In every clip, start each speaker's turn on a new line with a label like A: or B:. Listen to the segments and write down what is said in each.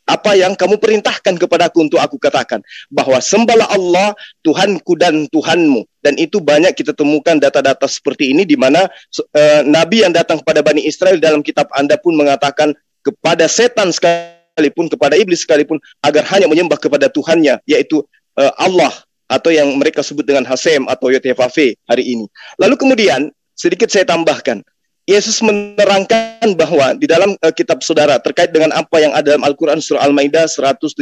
A: apa yang kamu perintahkan kepadaku untuk aku katakan, bahwa sembahlah Allah Tuhanku dan Tuhanmu. Dan itu banyak kita temukan data-data seperti ini, di mana Nabi yang datang kepada Bani Israel dalam kitab Anda pun mengatakan kepada setan sekalipun, kepada iblis sekalipun, agar hanya menyembah kepada Tuhannya, yaitu Allah, atau yang mereka sebut dengan Hasem atau Yotevave hari ini. Lalu kemudian sedikit saya tambahkan, Yesus menerangkan bahwa di dalam kitab saudara terkait dengan apa yang ada dalam Al-Quran surah Al-Maidah 117,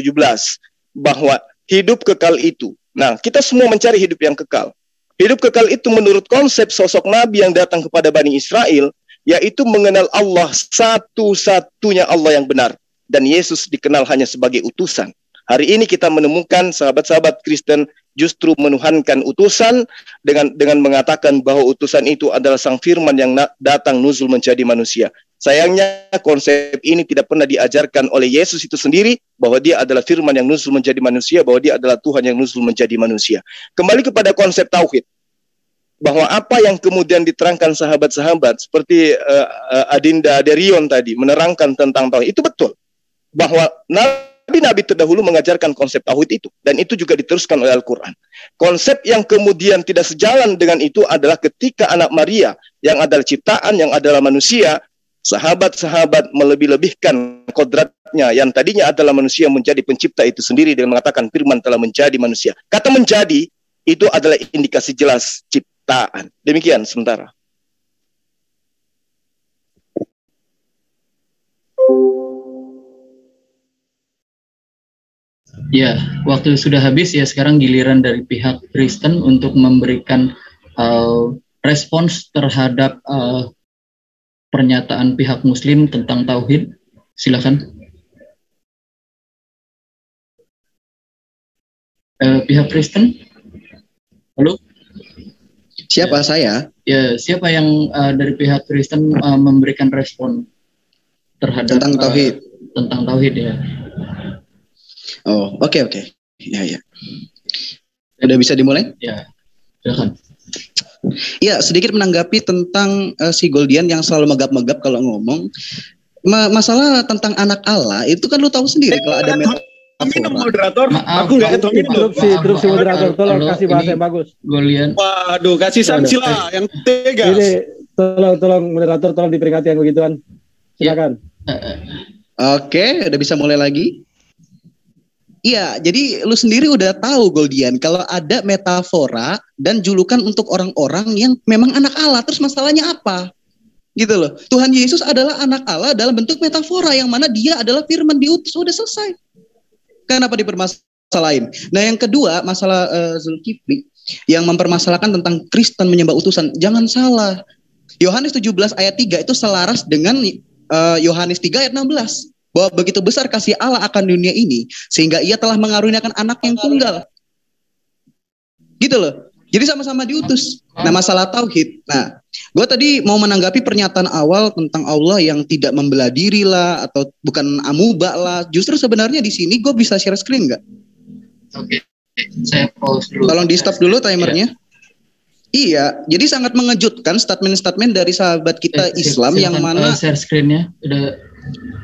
A: bahwa hidup kekal itu, nah kita semua mencari hidup yang kekal. Hidup kekal itu menurut konsep sosok Nabi yang datang kepada Bani Israel, yaitu mengenal Allah satu-satunya Allah yang benar. Dan Yesus dikenal hanya sebagai utusan. Hari ini kita menemukan sahabat-sahabat Kristen justru menuhankan utusan dengan mengatakan bahwa utusan itu adalah sang firman yang datang nuzul menjadi manusia. Sayangnya konsep ini tidak pernah diajarkan oleh Yesus itu sendiri, bahwa dia adalah firman yang nuzul menjadi manusia, bahwa dia adalah Tuhan yang nuzul menjadi manusia. Kembali kepada konsep tauhid, bahwa apa yang kemudian diterangkan sahabat-sahabat seperti Adinda Derion tadi menerangkan tentang tauhid, itu betul, bahwa Nabi-Nabi terdahulu mengajarkan konsep tauhid itu, dan itu juga diteruskan oleh Al-Quran. Konsep yang kemudian tidak sejalan dengan itu adalah ketika anak Maria yang adalah ciptaan, yang adalah manusia, sahabat-sahabat melebih-lebihkan kodratnya yang tadinya adalah manusia menjadi pencipta itu sendiri dengan mengatakan firman telah menjadi manusia. Kata menjadi itu adalah indikasi jelas ciptaan. Demikian sementara.
B: Ya, waktu sudah habis ya, sekarang giliran dari pihak Kristen untuk memberikan respons terhadap pernyataan pihak Muslim tentang tauhid. Silakan. Pihak Kristen? Halo?
C: Siapa saya?
B: Ya, siapa yang dari pihak Kristen memberikan respon terhadap
C: tentang tauhid?
B: Tentang tauhid ya.
C: Oh, oke. Ya. Udah bisa dimulai?
B: Ya, silakan.
C: Ya, sedikit menanggapi tentang si Goldian yang selalu megap-megap kalau ngomong. Masalah tentang anak Allah, itu kan lu tahu sendiri kalau ada
D: moderator.
B: Maaf,
D: aku nggak
E: interupsi moderator, tolong kasih bahasa yang bagus.
B: Goldian.
D: Waduh, kasih sanksi lah yang tegas.
E: Ini tolong moderator, tolong diperingati yang begituan. Silakan.
C: Oke, udah bisa mulai lagi. Iya, jadi lu sendiri udah tahu Goldian kalau ada metafora dan julukan untuk orang-orang yang memang anak Allah. Terus masalahnya apa? Gitu loh. Tuhan Yesus adalah anak Allah dalam bentuk metafora yang mana dia adalah firman diutus. Udah selesai. Kenapa dipermasalahin? Nah, yang kedua, masalah Zulkifli yang mempermasalahkan tentang Kristen menyembah utusan. Jangan salah. Yohanes 17 ayat 3 itu selaras dengan Yohanes 3 ayat 16. Bahwa begitu besar kasih Allah akan dunia ini sehingga ia telah mengaruniakan anak yang tunggal. Gitu loh. Jadi sama-sama diutus. Nah, masalah tauhid. Nah, gue tadi mau menanggapi pernyataan awal tentang Allah yang tidak membelah diri lah atau bukan amuba lah. Justru sebenarnya di sini gue bisa share screen nggak?
B: Oke. Saya pause dulu.
C: Tolong di stop dulu timernya. Iya, jadi sangat mengejutkan statement-statement dari sahabat kita Islam yang mana
B: share screen-nya udah.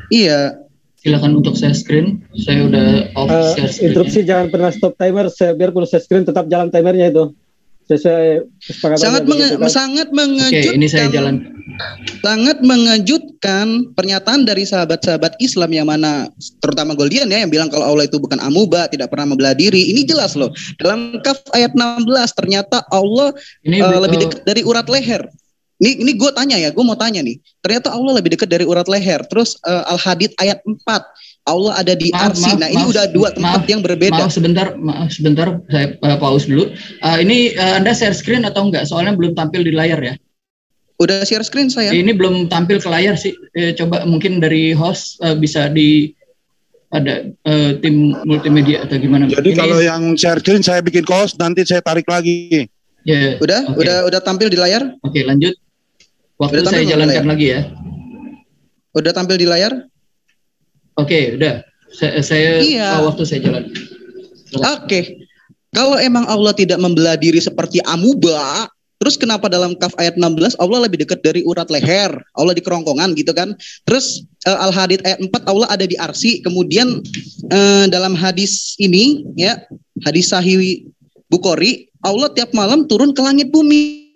C: Iya.
B: Silakan untuk share screen. Saya udah off share screen.
E: Interupsi jangan pernah stop timer. Biarpun share screen tetap jalan timernya itu.
C: Sangat mengejutkan.
B: Oke, ini saya jalan.
C: Sangat mengejutkan pernyataan dari sahabat-sahabat Islam yang mana terutama Goldian ya yang bilang kalau Allah itu bukan amuba, tidak pernah membelah diri. Ini jelas loh. Dalam Kaf ayat 16 ternyata Allah lebih dekat dari urat leher. Ini gue tanya ya, gue mau tanya nih. Ternyata Allah lebih dekat dari urat leher. Terus Al-Hadid ayat 4, Allah ada di arsy. Nah, ini udah dua tempat yang berbeda.
B: Maaf sebentar, saya pause dulu. Ini Anda share screen atau enggak? Soalnya belum tampil di layar ya.
C: Udah share screen saya.
B: Ini belum tampil ke layar sih. Coba mungkin dari host bisa ada tim multimedia atau gimana?
F: Jadi ini, kalau yang share screen saya bikin host, nanti saya tarik lagi.
B: Ya.
C: Udah tampil di layar?
B: Oke, lanjut. Waktu saya jalankan lagi ya.
C: Udah tampil di layar?
B: Oke, udah. Saya
C: iya.
B: Waktu saya jalan.
C: Oke. Kalau emang Allah tidak membelah diri seperti amuba, terus Terus kenapa dalam Kaf ayat 16 Allah lebih dekat dari urat leher, Allah di kerongkongan gitu kan. Terus Al-Hadid ayat 4 Allah ada di arsy. Kemudian dalam hadis ini ya, hadis Sahih Bukhari, Allah tiap malam turun ke langit bumi.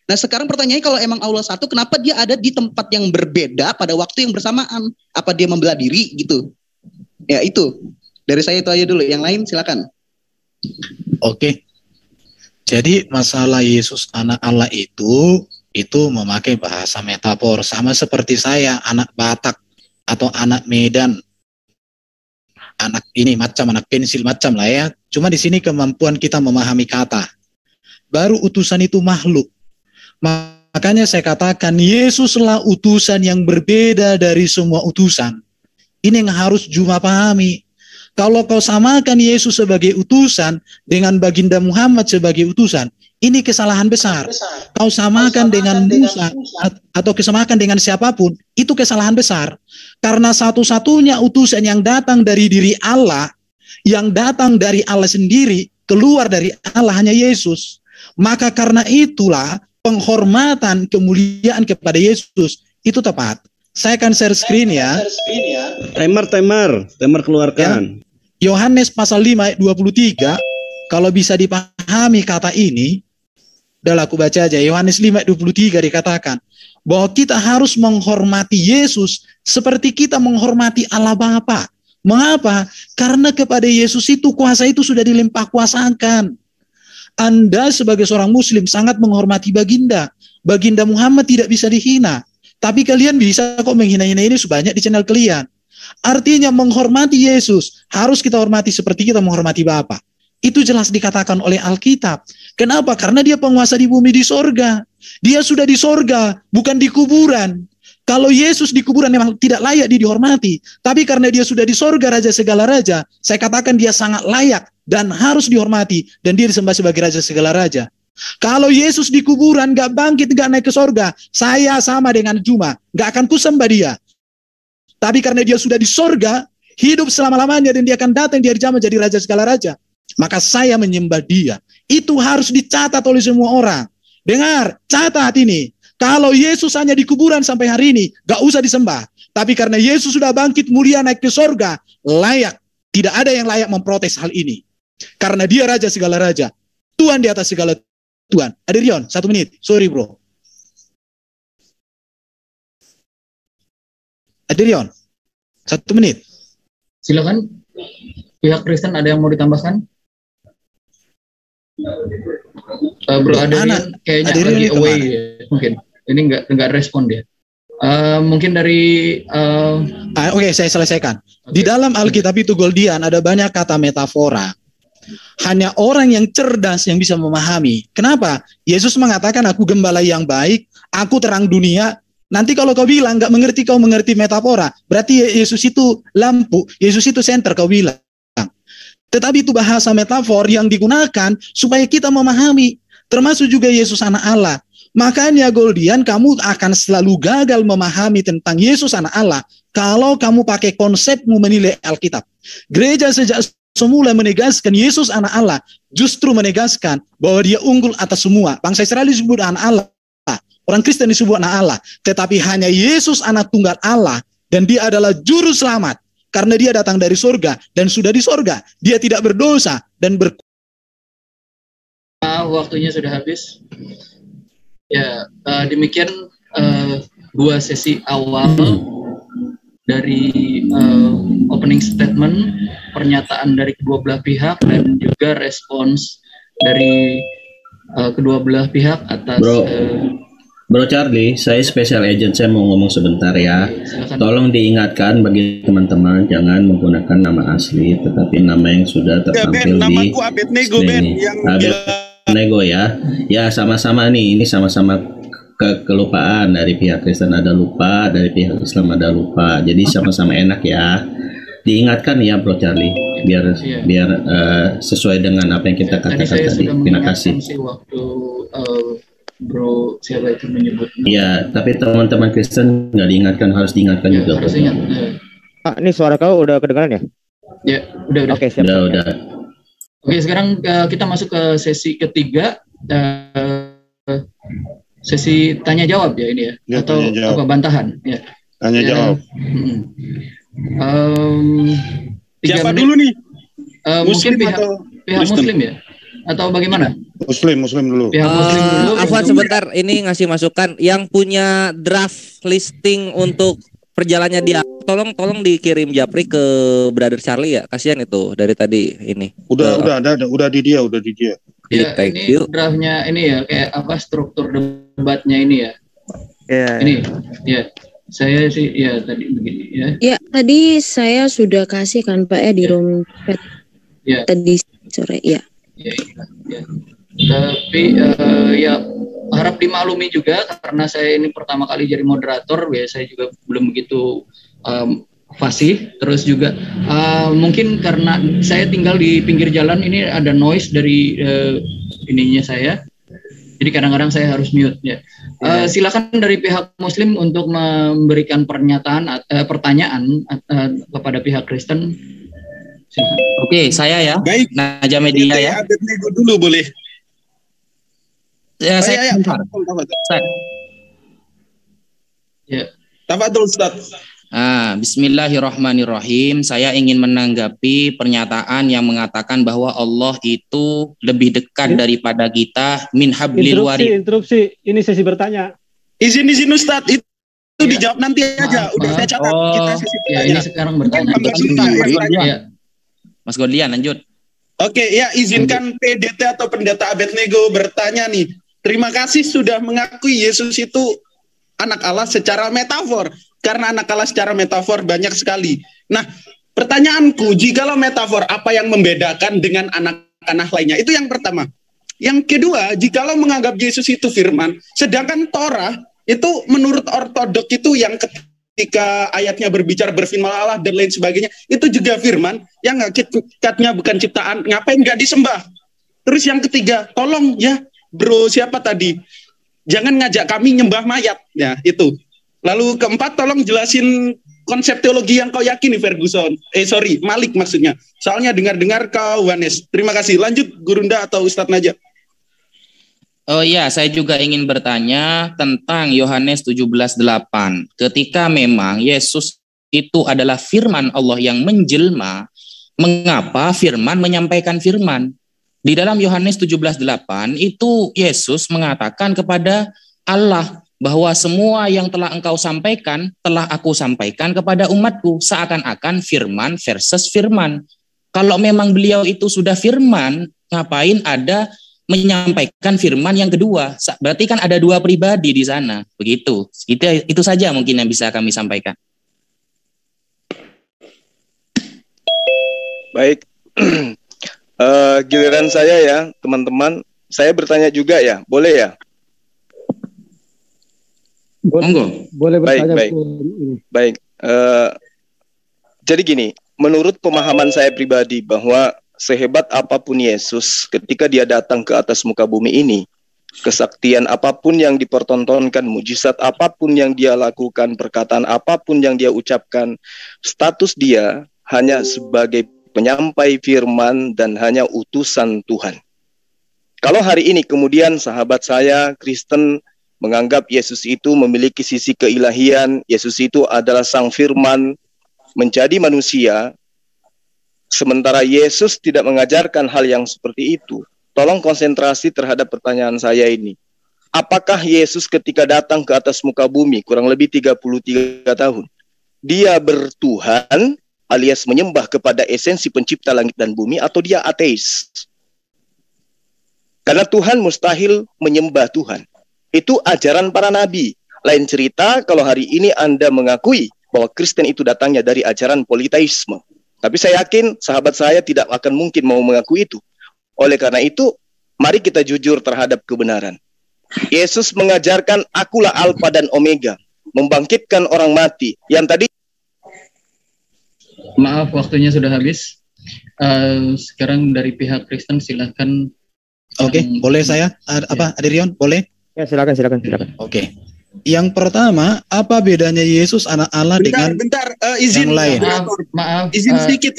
C: Nah sekarang pertanyaannya, kalau emang Allah satu, kenapa dia ada di tempat yang berbeda pada waktu yang bersamaan? Apa dia membelah diri gitu? Ya itu. Dari saya itu aja dulu. Yang lain silakan.
G: Oke. Jadi masalah Yesus anak Allah itu memakai bahasa metafor, sama seperti saya anak Batak atau anak Medan, anak ini macam anak pensil macam lah ya. Cuma di sini kemampuan kita memahami kata. Baru utusan itu makhluk. Makanya saya katakan Yesuslah utusan yang berbeda dari semua utusan. Ini yang harus Juma pahami. Kalau kau samakan Yesus sebagai utusan dengan baginda Muhammad sebagai utusan, ini kesalahan besar. Kau samakan dengan Musa atau kesamakan dengan siapapun, itu kesalahan besar. Karena satu-satunya utusan yang datang dari diri Allah, yang datang dari Allah sendiri, keluar dari Allah hanya Yesus. Maka karena itulah penghormatan, kemuliaan kepada Yesus itu tepat. Saya akan share screen ya.
D: Timer keluarkan.
G: Yohanes pasal 5 ayat 23, kalau bisa dipahami kata ini, udah aku baca aja. Yohanes 5 ayat 23 dikatakan bahwa kita harus menghormati Yesus seperti kita menghormati Allah Bapa. Mengapa? Karena kepada Yesus itu kuasa itu sudah dilimpah kuasakan. Anda sebagai seorang muslim sangat menghormati baginda. Baginda Muhammad tidak bisa dihina. Tapi kalian bisa kok menghina-hina ini sebanyak di channel kalian. Artinya menghormati Yesus harus kita hormati seperti kita menghormati Bapa. Itu jelas dikatakan oleh Alkitab. Kenapa? Karena dia penguasa di bumi, di sorga. Dia sudah di sorga, bukan di kuburan. Kalau Yesus di kuburan memang tidak layak dia dihormati. Tapi karena dia sudah di sorga, Raja segala raja, saya katakan dia sangat layak dan harus dihormati. Dan dia disembah sebagai Raja segala raja. Kalau Yesus di kuburan, gak bangkit, gak naik ke sorga, saya sama dengan Juma, gak akan kusembah dia. Tapi karena dia sudah di sorga, hidup selama-lamanya, dan dia akan datang di hari kiamat jadi Raja segala raja, maka saya menyembah dia. Itu harus dicatat oleh semua orang. Dengar, catat ini. Kalau Yesus hanya di kuburan sampai hari ini, gak usah disembah. Tapi karena Yesus sudah bangkit mulia naik ke sorga, layak. Tidak ada yang layak memprotes hal ini. Karena dia Raja segala raja, Tuhan di atas segala Tuhan. Adirion, 1 menit. Sorry bro. Adirion, 1 menit.
B: Silakan. Pihak Kristen ada yang mau ditambahkan? Bro Adirion kayaknya lagi away ya, mungkin. Ini nggak respon dia. Mungkin dari
G: Oke, saya selesaikan. Di dalam Alkitab itu Goldian ada banyak kata metafora. Hanya orang yang cerdas yang bisa memahami. Kenapa? Yesus mengatakan aku gembala yang baik, aku terang dunia. Nanti kalau kau bilang nggak mengerti, kau mengerti metafora, berarti Yesus itu lampu, Yesus itu senter kau bilang. Tetapi itu bahasa metafor yang digunakan supaya kita memahami. Termasuk juga Yesus anak Allah. Makanya Goldian, kamu akan selalu gagal memahami tentang Yesus anak Allah kalau kamu pakai konsepmu menilai Alkitab. Gereja sejak semula menegaskan Yesus anak Allah, justru menegaskan bahwa dia unggul atas semua. Bangsa Israel disebut anak Allah, orang Kristen disebut anak Allah. Tetapi hanya Yesus anak tunggal Allah, dan dia adalah juru selamat. Karena dia datang dari surga dan sudah di surga. Dia tidak berdosa dan
B: waktunya sudah habis. Ya, demikian 2 sesi awal dari opening statement, pernyataan dari kedua belah pihak, dan juga respons dari kedua belah pihak atas
H: Bro Charlie, saya special agent, saya mau ngomong sebentar ya. Silakan. Tolong diingatkan bagi teman-teman jangan menggunakan nama asli, tetapi nama yang sudah tertampil di screen. Abednego ya. Ya sama-sama nih, ini sama-sama kelupaan, dari pihak Kristen ada lupa, dari pihak Islam ada lupa. Jadi sama-sama enak ya. Diingatkan ya Bro Charlie, biar sesuai dengan apa yang kita katakan tadi. Terima kasih.
B: Waktu Bro siapa itu menyebut?
H: Iya, tapi teman-teman Kristen nggak diingatkan, harus diingatkan ya, juga.
B: Harus ingat.
E: Pak, ini suara kau udah kedengaran ya?
B: Ya, udah.
E: Oke, siap.
H: Udah.
B: Oke, sekarang kita masuk ke sesi ketiga. sesi tanya jawab ya ini ya, atau apa bantahan ya?
F: Tanya jawab.
D: Siapa dulu nih?
B: Mungkin pihak Muslim ya, atau bagaimana?
F: Muslim dulu.
B: Pihak Muslim dulu.
I: Afwan sebentar, ini ngasih masukan yang punya draft listing untuk perjalanannya dia. Tolong dikirim Japri ke Brother Charlie ya. Kasihan itu dari tadi ini.
F: Udah di dia.
B: Ya, ini draftnya ini ya, kayak apa struktur debatnya ini ya. Ini ya. Saya sih ya tadi begini ya.
J: Ya, tadi saya sudah kasih kan Pak ya di room chat.
B: Ya.
J: Tadi sore ya.
B: Ya. Tapi ya harap dimaklumi juga karena saya ini pertama kali jadi moderator, ya saya juga belum begitu fasih. Terus juga mungkin karena saya tinggal di pinggir jalan, ini ada noise dari ininya saya. Jadi kadang-kadang saya harus mute ya. Silakan dari pihak Muslim untuk memberikan pertanyaan kepada pihak Kristen. Silakan.
K: Oke, saya ya.
D: Baik.
K: Naja Media ya.
D: Abednego dulu boleh.
K: Ya, saya.
B: Ya.
D: Tafadhol Ustaz.
K: Bismillahirrahmanirrahim. Saya ingin menanggapi pernyataan yang mengatakan bahwa Allah itu lebih dekat daripada kita min hablil warid.
E: Interupsi. Ini sesi bertanya.
D: Izin Ustaz, itu dijawab nanti aja. Udah saya catat. Kita sesi bertanya.
B: Ini sekarang bertanya.
K: Mas Godlian lanjut.
D: Oke, ya izinkan PDT atau Pendeta Abednego bertanya nih. Terima kasih sudah mengakui Yesus itu anak Allah secara metafor. Karena anak Allah secara metafor banyak sekali. Nah, pertanyaanku, jikalau metafor, apa yang membedakan dengan anak-anak lainnya? Itu yang pertama. Yang kedua, jikalau menganggap Yesus itu firman, sedangkan Torah itu menurut ortodok itu yang ketika ayatnya berbicara berfirman Allah dan lain sebagainya, itu juga firman, yang hakikatnya bukan ciptaan, ngapain nggak disembah? Terus yang ketiga, tolong ya, bro siapa tadi? Jangan ngajak kami nyembah mayat, ya itu. Lalu keempat, tolong jelasin konsep teologi yang kau yakini, Ferguson. Malik maksudnya. Soalnya dengar-dengar kau Wanes. Terima kasih. Lanjut, Gurunda atau Ustadz Najah.
K: Oh ya, saya juga ingin bertanya tentang Yohanes 17:8. Ketika memang Yesus itu adalah firman Allah yang menjelma, mengapa firman menyampaikan firman? Di dalam Yohanes 17:8 itu Yesus mengatakan kepada Allah bahwa semua yang telah engkau sampaikan, telah aku sampaikan kepada umatku, seakan-akan firman versus firman. Kalau memang beliau itu sudah firman, ngapain ada menyampaikan firman yang kedua? Berarti kan ada dua pribadi di sana, begitu. Itu saja mungkin yang bisa kami sampaikan.
A: Baik, giliran saya ya, teman-teman. Saya bertanya juga ya, boleh ya?
E: Boleh bertanya.
A: Baik. Jadi gini, menurut pemahaman saya pribadi bahwa sehebat apapun Yesus ketika dia datang ke atas muka bumi ini, kesaktian apapun yang dipertontonkan, mujizat apapun yang dia lakukan, perkataan apapun yang dia ucapkan, status dia hanya sebagai penyampai firman dan hanya utusan Tuhan. Kalau hari ini kemudian sahabat saya Kristen menganggap Yesus itu memiliki sisi keilahian, Yesus itu adalah sang firman menjadi manusia, sementara Yesus tidak mengajarkan hal yang seperti itu. Tolong konsentrasi terhadap pertanyaan saya ini. Apakah Yesus ketika datang ke atas muka bumi, kurang lebih 33 tahun, dia bertuhan alias menyembah kepada esensi pencipta langit dan bumi, atau dia ateis? Karena Tuhan mustahil menyembah Tuhan. Itu ajaran para nabi. Lain cerita kalau hari ini Anda mengakui bahwa Kristen itu datangnya dari ajaran politeisme. Tapi saya yakin sahabat saya tidak akan mungkin mau mengakui itu. Oleh karena itu, mari kita jujur terhadap kebenaran. Yesus mengajarkan akulah Alfa dan Omega, membangkitkan orang mati. Yang tadi,
B: maaf waktunya sudah habis. Sekarang dari pihak Kristen silakan.
G: Oke, boleh saya? Adirion, boleh?
E: Ya, silakan.
G: Oke. Yang pertama, apa bedanya Yesus anak Allah dengan
D: izin
G: yang lain?
B: Maaf.
D: Izin sedikit.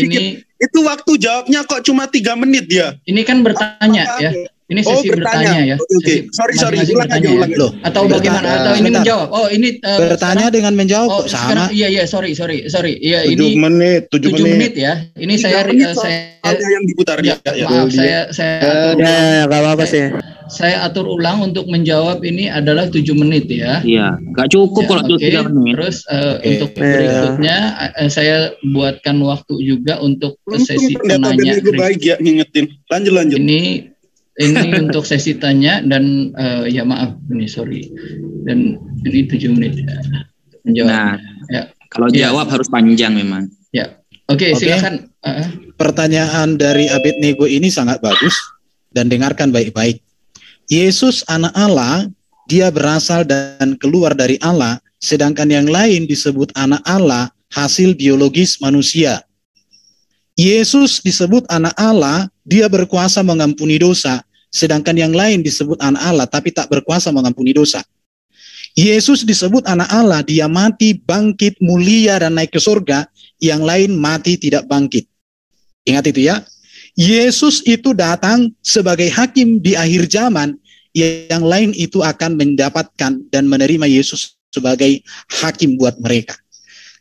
D: Itu waktu jawabnya kok cuma 3 menit ya?
B: Ini kan bertanya ya. Ini sesi bertanya ya.
D: Oke. Sorry. Ulang aja.
B: Loh, atau bagaimana? Atau ini menjawab? Oh, ini
G: bertanya dengan menjawab sama.
B: Iya, sorry. Iya,
F: 7
B: ini
F: menit.
B: 7 menit ya. Ini saya
D: yang diputar ya.
B: Maaf, saya
I: enggak apa-apa sih.
B: Saya atur ulang untuk menjawab ini adalah 7 menit ya.
K: Iya, enggak cukup kalau 3 menit.
B: Terus untuk berikutnya saya buatkan waktu juga untuk sesi penanya.
D: Baik ya ngingetin. Lanjut.
B: Ini untuk sesi tanya dan ya maaf ini sorry. Dan ini 7 menit ya. Menjawab.
K: Nah,
B: ya.
K: Kalau jawab harus panjang memang.
B: Ya. Oke, silakan.
G: Pertanyaan dari Abednego ini sangat bagus dan dengarkan baik-baik. Yesus anak Allah, dia berasal dan keluar dari Allah, sedangkan yang lain disebut anak Allah hasil biologis manusia. Yesus disebut anak Allah, dia berkuasa mengampuni dosa, sedangkan yang lain disebut anak Allah tapi tak berkuasa mengampuni dosa. Yesus disebut anak Allah, dia mati, bangkit, mulia dan naik ke surga, yang lain mati tidak bangkit. Ingat itu ya. Yesus itu datang sebagai hakim di akhir zaman, yang lain itu akan mendapatkan dan menerima Yesus sebagai hakim buat mereka.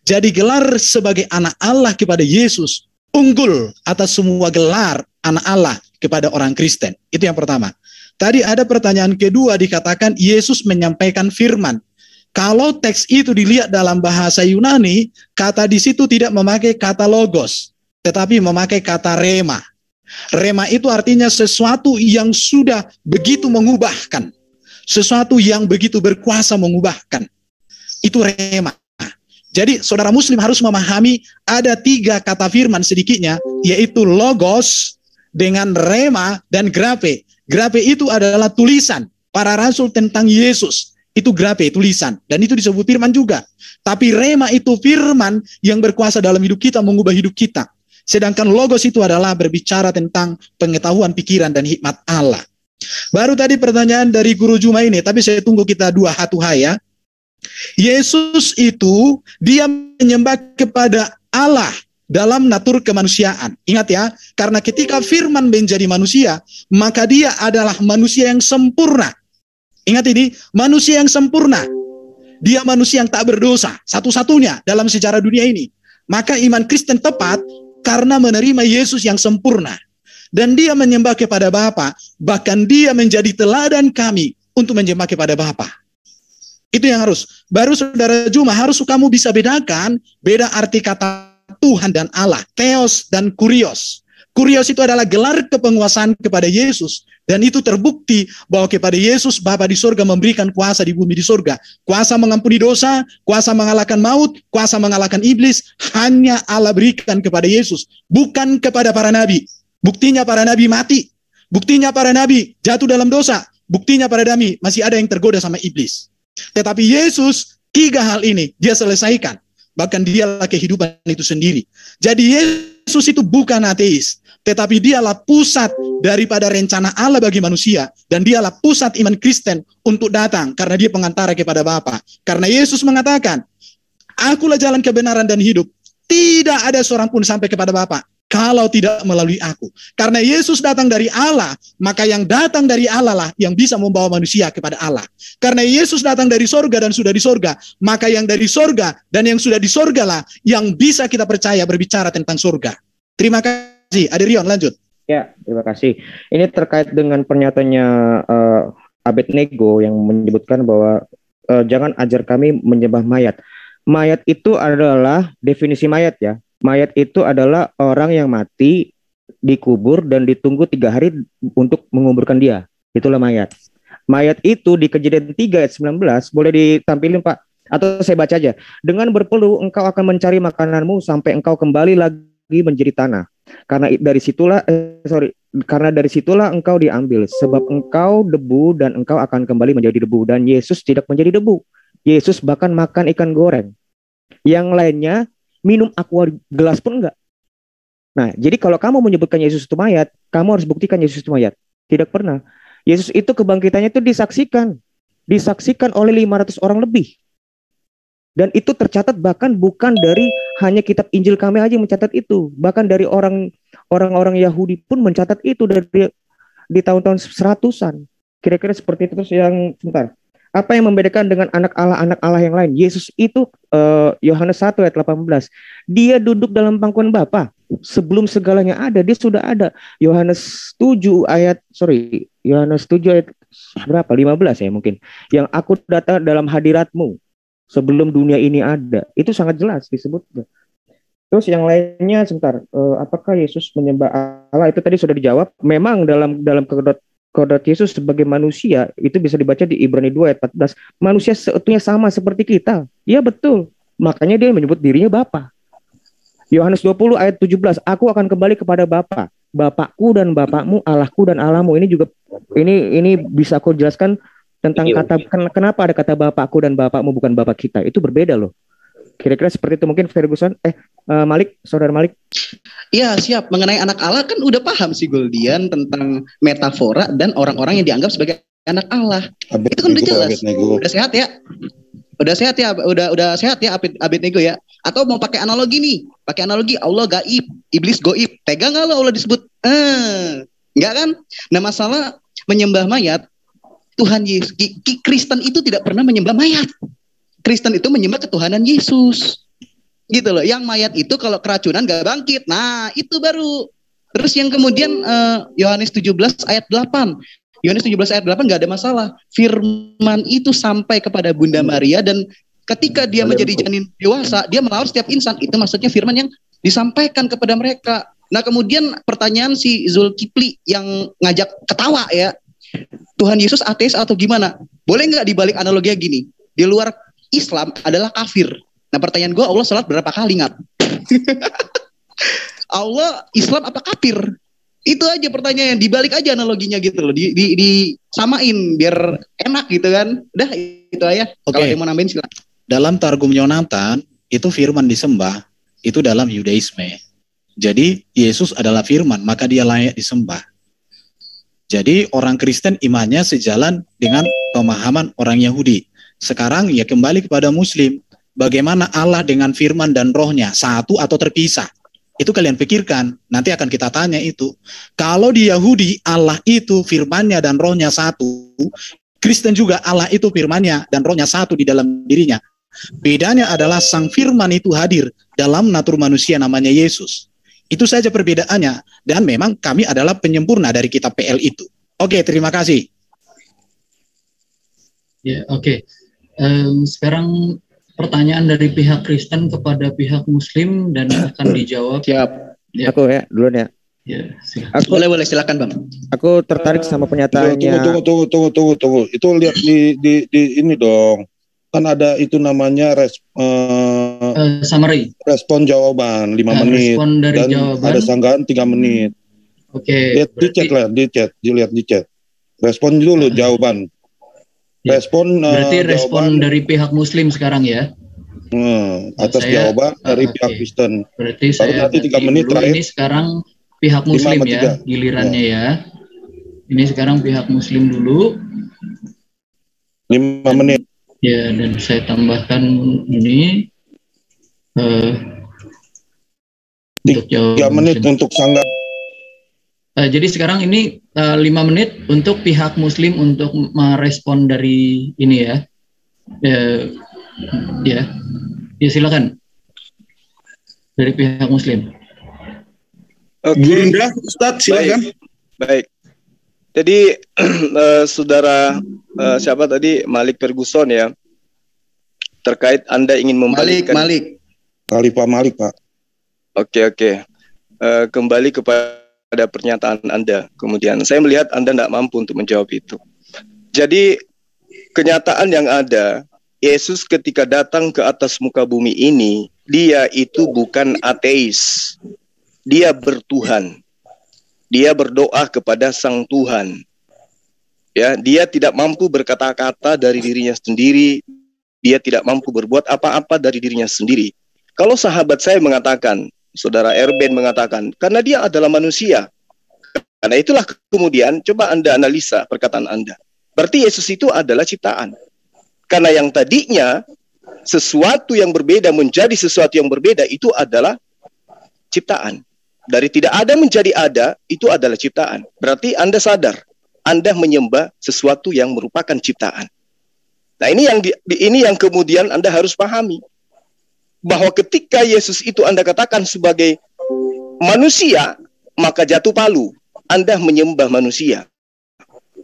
G: Jadi gelar sebagai anak Allah kepada Yesus unggul atas semua gelar anak Allah kepada orang Kristen. Itu yang pertama. Tadi ada pertanyaan kedua, dikatakan Yesus menyampaikan firman. Kalau teks itu dilihat dalam bahasa Yunani, kata di situ tidak memakai kata logos, tetapi memakai kata rema. Rema itu artinya sesuatu yang sudah begitu mengubahkan, sesuatu yang begitu berkuasa mengubahkan. Itu rema. Jadi saudara muslim harus memahami ada 3 kata firman sedikitnya, yaitu logos dengan rema dan grape. Grape itu adalah tulisan para rasul tentang Yesus. Itu grape, tulisan. Dan itu disebut firman juga. Tapi rema itu firman yang berkuasa dalam hidup kita, mengubah hidup kita. Sedangkan logos itu adalah berbicara tentang pengetahuan, pikiran, dan hikmat Allah. Baru tadi pertanyaan dari Guru Juma ini, tapi saya tunggu kita 2 hatuha ya. Yesus itu dia menyembah kepada Allah dalam natur kemanusiaan. Ingat ya, karena ketika firman menjadi manusia, maka dia adalah manusia yang sempurna. Ingat ini, manusia yang sempurna. Dia manusia yang tak berdosa, satu-satunya dalam sejarah dunia ini. Maka iman Kristen tepat karena menerima Yesus yang sempurna. Dan dia menyembah kepada Bapa, bahkan dia menjadi teladan kami untuk menyembah kepada Bapa. Itu yang harus. Baru saudara Juma, harus kamu bisa bedakan beda arti kata Tuhan dan Allah, theos dan kurios. Kurios itu adalah gelar kepenguasaan kepada Yesus, dan itu terbukti bahwa kepada Yesus Bapa di surga memberikan kuasa di bumi di surga. Kuasa mengampuni dosa, kuasa mengalahkan maut, kuasa mengalahkan iblis, hanya Allah berikan kepada Yesus, bukan kepada para nabi. Buktinya para nabi mati, buktinya para nabi jatuh dalam dosa, buktinya para nabi masih ada yang tergoda sama iblis. Tetapi Yesus 3 hal ini dia selesaikan. Bahkan dialah kehidupan itu sendiri. Jadi Yesus itu bukan ateis, tetapi dialah pusat daripada rencana Allah bagi manusia. Dan dialah pusat iman Kristen untuk datang, karena dia pengantara kepada Bapa. Karena Yesus mengatakan, akulah jalan kebenaran dan hidup. Tidak ada seorang pun sampai kepada Bapa kalau tidak melalui aku. Karena Yesus datang dari Allah, maka yang datang dari Allah lah yang bisa membawa manusia kepada Allah. Karena Yesus datang dari sorga dan sudah di sorga, maka yang dari sorga dan yang sudah di sorga lah yang bisa kita percaya berbicara tentang sorga. Terima kasih. Adrian, lanjut.
L: Ya, terima kasih. Ini terkait dengan pernyataannya Abednego yang menyebutkan bahwa jangan ajar kami menyembah mayat. Mayat itu adalah definisi mayat ya. Mayat itu adalah orang yang mati, dikubur dan ditunggu 3 hari untuk menguburkan dia. Itulah mayat. Mayat itu di Kejadian 3 ayat 19, boleh ditampilin Pak? Atau saya baca aja. Dengan berpeluh engkau akan mencari makananmu sampai engkau kembali lagi menjadi tanah. Karena dari situlah engkau diambil. Sebab engkau debu dan engkau akan kembali menjadi debu. Dan Yesus tidak menjadi debu. Yesus bahkan makan ikan goreng. Yang lainnya minum aqua gelas pun enggak. Nah, jadi kalau kamu menyebutkan Yesus itu mayat, kamu harus buktikan Yesus itu mayat. Tidak pernah. Yesus itu kebangkitannya itu disaksikan oleh 500 orang lebih. Dan itu tercatat bahkan bukan dari hanya kitab Injil kami aja yang mencatat itu, bahkan dari orang-orang Yahudi pun mencatat itu, di tahun-tahun 100-an. Kira-kira seperti itu. Terus yang sebentar. Apa yang membedakan dengan anak Allah yang lain? Yesus itu Yohanes 1 ayat 18. Dia duduk dalam pangkuan Bapa. Sebelum segalanya ada, dia sudah ada. Yohanes 7 ayat berapa? 15 ya mungkin. Yang aku datang dalam hadiratmu sebelum dunia ini ada. Itu sangat jelas disebut. Terus yang lainnya sebentar. Apakah Yesus menyembah Allah? Itu tadi sudah dijawab. Memang dalam kodrat Yesus sebagai manusia itu bisa dibaca di Ibrani 2 ayat 14. Manusia seutuhnya sama seperti kita. Ya betul. Makanya dia menyebut dirinya Bapa. Yohanes 20 ayat 17. Aku akan kembali kepada Bapa. Bapakku dan Bapakmu, Allahku dan Allahmu. Ini juga ini bisa aku jelaskan tentang kata kenapa ada kata Bapakku dan Bapakmu bukan Bapak kita. Itu berbeda loh. Kira-kira seperti itu mungkin Ferguson. Malik, saudara Malik.
C: Iya siap, mengenai anak Allah kan udah paham si Goldian tentang metafora dan orang-orang yang dianggap sebagai anak Allah. Itu kan udah jelas. Udah sehat ya? Udah sehat ya? Udah sehat ya Abednego ya? Atau mau pakai analogi nih? Pakai analogi Allah gaib, iblis goib. Pegang nggak lo Allah disebut? Enggak kan? Nah masalah menyembah mayat, Tuhan Yesus, Kristen itu tidak pernah menyembah mayat. Kristen itu menyembah ketuhanan Yesus. Gitu loh, yang mayat itu kalau keracunan gak bangkit. Nah itu baru. Terus yang kemudian Yohanes 17 ayat 8. Yohanes 17 ayat 8 gak ada masalah. Firman itu sampai kepada Bunda Maria dan ketika dia menjadi janin dewasa, dia melawat setiap insan. Itu maksudnya firman yang disampaikan kepada mereka. Nah kemudian pertanyaan si Zulkifli yang ngajak ketawa ya. Tuhan Yesus ateis atau gimana? Boleh gak dibalik analoginya gini? Di luar Islam adalah kafir. Nah pertanyaan gue, Allah sholat berapa kali nggak? Allah Islam apa kafir? Itu aja pertanyaan, dibalik aja analoginya gitu loh, disamain biar enak gitu kan. Udah itu aja. Kalau yang mau nambahin silakan.
G: Dalam Targum Yonatan itu firman disembah itu dalam Yudaisme. Jadi Yesus adalah firman, maka dia layak disembah. Jadi orang Kristen imannya sejalan dengan pemahaman orang Yahudi. Sekarang ya kembali kepada Muslim. Bagaimana Allah dengan firman dan rohnya, satu atau terpisah? Itu kalian pikirkan, nanti akan kita tanya itu. Kalau di Yahudi, Allah itu firmannya dan rohnya satu. Kristen juga Allah itu firmannya dan rohnya satu di dalam dirinya. Bedanya adalah sang firman itu hadir dalam natur manusia namanya Yesus. Itu saja perbedaannya. Dan memang kami adalah penyempurna dari kitab PL itu. Oke, terima kasih.
B: Ya, oke. Sekarang pertanyaan dari pihak Kristen kepada pihak Muslim dan akan dijawab.
C: Siap.
B: Ya.
L: Aku ya, duluan ya.
B: Ya,
C: boleh silakan Bang.
L: Aku tertarik sama pernyataannya.
F: Tunggu. Itu lihat di ini dong. Kan ada itu namanya
B: summary.
F: Respon jawaban 5 menit.
B: Respon dari
F: dan
B: jawaban.
F: Ada sanggahan 3 menit.
B: Oke.
F: Dilihat di chat. Respon dulu jawaban. Respon
B: berarti respon dari pihak Muslim sekarang ya.
F: Atas jawaban dari pihak Kristen.
B: Berarti
F: baru
B: saya
F: nanti 3 menit terakhir.
B: Ini sekarang pihak Muslim ya, gilirannya ya. Ini sekarang pihak Muslim dulu.
F: 5 menit.
B: Ya, dan saya tambahkan ini
F: 3 menit untuk sanggah.
B: Jadi sekarang ini 5 menit untuk pihak Muslim untuk merespon dari ini ya. Ya silakan dari pihak Muslim.
D: Gurunda, Ustadz silakan.
A: Baik. Jadi saudara siapa tadi Malik Ferguson ya, terkait Anda ingin membalikkan
F: Khalifah Malik Pak.
A: Oke. Kembali kepada pernyataan Anda. Kemudian saya melihat Anda tidak mampu untuk menjawab itu. Jadi kenyataan yang ada, Yesus ketika datang ke atas muka bumi ini, dia itu bukan ateis. Dia bertuhan. Dia berdoa kepada Sang Tuhan. Ya, dia tidak mampu berkata-kata dari dirinya sendiri. Dia tidak mampu berbuat apa-apa dari dirinya sendiri. Kalau sahabat saya mengatakan, saudara Erben mengatakan, karena dia adalah manusia. Karena itulah kemudian coba Anda analisa perkataan Anda. Berarti Yesus itu adalah ciptaan. Karena yang tadinya sesuatu yang berbeda menjadi sesuatu yang berbeda itu adalah ciptaan. Dari tidak ada menjadi ada, itu adalah ciptaan. Berarti Anda sadar, Anda menyembah sesuatu yang merupakan ciptaan. Nah, ini yang kemudian Anda harus pahami. Bahwa ketika Yesus itu Anda katakan sebagai manusia, maka jatuh palu. Anda menyembah manusia.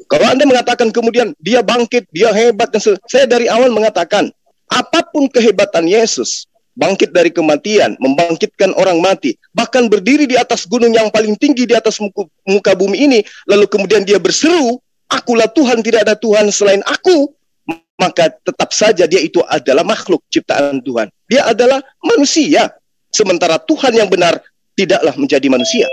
A: Kalau Anda mengatakan kemudian dia bangkit, dia hebat, dan saya dari awal mengatakan, apapun kehebatan Yesus, bangkit dari kematian, membangkitkan orang mati, bahkan berdiri di atas gunung yang paling tinggi di atas muka bumi ini, lalu kemudian dia berseru, akulah Tuhan, tidak ada Tuhan selain aku, maka tetap saja dia itu adalah makhluk ciptaan Tuhan. Dia adalah manusia. Sementara Tuhan yang benar tidaklah menjadi manusia.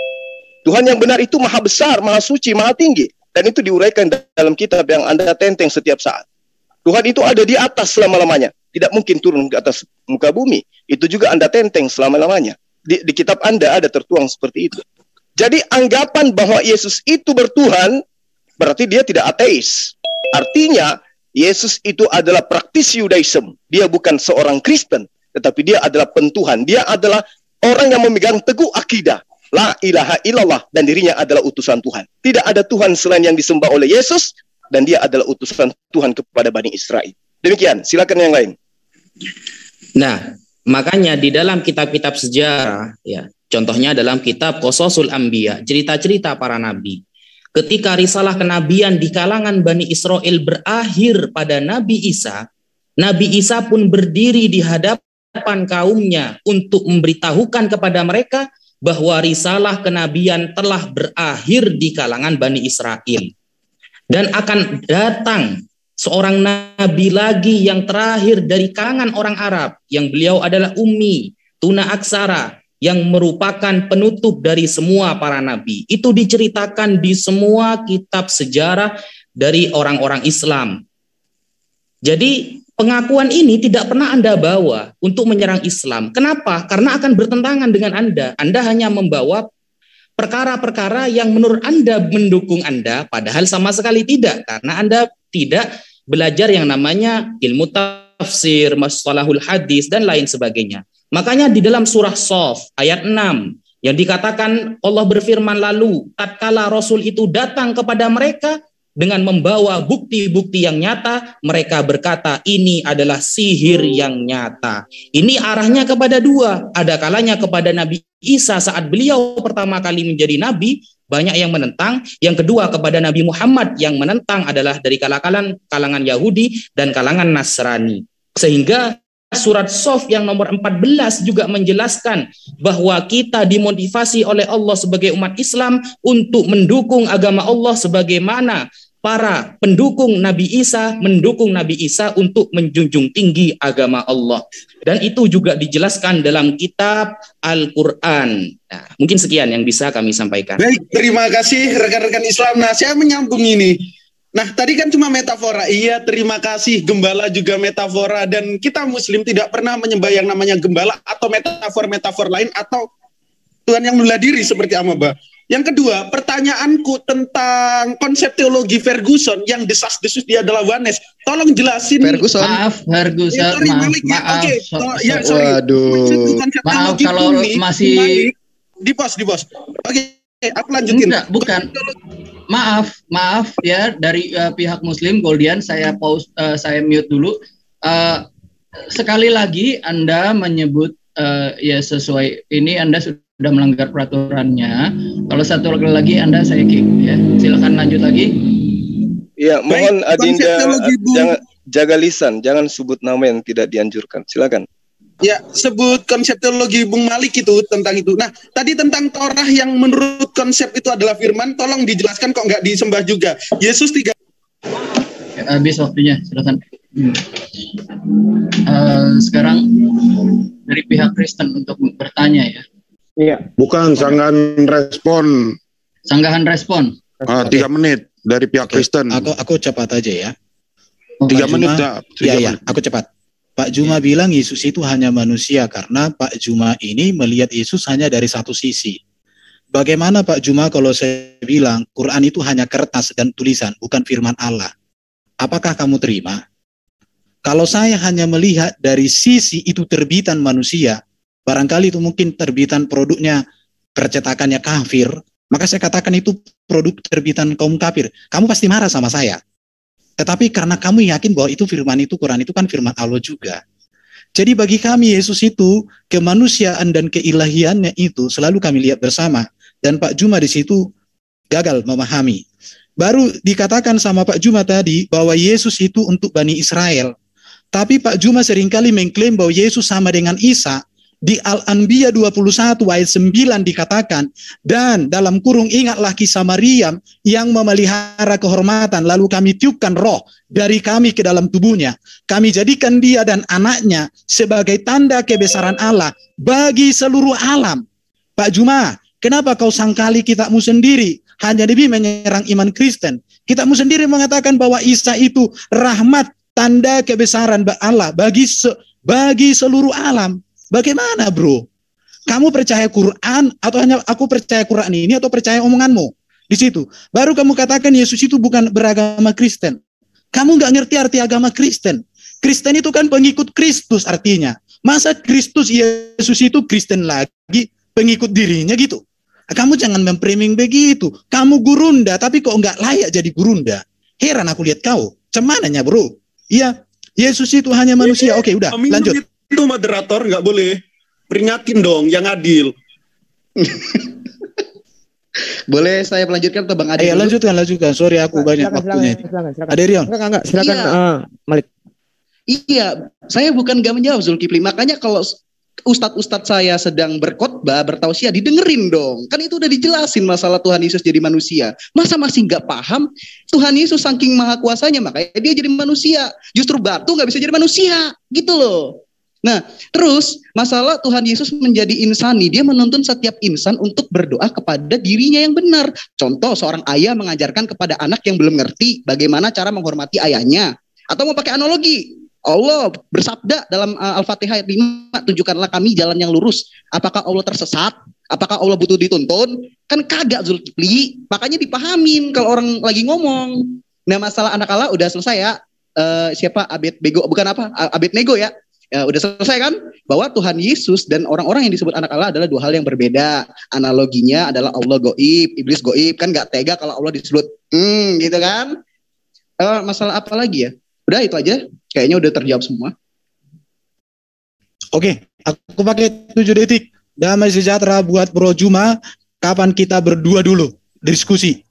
A: Tuhan yang benar itu maha besar, maha suci, maha tinggi. Dan itu diuraikan dalam kitab yang Anda tenteng setiap saat. Tuhan itu ada di atas selama-lamanya. Tidak mungkin turun ke atas muka bumi. Itu juga Anda tenteng selama-lamanya. Di kitab Anda ada tertuang seperti itu. Jadi anggapan bahwa Yesus itu bertuhan, berarti dia tidak ateis. Artinya, Yesus itu adalah praktisi Yudaism. Dia bukan seorang Kristen, tetapi dia adalah pentuhan. Dia adalah orang yang memegang teguh akidah. La ilaha illallah, dan dirinya adalah utusan Tuhan. Tidak ada Tuhan selain yang disembah oleh Yesus, dan dia adalah utusan Tuhan kepada Bani Israel. Demikian, silakan yang lain.
K: Nah, makanya di dalam kitab-kitab sejarah, ya, contohnya dalam kitab Qososul Anbiya, cerita-cerita para nabi. Ketika risalah kenabian di kalangan Bani Israel berakhir pada Nabi Isa pun berdiri di hadapan kaumnya untuk memberitahukan kepada mereka bahwa risalah kenabian telah berakhir di kalangan Bani Israel. Dan akan datang seorang nabi lagi yang terakhir dari kalangan orang Arab, yang beliau adalah ummi, tuna aksara, yang merupakan penutup dari semua para nabi. Itu diceritakan di semua kitab sejarah dari orang-orang Islam. Jadi pengakuan ini tidak pernah Anda bawa untuk menyerang Islam. Kenapa? Karena akan bertentangan dengan Anda. Anda hanya membawa perkara-perkara yang menurut Anda mendukung Anda, padahal sama sekali tidak. Karena Anda tidak belajar yang namanya ilmu tafsir, mastalahul hadis, dan lain sebagainya. Makanya di dalam surah Shaf ayat 6 yang dikatakan Allah berfirman lalu, tatkala Rasul itu datang kepada mereka dengan membawa bukti-bukti yang nyata, mereka berkata ini adalah sihir yang nyata. Ini arahnya kepada dua. Ada kalanya kepada Nabi Isa saat beliau pertama kali menjadi nabi, banyak yang menentang. Yang kedua kepada Nabi Muhammad, yang menentang adalah dari kalangan Yahudi dan kalangan Nasrani. Sehingga surat Shaf yang nomor 14 juga menjelaskan bahwa kita dimotivasi oleh Allah sebagai umat Islam untuk mendukung agama Allah sebagaimana para pendukung Nabi Isa mendukung Nabi Isa untuk menjunjung tinggi agama Allah. Dan itu juga dijelaskan dalam kitab Al-Quran. Nah, mungkin sekian yang bisa kami sampaikan.
D: Baik, terima kasih rekan-rekan Islam. Nah, saya menyambung ini. Nah, tadi kan cuma metafora. Iya, terima kasih. Gembala juga metafora. Dan kita Muslim tidak pernah menyembah yang namanya gembala atau metafor-metafor lain atau Tuhan yang bela diri seperti Amaba. Yang kedua, pertanyaanku tentang konsep teologi Ferguson yang desas-desus dia adalah Wanes. Tolong jelasin.
C: Ferguson.
B: Maaf, Ferguson.
D: Ya, sorry,
B: maaf.
D: Oke, sorry.
C: Waduh.
B: Maaf kalau masih
D: di pos. Oke, aku lanjutin.
B: Enggak, bukan. Maaf ya dari pihak Muslim Goldian, saya pause, saya mute dulu. Sekali lagi Anda menyebut ya sesuai ini Anda sudah melanggar peraturannya. Kalau satu lagi Anda saya kick ya. Silakan lanjut lagi.
A: Ya, mohon Adinda jangan jaga lisan, jangan sebut nama yang tidak dianjurkan. Silakan.
D: Ya, sebut konsep teologi Bung Malik itu tentang itu. Nah, tadi tentang Torah yang menurut konsep itu adalah firman, tolong dijelaskan kok nggak disembah juga. Yesus 3.
B: Habis waktunya, silakan. Sekarang dari pihak Kristen untuk bertanya ya.
L: Iya.
F: Bukan sanggahan respon.
B: Sanggahan respon.
F: 3 menit dari pihak Kristen.
G: Aku cepat aja ya.
F: 3 menit ya.
G: Iya, aku cepat. Pak Juma bilang Yesus itu hanya manusia karena Pak Juma ini melihat Yesus hanya dari satu sisi. Bagaimana Pak Juma kalau saya bilang Quran itu hanya kertas dan tulisan, bukan firman Allah? Apakah kamu terima? Kalau saya hanya melihat dari sisi itu terbitan manusia, barangkali itu mungkin terbitan produknya percetakannya kafir, maka saya katakan itu produk terbitan kaum kafir. Kamu pasti marah sama saya. Tetapi karena kamu yakin bahwa itu firman itu, Quran itu kan firman Allah juga. Jadi bagi kami Yesus itu kemanusiaan dan keilahiannya itu selalu kami lihat bersama. Dan Pak Juma di situ gagal memahami. Baru dikatakan sama Pak Juma tadi bahwa Yesus itu untuk Bani Israel. Tapi Pak Juma seringkali mengklaim bahwa Yesus sama dengan Isa. Di Al-Anbiya 21 ayat 9 dikatakan, dan dalam kurung ingatlah kisah Maryam yang memelihara kehormatan, lalu kami tiupkan roh dari kami ke dalam tubuhnya. Kami jadikan dia dan anaknya sebagai tanda kebesaran Allah bagi seluruh alam. Pak Juma, kenapa kau sangkali kitabmu sendiri hanya lebih menyerang iman Kristen? Kitabmu sendiri mengatakan bahwa Isa itu rahmat, tanda kebesaran Allah bagi seluruh alam. Bagaimana bro? Kamu percaya Quran atau hanya aku percaya Quran ini atau percaya omonganmu? Di situ. Baru kamu katakan Yesus itu bukan beragama Kristen. Kamu nggak ngerti arti agama Kristen. Kristen itu kan pengikut Kristus artinya. Masa Kristus Yesus itu Kristen lagi pengikut dirinya gitu? Kamu jangan memframing begitu. Kamu gurunda tapi kok nggak layak jadi gurunda. Heran aku lihat kau. Cemananya bro. Iya. Yesus itu hanya manusia. Oke udah lanjut.
D: Itu moderator nggak boleh, peringatin dong yang adil.
C: Boleh saya melanjutkan atau Bang Adi?
G: Lanjutkan. Sorry aku banyak waktunya. Ada Rion?
L: Silakan Malik.
C: Iya, saya bukan nggak menjawab Zulkifli. Makanya kalau ustadz-ustadz saya sedang berkhotbah, bertausiah, didengerin dong. Kan itu udah dijelasin masalah Tuhan Yesus jadi manusia. Masa masih nggak paham? Tuhan Yesus saking maha kuasanya, makanya dia jadi manusia. Justru batu nggak bisa jadi manusia, gitu loh. Nah, terus masalah Tuhan Yesus menjadi insani, dia menuntun setiap insan untuk berdoa kepada dirinya yang benar. Contoh, seorang ayah mengajarkan kepada anak yang belum ngerti bagaimana cara menghormati ayahnya. Atau mau pakai analogi, Allah bersabda dalam Al-Fatihah ayat 5, tunjukkanlah kami jalan yang lurus. Apakah Allah tersesat? Apakah Allah butuh dituntun? Kan kagak Zulkifli, makanya dipahamin kalau orang lagi ngomong. Nah, masalah anak Allah udah selesai ya. Siapa? Abednego ya. Ya, udah selesai kan? Bahwa Tuhan Yesus dan orang-orang yang disebut anak Allah adalah dua hal yang berbeda. Analoginya adalah Allah goib, iblis goib. Kan gak tega kalau Allah disebut gitu kan? Masalah apa lagi ya? Udah itu aja. Kayaknya udah terjawab semua.
G: Oke, aku pakai 7 detik. Damai sejahtera buat Bro Juma. Kapan kita berdua dulu diskusi?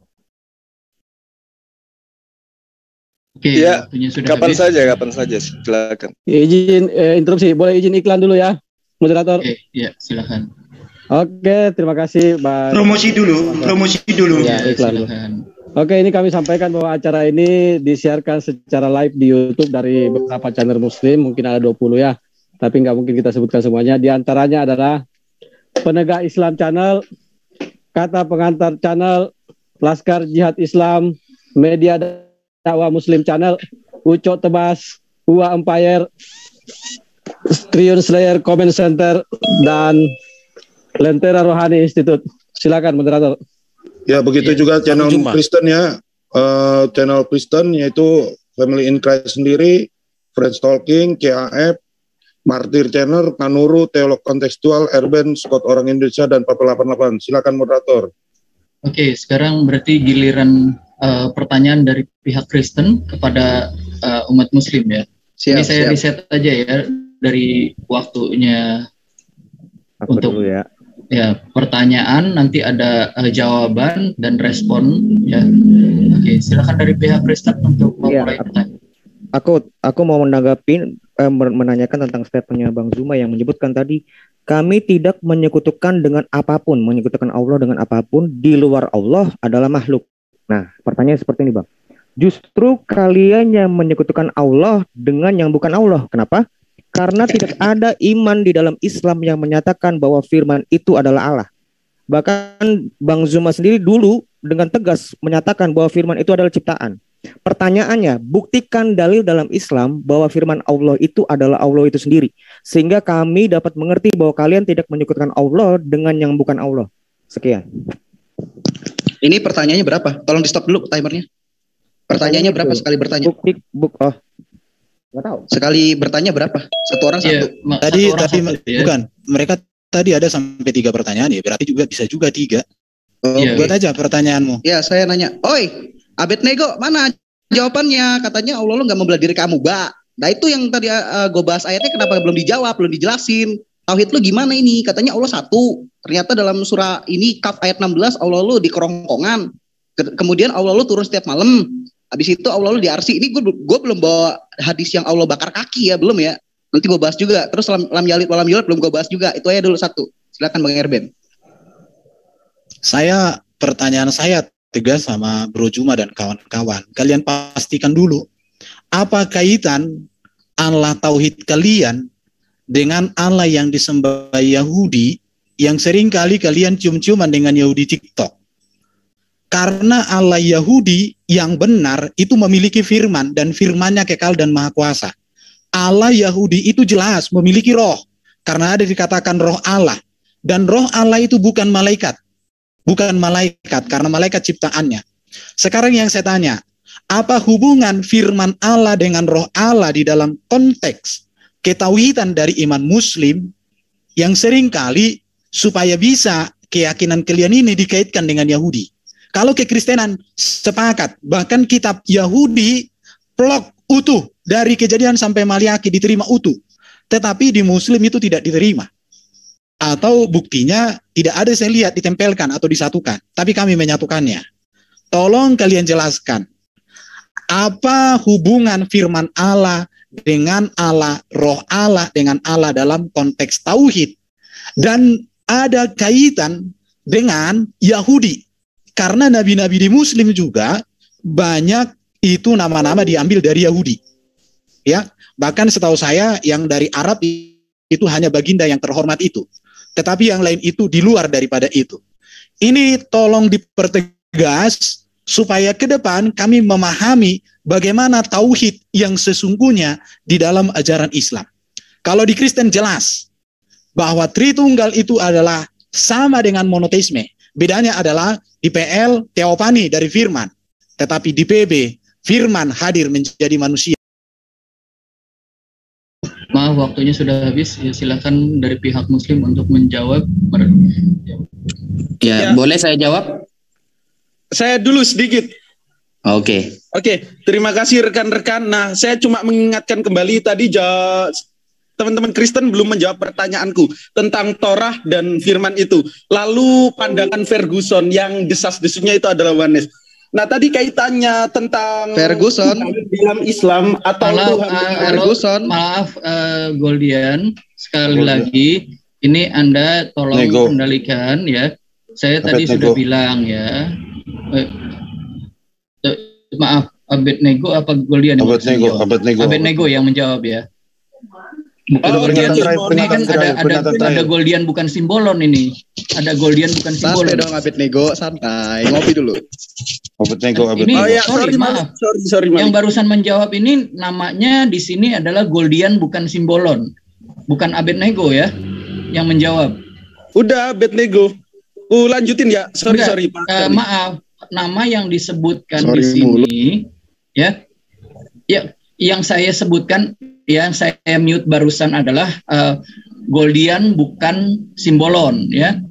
B: Oke,
A: ya, kapan
B: habis.
A: saja, silakan.
E: Izin interupsi, boleh izin iklan dulu ya, moderator.
B: Oke, ya silakan.
E: Oke, terima kasih, Bang.
M: Promosi dulu.
E: Ya, iklan dulu. Oke, ini kami sampaikan bahwa acara ini disiarkan secara live di YouTube dari beberapa channel Muslim, mungkin ada 20 ya, tapi nggak mungkin kita sebutkan semuanya. Di antaranya adalah Penegak Islam Channel, Kata Pengantar Channel, Laskar Jihad Islam, Media Dakwah Muslim Channel, Ucok Tebas, Ua Empire, Triun Slayer Comment Center, dan Lentera Rohani Institute. Silakan moderator.
F: Ya begitu juga channel Kristen ya, channel Kristen yaitu Family in Christ sendiri, Friends Talking, KAF, Martir Channel, Kanuru, Teolog Kontekstual, Erben, Scott Orang Indonesia, dan Papa 88. Silakan moderator.
B: Oke, sekarang berarti giliran pertanyaan dari pihak Kristen kepada umat Muslim ya. Ini saya riset aja ya dari waktunya untuk ya pertanyaan, nanti ada jawaban dan respon ya. Oke, silakan dari pihak Kristen untuk memulai pertanyaan.
L: Aku mau menanyakan tentang statementnya Bang Zuma yang menyebutkan tadi, kami tidak menyekutukan dengan apapun, menyekutukan Allah dengan apapun di luar Allah adalah makhluk. Nah, pertanyaan seperti ini, Bang. Justru kalian yang menyekutukan Allah dengan yang bukan Allah. Kenapa? Karena tidak ada iman di dalam Islam yang menyatakan bahwa firman itu adalah Allah. Bahkan Bang Zuma sendiri dulu dengan tegas menyatakan bahwa firman itu adalah ciptaan. Pertanyaannya, buktikan dalil dalam Islam bahwa firman Allah itu adalah Allah itu sendiri. Sehingga kami dapat mengerti bahwa kalian tidak menyekutukan Allah dengan yang bukan Allah. Sekian.
C: Ini pertanyaannya berapa? Tolong di stop dulu timernya. Pertanyaannya berapa sekali bertanya? Nggak tahu. Sekali bertanya berapa? Satu orang satu.
G: Tadi bukan. Mereka tadi ada sampai 3 pertanyaan, ya berarti juga bisa juga 3. Buat aja pertanyaanmu.
C: Ya, saya nanya, oi, Abednego, mana jawabannya? Katanya Allah lu nggak membelah diri kamu, Mbak. Nah itu yang tadi gue bahas ayatnya, kenapa belum dijawab, belum dijelasin. Tauhid lu gimana ini? Katanya Allah satu. Ternyata dalam surah ini, Kaf ayat 16, Allah lu di kerongkongan. Kemudian Allah lu turun setiap malam. Habis itu Allah lu di arsy. Ini gue belum bawa hadis yang Allah bakar kaki ya, belum ya. Nanti gue bahas juga. Terus lam yalid walam yulad belum gue bahas juga. Itu aja dulu satu. Silakan Bang Erben.
G: Pertanyaan saya tegas sama Bro Juma dan kawan-kawan. Kalian pastikan dulu, apa kaitan Allah tauhid kalian dengan Allah yang disembah Yahudi yang sering kali kalian cium-ciuman dengan Yahudi TikTok? Karena Allah Yahudi yang benar itu memiliki firman, dan firmannya kekal dan maha kuasa. Allah Yahudi itu jelas memiliki roh, karena ada dikatakan roh Allah. Dan roh Allah itu bukan malaikat. Bukan malaikat, karena malaikat ciptaannya. Sekarang yang saya tanya, apa hubungan firman Allah dengan roh Allah di dalam konteks ketauhidan dari iman muslim yang seringkali supaya bisa keyakinan kalian ini dikaitkan dengan Yahudi? Kalau kekristenan sepakat, bahkan kitab Yahudi plok utuh dari Kejadian sampai Maliaki diterima utuh, tetapi di muslim itu tidak diterima. Atau buktinya tidak ada saya lihat ditempelkan atau disatukan, tapi kami menyatukannya. Tolong kalian jelaskan, apa hubungan firman Allah dengan Allah, roh Allah dengan Allah dalam konteks tauhid, dan ada kaitan dengan Yahudi, karena nabi-nabi di muslim juga banyak itu nama-nama diambil dari Yahudi, ya. Bahkan setahu saya yang dari Arab itu hanya baginda yang terhormat itu, tetapi yang lain itu di luar daripada itu. Ini tolong dipertegas supaya ke depan kami memahami bagaimana tauhid yang sesungguhnya di dalam ajaran Islam. Kalau di Kristen jelas bahwa Tritunggal itu adalah sama dengan monoteisme. Bedanya adalah di PL teopani dari firman, tetapi di PB firman hadir menjadi manusia.
B: Maaf, waktunya sudah habis. Ya, silakan dari pihak muslim untuk menjawab.
K: Ya, boleh saya jawab?
D: Saya dulu sedikit.
K: Oke.
D: Oke, terima kasih rekan-rekan. Nah, saya cuma mengingatkan kembali tadi teman-teman Kristen belum menjawab pertanyaanku tentang Torah dan firman itu. Lalu pandangan Ferguson yang desas-desusnya itu adalah oneness. Nah, tadi kaitannya tentang
C: Ferguson
D: dalam Islam atau Tuhan.
C: Ferguson.
B: Maaf, Goldian, sekali lagi ini Anda tolong kendalikan ya. Saya tadi sudah bilang ya. Maaf, Abednego apa Goldian? Abednego yang menjawab ya. Goldian ini kan ada Goldian bukan simbolon ini. Ada Goldian bukan simbolon.
C: Santai dong Abednego, santai. Ngopi dulu.
B: Sorry, maaf. Yang barusan menjawab ini namanya di sini adalah Goldian bukan simbolon. Bukan Abednego ya yang menjawab.
D: Udah Abednego. Lanjutin ya. Sorry.
B: Maaf. Nama yang disebutkan di sini ya. Ya, yang saya sebutkan, yang saya mute barusan adalah Goldian bukan simbolon ya.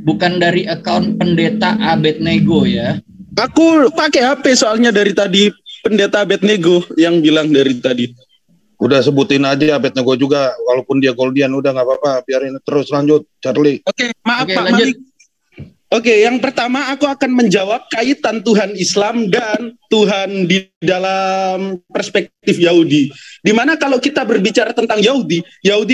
B: Bukan dari akun pendeta Abednego ya.
D: Aku pakai HP soalnya dari tadi pendeta Abednego yang bilang dari tadi.
F: Udah sebutin aja Abednego juga, walaupun dia Goldian udah nggak apa-apa, biarin terus lanjut Charlie.
D: Oke, maaf Pak Malik. Oke, yang pertama aku akan menjawab kaitan Tuhan Islam dan Tuhan di dalam perspektif Yahudi. Dimana kalau kita berbicara tentang Yahudi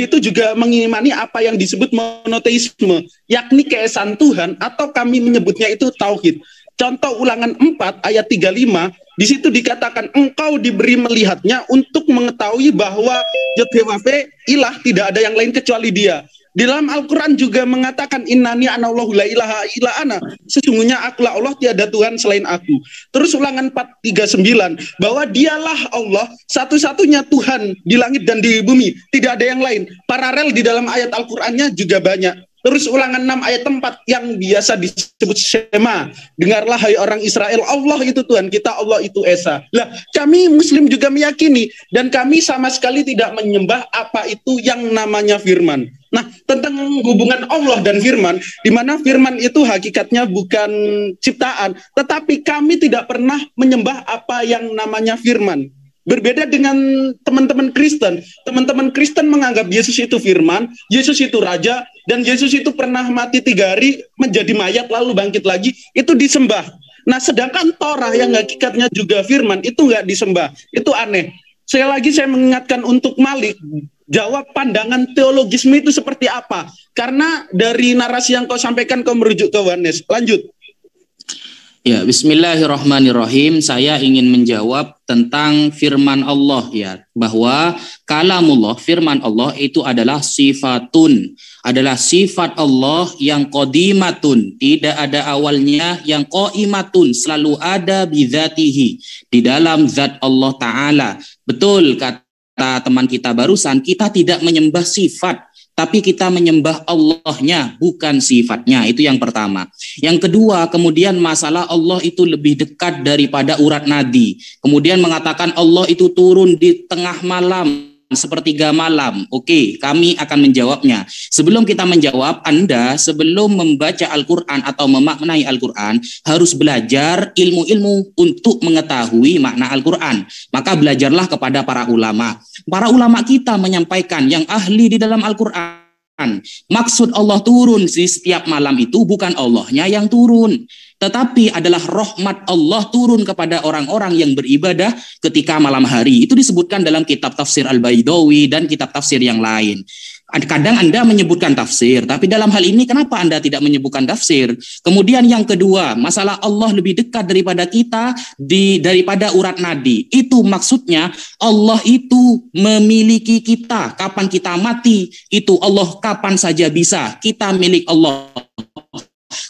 D: itu juga mengimani apa yang disebut monoteisme, yakni keesaan Tuhan, atau kami menyebutnya itu tauhid. Contoh Ulangan 4 ayat 35, di situ dikatakan engkau diberi melihatnya untuk mengetahui bahwa Yod-Heh-Wav-He ilah, tidak ada yang lain kecuali Dia. Di dalam Al-Quran juga mengatakan innani anallahu la ilaha illa ana, sesungguhnya akulah Allah, tiada Tuhan selain aku. Terus Ulangan 4:39 bahwa dialah Allah satu-satunya Tuhan di langit dan di bumi, tidak ada yang lain. Paralel di dalam ayat Al-Qurannya juga banyak. Terus Ulangan 6 ayat 4 yang biasa disebut Shema, dengarlah hai orang Israel, Allah itu Tuhan kita, Allah itu Esa. Lah, kami Muslim juga meyakini dan kami sama sekali tidak menyembah apa itu yang namanya firman. Nah, tentang hubungan Allah dan firman, di mana firman itu hakikatnya bukan ciptaan, tetapi kami tidak pernah menyembah apa yang namanya firman. Berbeda dengan teman-teman Kristen. Teman-teman Kristen menganggap Yesus itu firman, Yesus itu raja, dan Yesus itu pernah mati 3 hari, menjadi mayat lalu bangkit lagi, itu disembah. Nah, sedangkan Torah yang hakikatnya juga firman, itu nggak disembah. Itu aneh. Sekali lagi saya mengingatkan untuk Malik, jawab pandangan teologisme itu seperti apa? Karena dari narasi yang kau sampaikan kau merujuk ke Yohanes. Lanjut.
K: Ya, bismillahirrahmanirrahim. Saya ingin menjawab tentang firman Allah ya, bahwa kalamullah, firman Allah itu adalah sifatun, adalah sifat Allah yang qadimatun, tidak ada awalnya, yang qaimatun, selalu ada bidzatihi, di dalam zat Allah Ta'ala. Betul kata teman kita barusan, kita tidak menyembah sifat, tapi kita menyembah Allahnya, bukan sifatnya. Itu yang pertama. Yang kedua, kemudian masalah Allah itu lebih dekat daripada urat nadi. Kemudian mengatakan Allah itu turun di tengah malam, sepertiga malam. Oke, kami akan menjawabnya. Sebelum kita menjawab, Anda sebelum membaca Al-Quran atau memaknai Al-Quran harus belajar ilmu-ilmu untuk mengetahui makna Al-Quran. Maka belajarlah kepada para ulama. Para ulama kita menyampaikan yang ahli di dalam Al-Quran. Maksud Allah turun di setiap malam itu bukan Allahnya yang turun, tetapi adalah rahmat Allah turun kepada orang-orang yang beribadah ketika malam hari. Itu disebutkan dalam kitab tafsir Al-Baidawi dan kitab tafsir yang lain. Kadang Anda menyebutkan tafsir, tapi dalam hal ini kenapa Anda tidak menyebutkan tafsir? Kemudian yang kedua, masalah Allah lebih dekat daripada kita daripada urat nadi. Itu maksudnya Allah itu memiliki kita. Kapan kita mati, itu Allah kapan saja bisa. Kita milik Allah.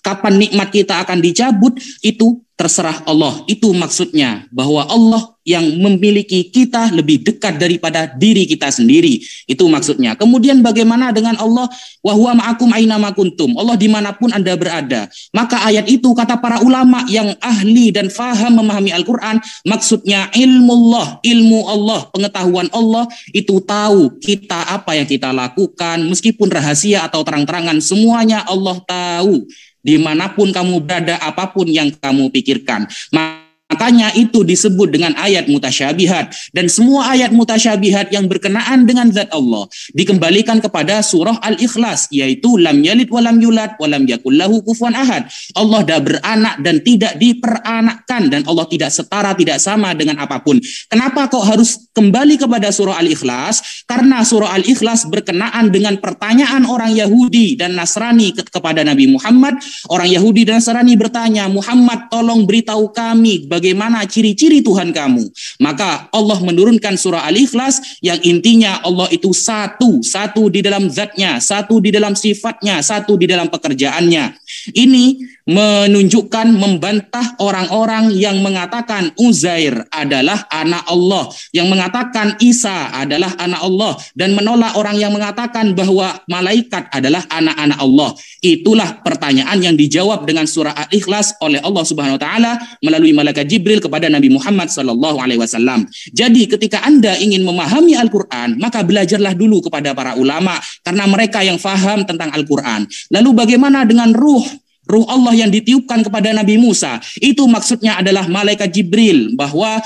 K: Kapan nikmat kita akan dicabut, itu terserah Allah. Itu maksudnya bahwa Allah yang memiliki kita lebih dekat daripada diri kita sendiri. Itu maksudnya. Kemudian bagaimana dengan Allah? Wa huwa ma'akum aina ma kuntum. Allah dimanapun Anda berada. Maka ayat itu kata para ulama yang ahli dan faham memahami Al-Quran, maksudnya ilmu Allah, pengetahuan Allah itu tahu kita apa yang kita lakukan, meskipun rahasia atau terang-terangan, semuanya Allah tahu. Dimanapun kamu berada, apapun yang kamu pikirkan. Makanya itu disebut dengan ayat mutasyabihat. Dan semua ayat mutasyabihat yang berkenaan dengan zat Allah dikembalikan kepada surah Al-Ikhlas, yaitu lam yalid walam yulad walam yakul lahu kufuwan ahad. Allah dah beranak dan tidak diperanakkan, dan Allah tidak setara, tidak sama dengan apapun. Kenapa kok harus kembali kepada surah Al-Ikhlas? Karena surah Al-Ikhlas berkenaan dengan pertanyaan orang Yahudi dan Nasrani kepada Nabi Muhammad. Orang Yahudi dan Nasrani bertanya, Muhammad tolong beritahu kami bagaimana ciri-ciri Tuhan kamu. Maka Allah menurunkan surah Al-Ikhlas yang intinya Allah itu satu di dalam zatnya, satu di dalam sifatnya, satu di dalam pekerjaannya. Ini menunjukkan, membantah orang-orang yang mengatakan Uzair adalah anak Allah, yang mengatakan Isa adalah anak Allah, dan menolak orang yang mengatakan bahwa malaikat adalah anak-anak Allah. Itulah pertanyaan yang dijawab dengan surah Al-Ikhlas oleh Allah Subhanahu wa taala melalui malaikat Jibril kepada Nabi Muhammad sallallahu alaihi wasallam. Jadi ketika Anda ingin memahami Al-Qur'an, maka belajarlah dulu kepada para ulama, karena mereka yang faham tentang Al-Qur'an. Lalu bagaimana dengan ruh Allah yang ditiupkan kepada Nabi Musa? Itu maksudnya adalah malaikat Jibril, bahwa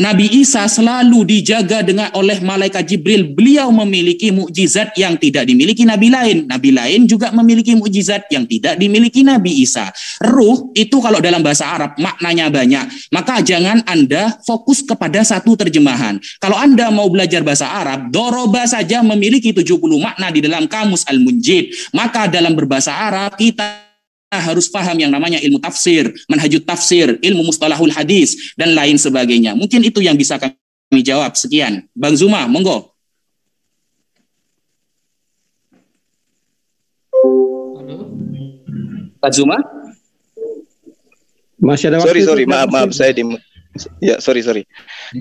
K: Nabi Isa selalu dijaga oleh malaikat Jibril. Beliau memiliki mukjizat yang tidak dimiliki nabi lain. Nabi lain juga memiliki mukjizat yang tidak dimiliki Nabi Isa. Ruh itu kalau dalam bahasa Arab maknanya banyak. Maka jangan Anda fokus kepada satu terjemahan. Kalau Anda mau belajar bahasa Arab, doroba saja memiliki 70 makna di dalam kamus Al-Munjid. Maka dalam berbahasa Arab kita harus paham yang namanya ilmu tafsir, manhajut tafsir, ilmu mustalahul hadis, dan lain sebagainya. Mungkin itu yang bisa kami jawab. Sekian. Bang Zuma, monggo. Pak Zuma?
E: Masih ada waktu.
A: Sorry, maaf saya sorry.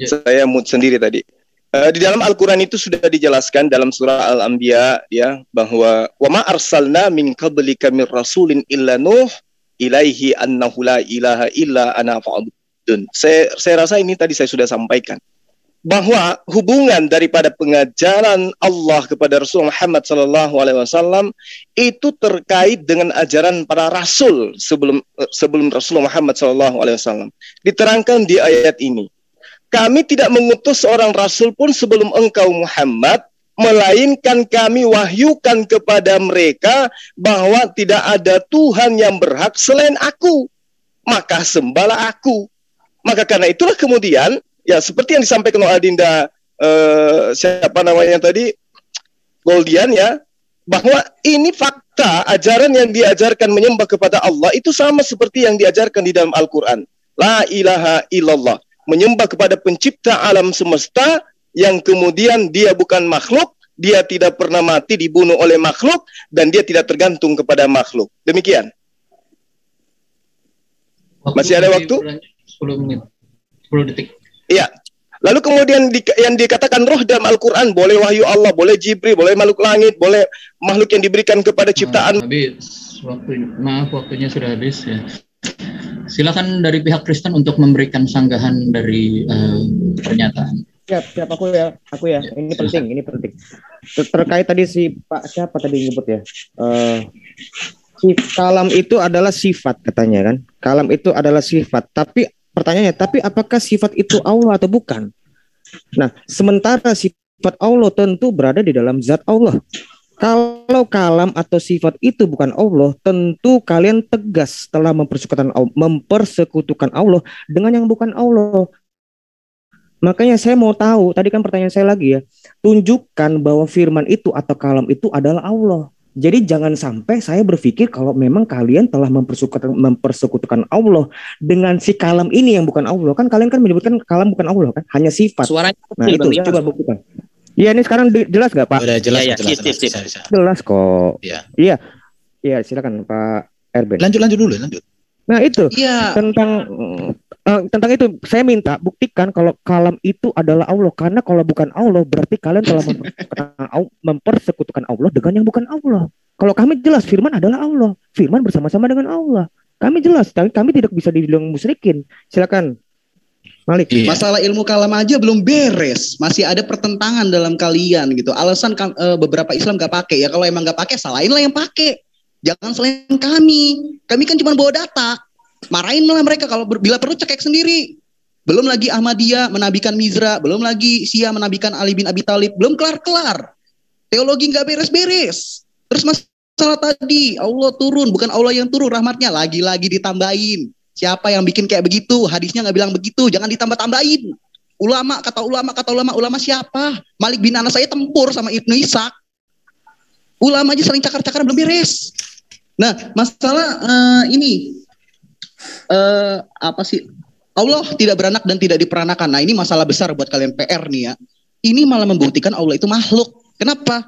A: Saya mute sendiri tadi. Di dalam Al-Quran itu sudah dijelaskan dalam surah Al-Anbiya ya, bahwa wa ma arsalna min qablika min rasulin illa nuh ilaihi annahu la ilaha illa ana fa'budun. Saya rasa ini tadi saya sudah sampaikan bahwa hubungan daripada pengajaran Allah kepada Rasul Muhammad SAW itu terkait dengan ajaran para rasul sebelum Rasul Muhammad SAW. Diterangkan di ayat ini, kami tidak mengutus seorang rasul pun sebelum engkau Muhammad, melainkan kami wahyukan kepada mereka bahwa tidak ada Tuhan yang berhak selain aku, maka sembahlah aku. Maka karena itulah kemudian, ya seperti yang disampaikan oleh Adinda siapa namanya tadi, Goldian, ya, bahwa ini fakta ajaran yang diajarkan menyembah kepada Allah itu sama seperti yang diajarkan di dalam Al-Quran. La ilaha illallah, menyembah kepada pencipta alam semesta yang kemudian dia bukan makhluk, dia tidak pernah mati dibunuh oleh makhluk, dan dia tidak tergantung kepada makhluk. Demikian. Masih ada waktu?
B: 10 menit, 10 detik.
A: Iya. Lalu kemudian yang dikatakan roh dalam Al-Quran, boleh wahyu Allah, boleh Jibril, boleh makhluk langit, boleh makhluk yang diberikan kepada ciptaan.
B: Habis waktunya sudah habis ya. Silakan dari pihak Kristen untuk memberikan sanggahan dari pernyataan.
L: Siap aku ya. Ini penting. Terkait tadi si Pak siapa tadi nyebut ya? Si kalam itu adalah sifat katanya kan. Kalam itu adalah sifat, tapi pertanyaannya, tapi apakah sifat itu Allah atau bukan? Nah, sementara sifat Allah tentu berada di dalam zat Allah. Kalau kalam atau sifat itu bukan Allah, tentu kalian tegas telah mempersekutukan Allah dengan yang bukan Allah. Makanya saya mau tahu, tadi kan pertanyaan saya lagi ya, tunjukkan bahwa firman itu atau kalam itu adalah Allah. Jadi jangan sampai saya berpikir kalau memang kalian telah mempersekutukan Allah dengan si kalam ini yang bukan Allah. Kan kalian kan menyebutkan kalam bukan Allah kan, hanya sifat.
K: Suaranya
L: nah itu coba buktikan. Iya, ini sekarang jelas nggak Pak?
G: Udah jelas,
K: ya,
G: jelas.
L: Jelas kok.
G: Iya.
L: Iya, silakan Pak Erben.
G: Lanjut dulu.
L: Nah itu tentang itu saya minta buktikan kalau kalam itu adalah Allah, karena kalau bukan Allah berarti kalian telah mempersekutukan Allah dengan yang bukan Allah. Kalau kami jelas firman adalah Allah, firman bersama-sama dengan Allah. Kami jelas, kami tidak bisa dibilang musyrikin. Silakan Malik.
C: Masalah ilmu kalam aja belum beres, masih ada pertentangan dalam kalian gitu. Alasan beberapa Islam gak pakai, ya kalau emang gak pakai salahinlah yang pakai. Jangan selain kami kan cuma bawa data. Marahin malah mereka kalau bila perlu cekek sendiri. Belum lagi Ahmadiyah menabikan Mizra, belum lagi Syiah menabikan Ali bin Abi Thalib, belum kelar-kelar. Teologi nggak beres-beres. Terus masalah tadi Allah turun, bukan Allah yang turun rahmatnya, lagi-lagi ditambahin. Siapa yang bikin kayak begitu? Hadisnya nggak bilang begitu, jangan ditambah-tambahin. Ulama siapa? Malik bin Anas saya tempur sama Ibnu Ishaq. Ulama aja saling cakar-cakar belum beres. Nah, masalah ini apa sih? Allah tidak beranak dan tidak diperanakan. Nah, ini masalah besar buat kalian PR nih ya. Ini malah membuktikan Allah itu makhluk. Kenapa?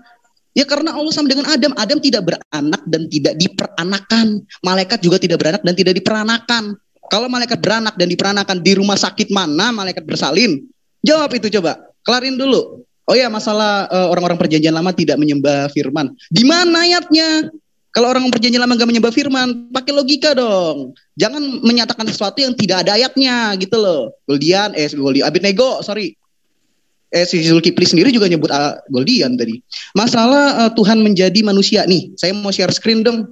C: Ya karena Allah sama dengan Adam. Adam tidak beranak dan tidak diperanakan. Malaikat juga tidak beranak dan tidak diperanakan. Kalau malaikat beranak dan diperanakan, di rumah sakit mana malaikat bersalin? Jawab itu coba. Kelarin dulu. Oh ya, masalah orang-orang perjanjian lama tidak menyembah firman. Di mana ayatnya? Kalau orang perjanjian lama gak menyembah firman, pakai logika dong. Jangan menyatakan sesuatu yang tidak ada ayatnya gitu loh. Abednego, sorry. Si Zulkifli sendiri juga nyebut Goldian tadi. Masalah Tuhan menjadi manusia. Nih, saya mau share screen dong.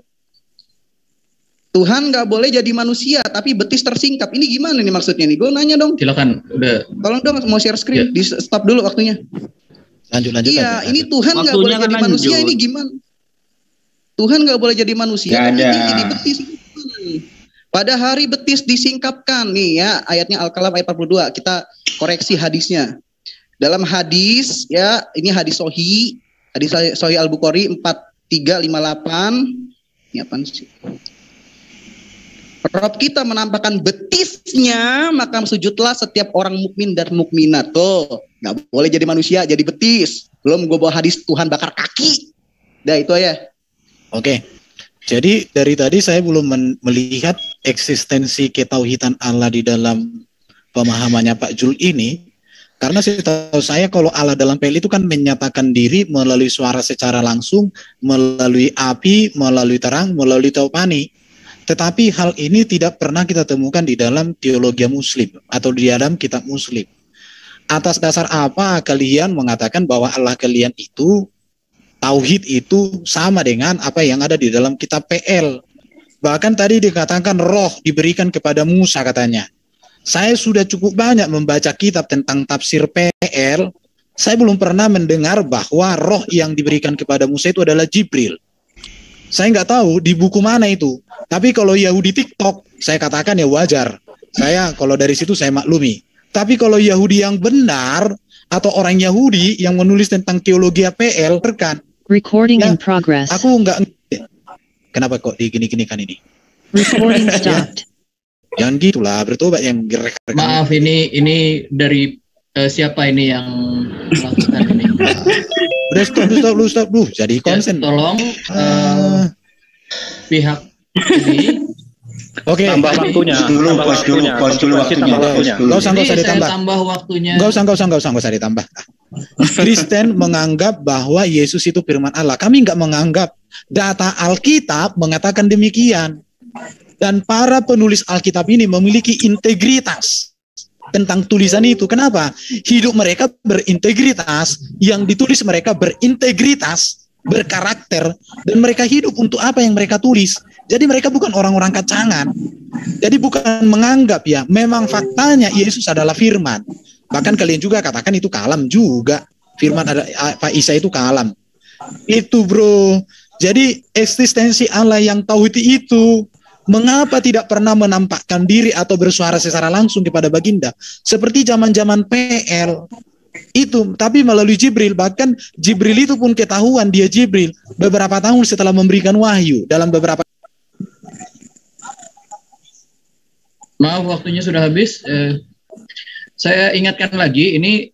C: Tuhan gak boleh jadi manusia, tapi betis tersingkap. Ini gimana nih maksudnya nih? Gue nanya dong.
B: Silakan, udah.
C: Tolong dong, mau share screen. Di stop dulu waktunya.
G: Lanjut.
C: Iya, ini Tuhan gak boleh jadi manusia. Ini gimana? Tuhan gak boleh jadi manusia, tapi dia jadi betis. Pada hari betis disingkapkan. Nih ya, ayatnya Al-Kalam ayat 42. Kita koreksi hadisnya. Dalam hadis, ya ini hadis Sahih. Hadis Sahih Al-Bukhari 4358. Ini apa sih? Rob kita menampakkan betisnya, maka sujudlah setiap orang mukmin dan mukminat. Tuh, gak boleh jadi manusia, jadi betis. Belum gue bawa hadis Tuhan bakar kaki. Dah itu aja.
G: Oke, jadi dari tadi saya belum melihat eksistensi ketauhidan Allah di dalam pemahamannya Pak Jul ini, karena setahu saya kalau Allah dalam PL itu kan menyatakan diri melalui suara secara langsung, melalui api, melalui terang, melalui taupani. Tetapi hal ini tidak pernah kita temukan di dalam teologi Muslim atau di dalam kitab Muslim. atas dasar apa kalian mengatakan bahwa Allah kalian itu, tauhid itu sama dengan apa yang ada di dalam kitab PL? Bahkan tadi dikatakan roh diberikan kepada Musa katanya. Saya sudah cukup banyak membaca kitab tentang tafsir PL. Saya belum pernah mendengar bahwa roh yang diberikan kepada Musa itu adalah Jibril. Saya nggak tahu di buku mana itu. Tapi kalau Yahudi TikTok, saya katakan ya wajar. Saya kalau dari situ saya maklumi. Tapi kalau Yahudi yang benar atau orang Yahudi yang menulis tentang teologi PL, rekan.
N: Recording in progress.
G: Aku nggak. Kenapa kok digini-ginikan ini?
N: Recording stopped.
G: Jangan gitulah, bertobat yang rekan.
B: Maaf, ini dari siapa ini yang melakukan ini?
G: Udah stop. Jadi konsen.
B: Ya, tolong pihak ini.
H: Oke, tambah waktunya. Pos dulu waktunya.
G: Enggak usah ditambah.
B: Saya tambah waktunya.
G: Enggak usah ditambah. Kristen menganggap bahwa Yesus itu firman Allah. Kami enggak menganggap. Data Alkitab mengatakan demikian. Dan para penulis Alkitab ini memiliki integritas tentang tulisan itu. Kenapa? Hidup mereka berintegritas, yang ditulis mereka berintegritas, berkarakter, dan mereka hidup untuk apa yang mereka tulis. Jadi mereka bukan orang-orang kacangan. Jadi bukan menganggap ya, memang faktanya Yesus adalah firman. Bahkan kalian juga katakan itu kalam juga. Firman ada Pak Isa itu kalam. Itu bro. Jadi eksistensi Allah yang tauhid itu, mengapa tidak pernah menampakkan diri atau bersuara secara langsung kepada baginda? Seperti zaman-zaman PL. Itu, tapi melalui Jibril. Bahkan Jibril itu pun ketahuan dia Jibril beberapa tahun setelah memberikan wahyu dalam beberapa.
B: Maaf, waktunya sudah habis. Saya ingatkan lagi, ini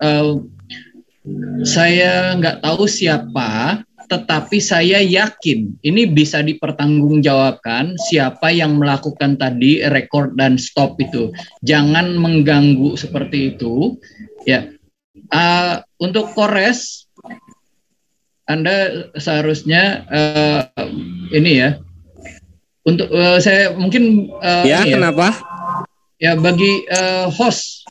B: saya nggak tahu siapa, tetapi saya yakin ini bisa dipertanggungjawabkan siapa yang melakukan tadi record dan stop itu. Jangan mengganggu seperti itu. Ya, untuk Kores, Anda seharusnya ini ya. Untuk saya mungkin
I: kenapa?
B: Ya bagi host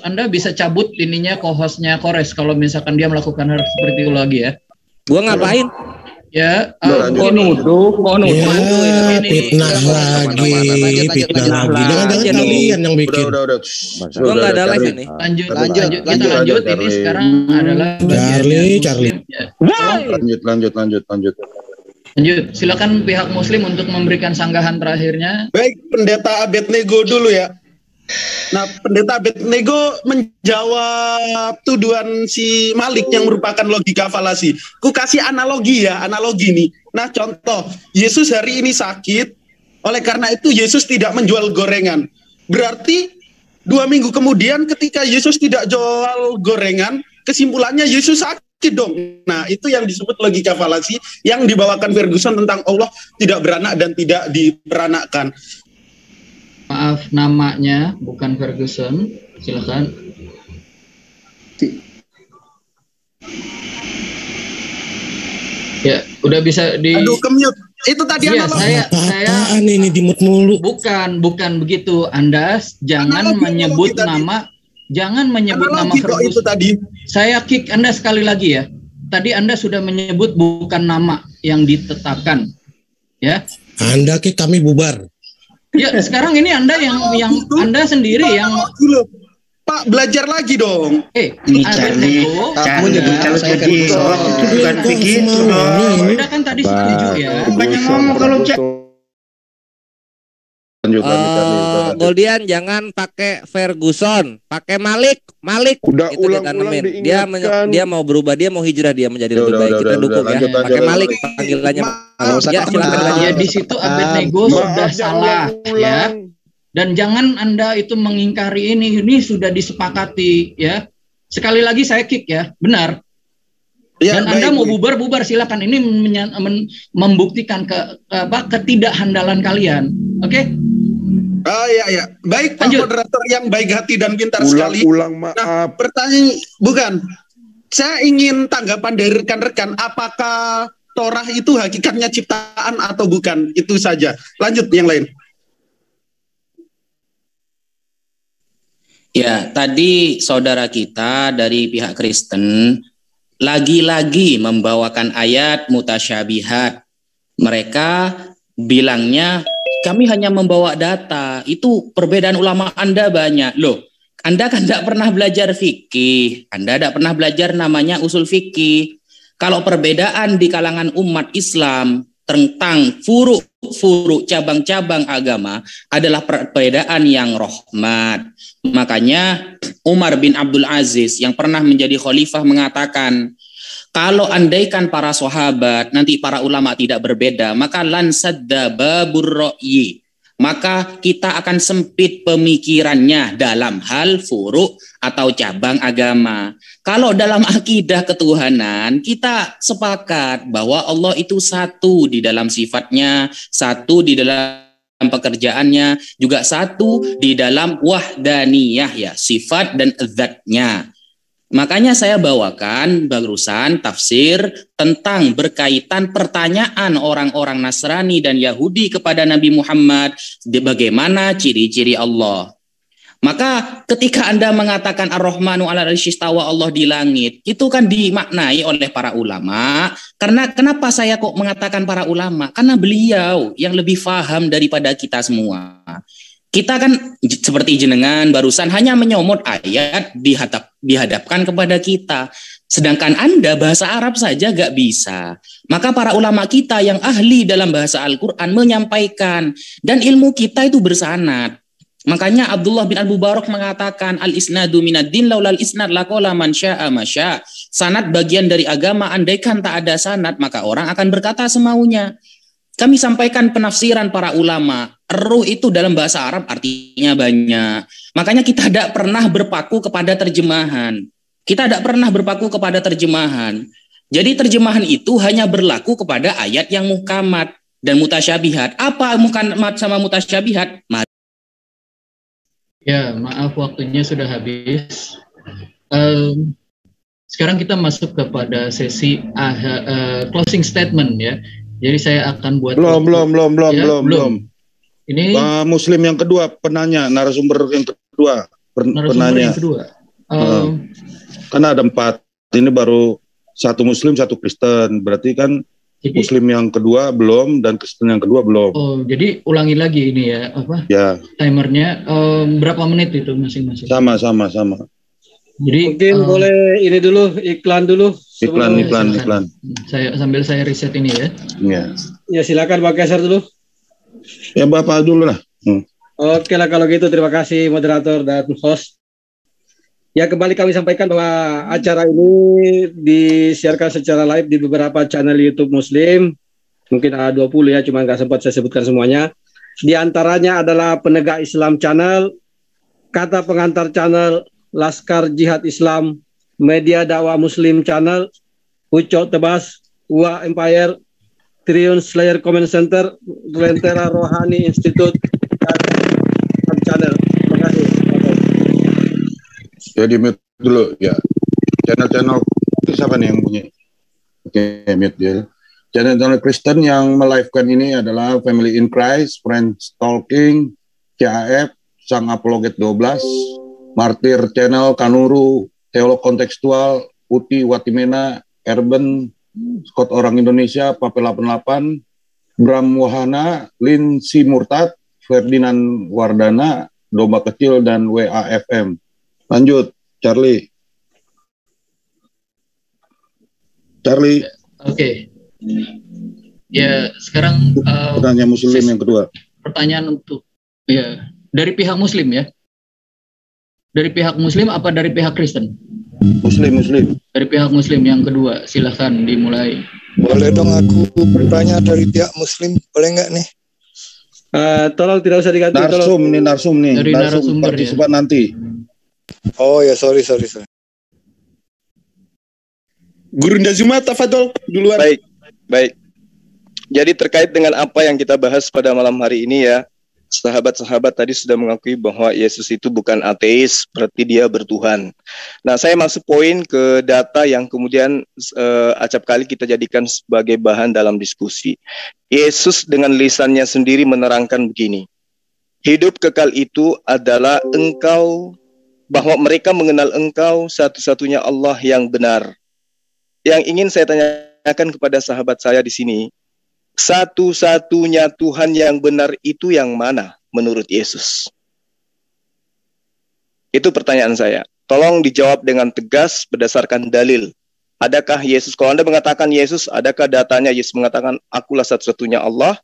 B: Anda bisa cabut ininya co-hostnya Kores kalau misalkan dia melakukan hal seperti itu lagi ya.
I: Gua ngapain?
B: Ya,
H: nuduh.
O: Fitnah lagi. Jangan kalian yang bikin.
F: Udah.
I: Gua nggak ada live ini.
B: Lanjut. Kita lanjut. Ini sekarang adalah
O: Charlie.
F: Lanjut.
B: Silakan pihak Muslim untuk memberikan sanggahan terakhirnya.
D: Baik, Pendeta Abednego dulu ya. Nah, Pendeta Abednego menjawab tuduhan si Malik yang merupakan logika falasi. Ku kasih analogi nih. Nah, contoh, Yesus hari ini sakit, oleh karena itu Yesus tidak menjual gorengan. Berarti 2 minggu kemudian ketika Yesus tidak jual gorengan, kesimpulannya Yesus sakit dong. Nah, itu yang disebut logika falasi yang dibawakan Ferguson tentang Allah tidak beranak dan tidak diperanakkan.
B: Maaf, namanya bukan Ferguson. Silakan. Ya, udah bisa di.
D: Aduh, kemute. Itu tadi
B: saya
O: ini dimut mulu.
B: Bukan begitu. Anda jangan menyebut nama. Jangan menyebut nama Ferguson.
D: Itu tadi.
B: Saya kick Anda sekali lagi ya. Tadi Anda sudah menyebut bukan nama yang ditetapkan. Ya.
O: Anda kick, kami bubar.
B: Ya, sekarang ini Anda yang Anda sendiri yang
D: Pak, belajar lagi dong.
M: Ini Charlie nyebut kalau jadi itu bukan begitu dong.
B: Anda kan tadi setuju ya.
M: Banyak ngomong kalau
I: Goldian jangan pakai Ferguson, pakai Malik.
F: Udah
I: itu
F: ulang-ulang
I: diingatkan. Dia mau berubah, dia mau hijrah, dia menjadi lebih baik. Kita dukung ya. Pakai Malik panggilannya. Ya, silakan.
B: Ya di situ Abednego sudah salah ya. Dan jangan Anda itu mengingkari ini sudah disepakati ya. Sekali lagi saya kick ya, benar.
D: Ya,
B: dan Anda mau bubar silakan. Ini membuktikan ketidakhandalan kalian. Oke?
D: Ya. Baik, Pak moderator yang baik hati dan pintar sekali.
F: Maaf.
D: Nah, pertanyaan bukan. Saya ingin tanggapan dari rekan-rekan, apakah Torah itu hakikatnya ciptaan atau bukan? Itu saja. Lanjut yang lain.
K: Ya, tadi saudara kita dari pihak Kristen lagi-lagi membawakan ayat mutasyabihat. Mereka bilangnya kami hanya membawa data. Itu perbedaan ulama Anda banyak. Loh, Anda kan tidak pernah belajar fikih. Anda tidak pernah belajar namanya usul fikih. Kalau perbedaan di kalangan umat Islam tentang furu-furu cabang-cabang agama adalah perbedaan yang rahmat. Makanya Umar bin Abdul Aziz yang pernah menjadi khalifah mengatakan, kalau andaikan para sahabat nanti para ulama tidak berbeda, maka lan sadda babur ra'yi, maka kita akan sempit pemikirannya dalam hal furu atau cabang agama. Kalau dalam akidah ketuhanan, kita sepakat bahwa Allah itu satu di dalam sifatnya, satu di dalam pekerjaannya, juga satu di dalam wahdaniyah, ya, sifat dan zatnya. Makanya saya bawakan barusan tafsir tentang berkaitan pertanyaan orang-orang Nasrani dan Yahudi kepada Nabi Muhammad, bagaimana ciri-ciri Allah. Maka ketika Anda mengatakan Ar-Rahmanu 'alal 'arsy istawa, Allah di langit, itu kan dimaknai oleh para ulama. Karena kenapa saya kok mengatakan para ulama? Karena beliau yang lebih faham daripada kita semua. Kita kan seperti jenengan barusan hanya menyomot ayat dihadapkan kepada kita. Sedangkan Anda bahasa Arab saja gak bisa. Maka para ulama kita yang ahli dalam bahasa Al-Quran menyampaikan. Dan ilmu kita itu bersanad. Makanya Abdullah bin Al-Mubarak mengatakan al-isnadu minad-din laulal isnad laqala man syaa ma syaa. Sanad bagian dari agama, andaikan tak ada sanad maka orang akan berkata semaunya. Kami sampaikan penafsiran para ulama. Ruh itu dalam bahasa Arab artinya banyak. Makanya kita tidak pernah berpaku kepada terjemahan. Kita tidak pernah berpaku kepada terjemahan. Jadi terjemahan itu hanya berlaku kepada ayat yang muhkamat dan mutasyabihat. Apa muhkamat sama mutasyabihat?
B: Ya, maaf waktunya sudah habis. Sekarang kita masuk kepada sesi closing statement ya. Jadi saya akan buat
F: belum. Ini Muslim yang kedua penanya, narasumber yang kedua penanya.
B: Yang kedua.
F: Karena ada 4. Ini baru 1 Muslim, 1 Kristen. Berarti kan jadi, Muslim yang kedua belum dan Kristen yang kedua belum.
B: Oh, jadi ulangi lagi ini ya, apa? Ya. Timernya berapa menit itu masing-masing?
F: Sama.
B: Jadi
E: mungkin boleh ini dulu iklan dulu.
F: Iklan.
B: Sambil saya riset ini ya.
F: Iya.
E: Ya silakan Pak Keser dulu.
F: Ya Bapak dulu lah.
E: Oke lah kalau gitu, terima kasih moderator dan host. Ya, kembali kami sampaikan bahwa acara ini disiarkan secara live di beberapa channel YouTube Muslim. Mungkin ada 20 ya, cuma nggak sempat saya sebutkan semuanya. Di antaranya adalah Penegak Islam Channel, Kata Pengantar Channel, Laskar Jihad Islam, Media Dakwah Muslim Channel, Ucok Tebas, Wa Empire, Triun Slayer Comment Center, Lentera Rohani Institute, dan Channel. Terima kasih.
F: Jadi mute dulu ya. Channel itu siapa nih yang punya? Oke, mute dia. Channel Kristen yang melivekan ini adalah Family in Christ, Friends Talking, KAF, Sang Apologet 12, Martir Channel, Kanuru, Teolog Kontekstual, Uti Watimena, Erben, Scott Orang Indonesia, Pape 88, Bram Wahana, Linsi Murtad, Ferdinand Wardana, Domba Kecil, dan WAFM. Lanjut, Charlie.
B: Oke. Ya, sekarang
F: pertanyaan Muslim yang kedua.
B: Pertanyaan untuk ya dari pihak Muslim ya. Dari pihak Muslim apa dari pihak Kristen?
F: Muslim.
B: Dari pihak Muslim yang kedua, silahkan dimulai.
P: Boleh dong aku bertanya dari pihak Muslim, boleh nggak nih?
E: Tolong tidak usah diganti.
F: Narsum nih.
B: Dari narasumber
F: partisipan ya. Nanti.
P: Oh ya, sorry.
D: Guru Ndazuma, tafadhol duluan.
A: Baik. Jadi terkait dengan apa yang kita bahas pada malam hari ini ya, sahabat-sahabat tadi sudah mengakui bahwa Yesus itu bukan ateis, berarti dia bertuhan. Nah, saya masuk poin ke data yang kemudian acap kali kita jadikan sebagai bahan dalam diskusi. Yesus dengan lisannya sendiri menerangkan begini, hidup kekal itu adalah engkau bahwa mereka mengenal Engkau satu-satunya Allah yang benar. Yang ingin saya tanyakan kepada sahabat saya di sini, satu-satunya Tuhan yang benar itu yang mana menurut Yesus? Itu pertanyaan saya. Tolong dijawab dengan tegas berdasarkan dalil. Adakah Yesus, kalau Anda mengatakan Yesus, adakah datanya Yesus mengatakan akulah satu-satunya Allah?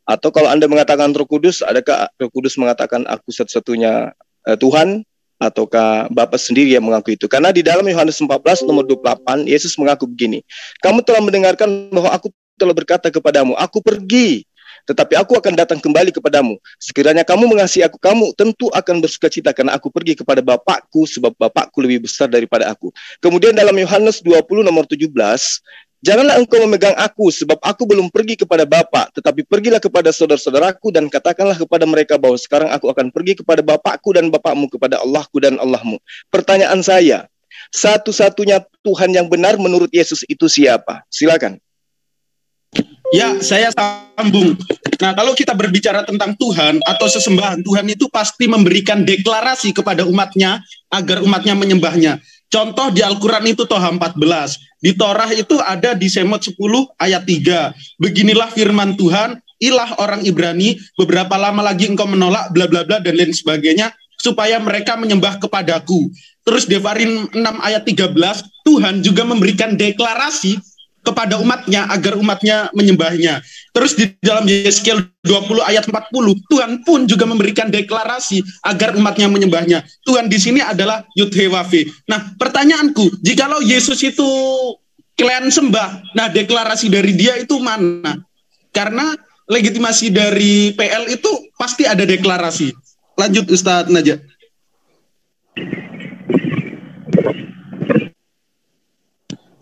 A: Atau kalau Anda mengatakan Roh Kudus, adakah Roh Kudus mengatakan aku satu-satunya Tuhan? Ataukah Bapa sendiri yang mengaku itu? Karena di dalam Yohanes 14 nomor 28, Yesus mengaku begini, kamu telah mendengarkan bahwa aku telah berkata kepadamu, aku pergi, tetapi aku akan datang kembali kepadamu. Sekiranya kamu mengasihi aku, kamu tentu akan bersukacita karena aku pergi kepada Bapakku, sebab Bapakku lebih besar daripada aku. Kemudian dalam Yohanes 20 nomor 17, janganlah engkau memegang aku, sebab aku belum pergi kepada Bapa, tetapi pergilah kepada saudara-saudaraku dan katakanlah kepada mereka bahwa sekarang aku akan pergi kepada Bapakku dan Bapakmu, kepada Allahku dan Allahmu. Pertanyaan saya, satu-satunya Tuhan yang benar menurut Yesus itu siapa? Silakan.
D: Ya, saya sambung. Nah, kalau kita berbicara tentang Tuhan atau sesembahan, Tuhan itu pasti memberikan deklarasi kepada umatnya agar umatnya menyembahnya. Contoh di Al-Quran itu Toha 14. Di Torah itu ada di Semot 10 ayat 3. Beginilah firman Tuhan, ilah orang Ibrani, beberapa lama lagi engkau menolak, bla bla bla dan lain sebagainya, supaya mereka menyembah kepadaku. Terus Devarim 6 ayat 13, Tuhan juga memberikan deklarasi kepada umatnya agar umatnya menyembahnya. Terus di dalam Yeskiel 20 ayat 40, Tuhan pun juga memberikan deklarasi agar umatnya menyembahnya. Tuhan di sini adalah Yud-He-Wav-He. Nah, pertanyaanku, jikalau Yesus itu kalian sembah, nah deklarasi dari dia itu mana? Karena legitimasi dari PL itu pasti ada deklarasi. Lanjut Ustadz Najah.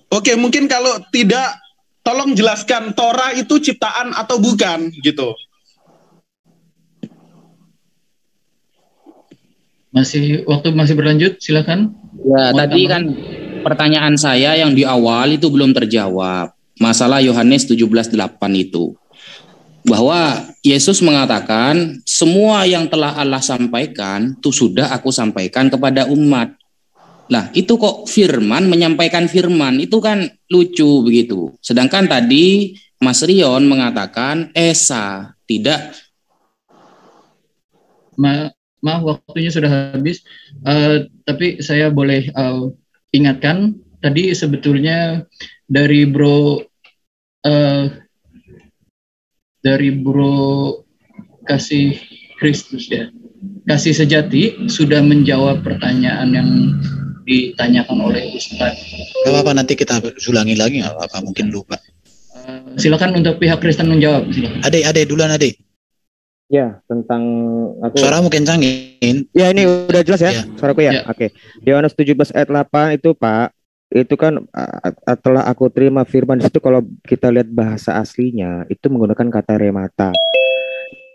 D: Oke, mungkin kalau tidak, tolong jelaskan Torah itu ciptaan atau bukan, gitu.
B: Waktu masih berlanjut, silakan.
K: Ya, tadi kan pertanyaan saya yang di awal itu belum terjawab. Masalah Yohanes 17:8 itu. Bahwa Yesus mengatakan, semua yang telah Allah sampaikan, itu sudah aku sampaikan kepada umat. Lah, itu kok firman menyampaikan firman, itu kan lucu begitu. Sedangkan tadi Mas Rion mengatakan Esa, tidak.
B: Maaf, waktunya sudah habis. Tapi saya boleh ingatkan, tadi sebetulnya dari Bro Kasih Kristus ya, Kasih Sejati sudah menjawab pertanyaan yang ditanyakan oleh Ustadz.
G: Gak apa-apa, nanti kita ulangi lagi, gak apa-apa, mungkin lupa.
B: Silakan untuk pihak Kristen menjawab. Silakan.
G: Ade duluan Ade.
L: Ya, tentang
G: suaramu kencangin.
L: Ya, ini udah jelas ya, suaraku ya. Oke. Yohanes 17 ayat 8 itu Pak, itu kan telah aku terima firman di situ, kalau kita lihat bahasa aslinya itu menggunakan kata remata.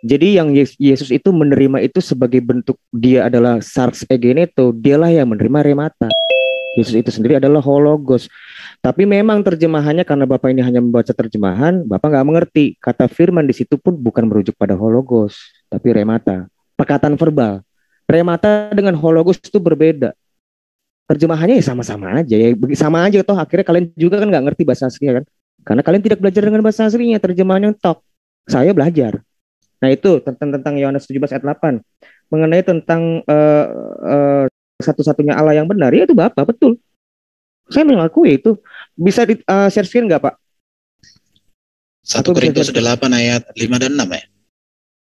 L: Jadi yang Yesus itu menerima itu sebagai bentuk dia adalah sarx egeneto, dialah yang menerima remata. Yesus itu sendiri adalah hologos. Tapi memang terjemahannya, karena Bapak ini hanya membaca terjemahan, Bapak nggak mengerti. Kata firman di situ pun bukan merujuk pada hologos, tapi remata. Perkataan verbal. Remata dengan hologos itu berbeda. Terjemahannya ya sama-sama aja, ya sama aja toh. Akhirnya kalian juga kan nggak ngerti bahasa aslinya kan? Karena kalian tidak belajar dengan bahasa aslinya, terjemahannya tok. Saya belajar. Nah itu tentang Yohanes 17 ayat 8 mengenai tentang satu-satunya Allah yang benar, ya itu Bapak, betul. Saya mengakui itu. Bisa di share screen nggak Pak?
G: 1 Korintus 8 ayat 5 dan 6 ya?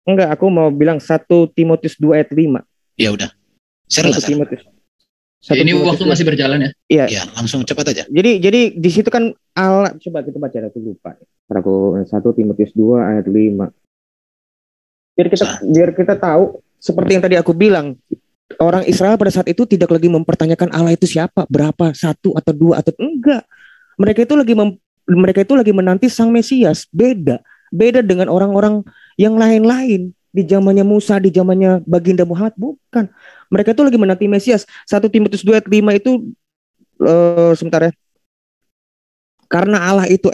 L: Enggak, aku mau bilang 1 Timotius 2 ayat 5.
G: Ya udah. Share lah.
B: Ini waktu masih berjalan ya?
L: Iya.
G: Ya, langsung cepat aja.
L: Jadi di situ kan Allah, coba kita baca, aku lupa. Aku 1 Timotius 2 ayat 5. Biar kita tahu, seperti yang tadi aku bilang, orang Israel pada saat itu tidak lagi mempertanyakan Allah itu siapa, berapa, 1 atau 2 atau enggak. Mereka itu lagi menanti Sang Mesias. Beda dengan orang-orang yang lain-lain di zamannya Musa, di zamannya Baginda Muhammad, bukan. Mereka itu lagi menanti Mesias. 1 Timotius 2 ayat 5 itu sebentar ya. Karena Allah itu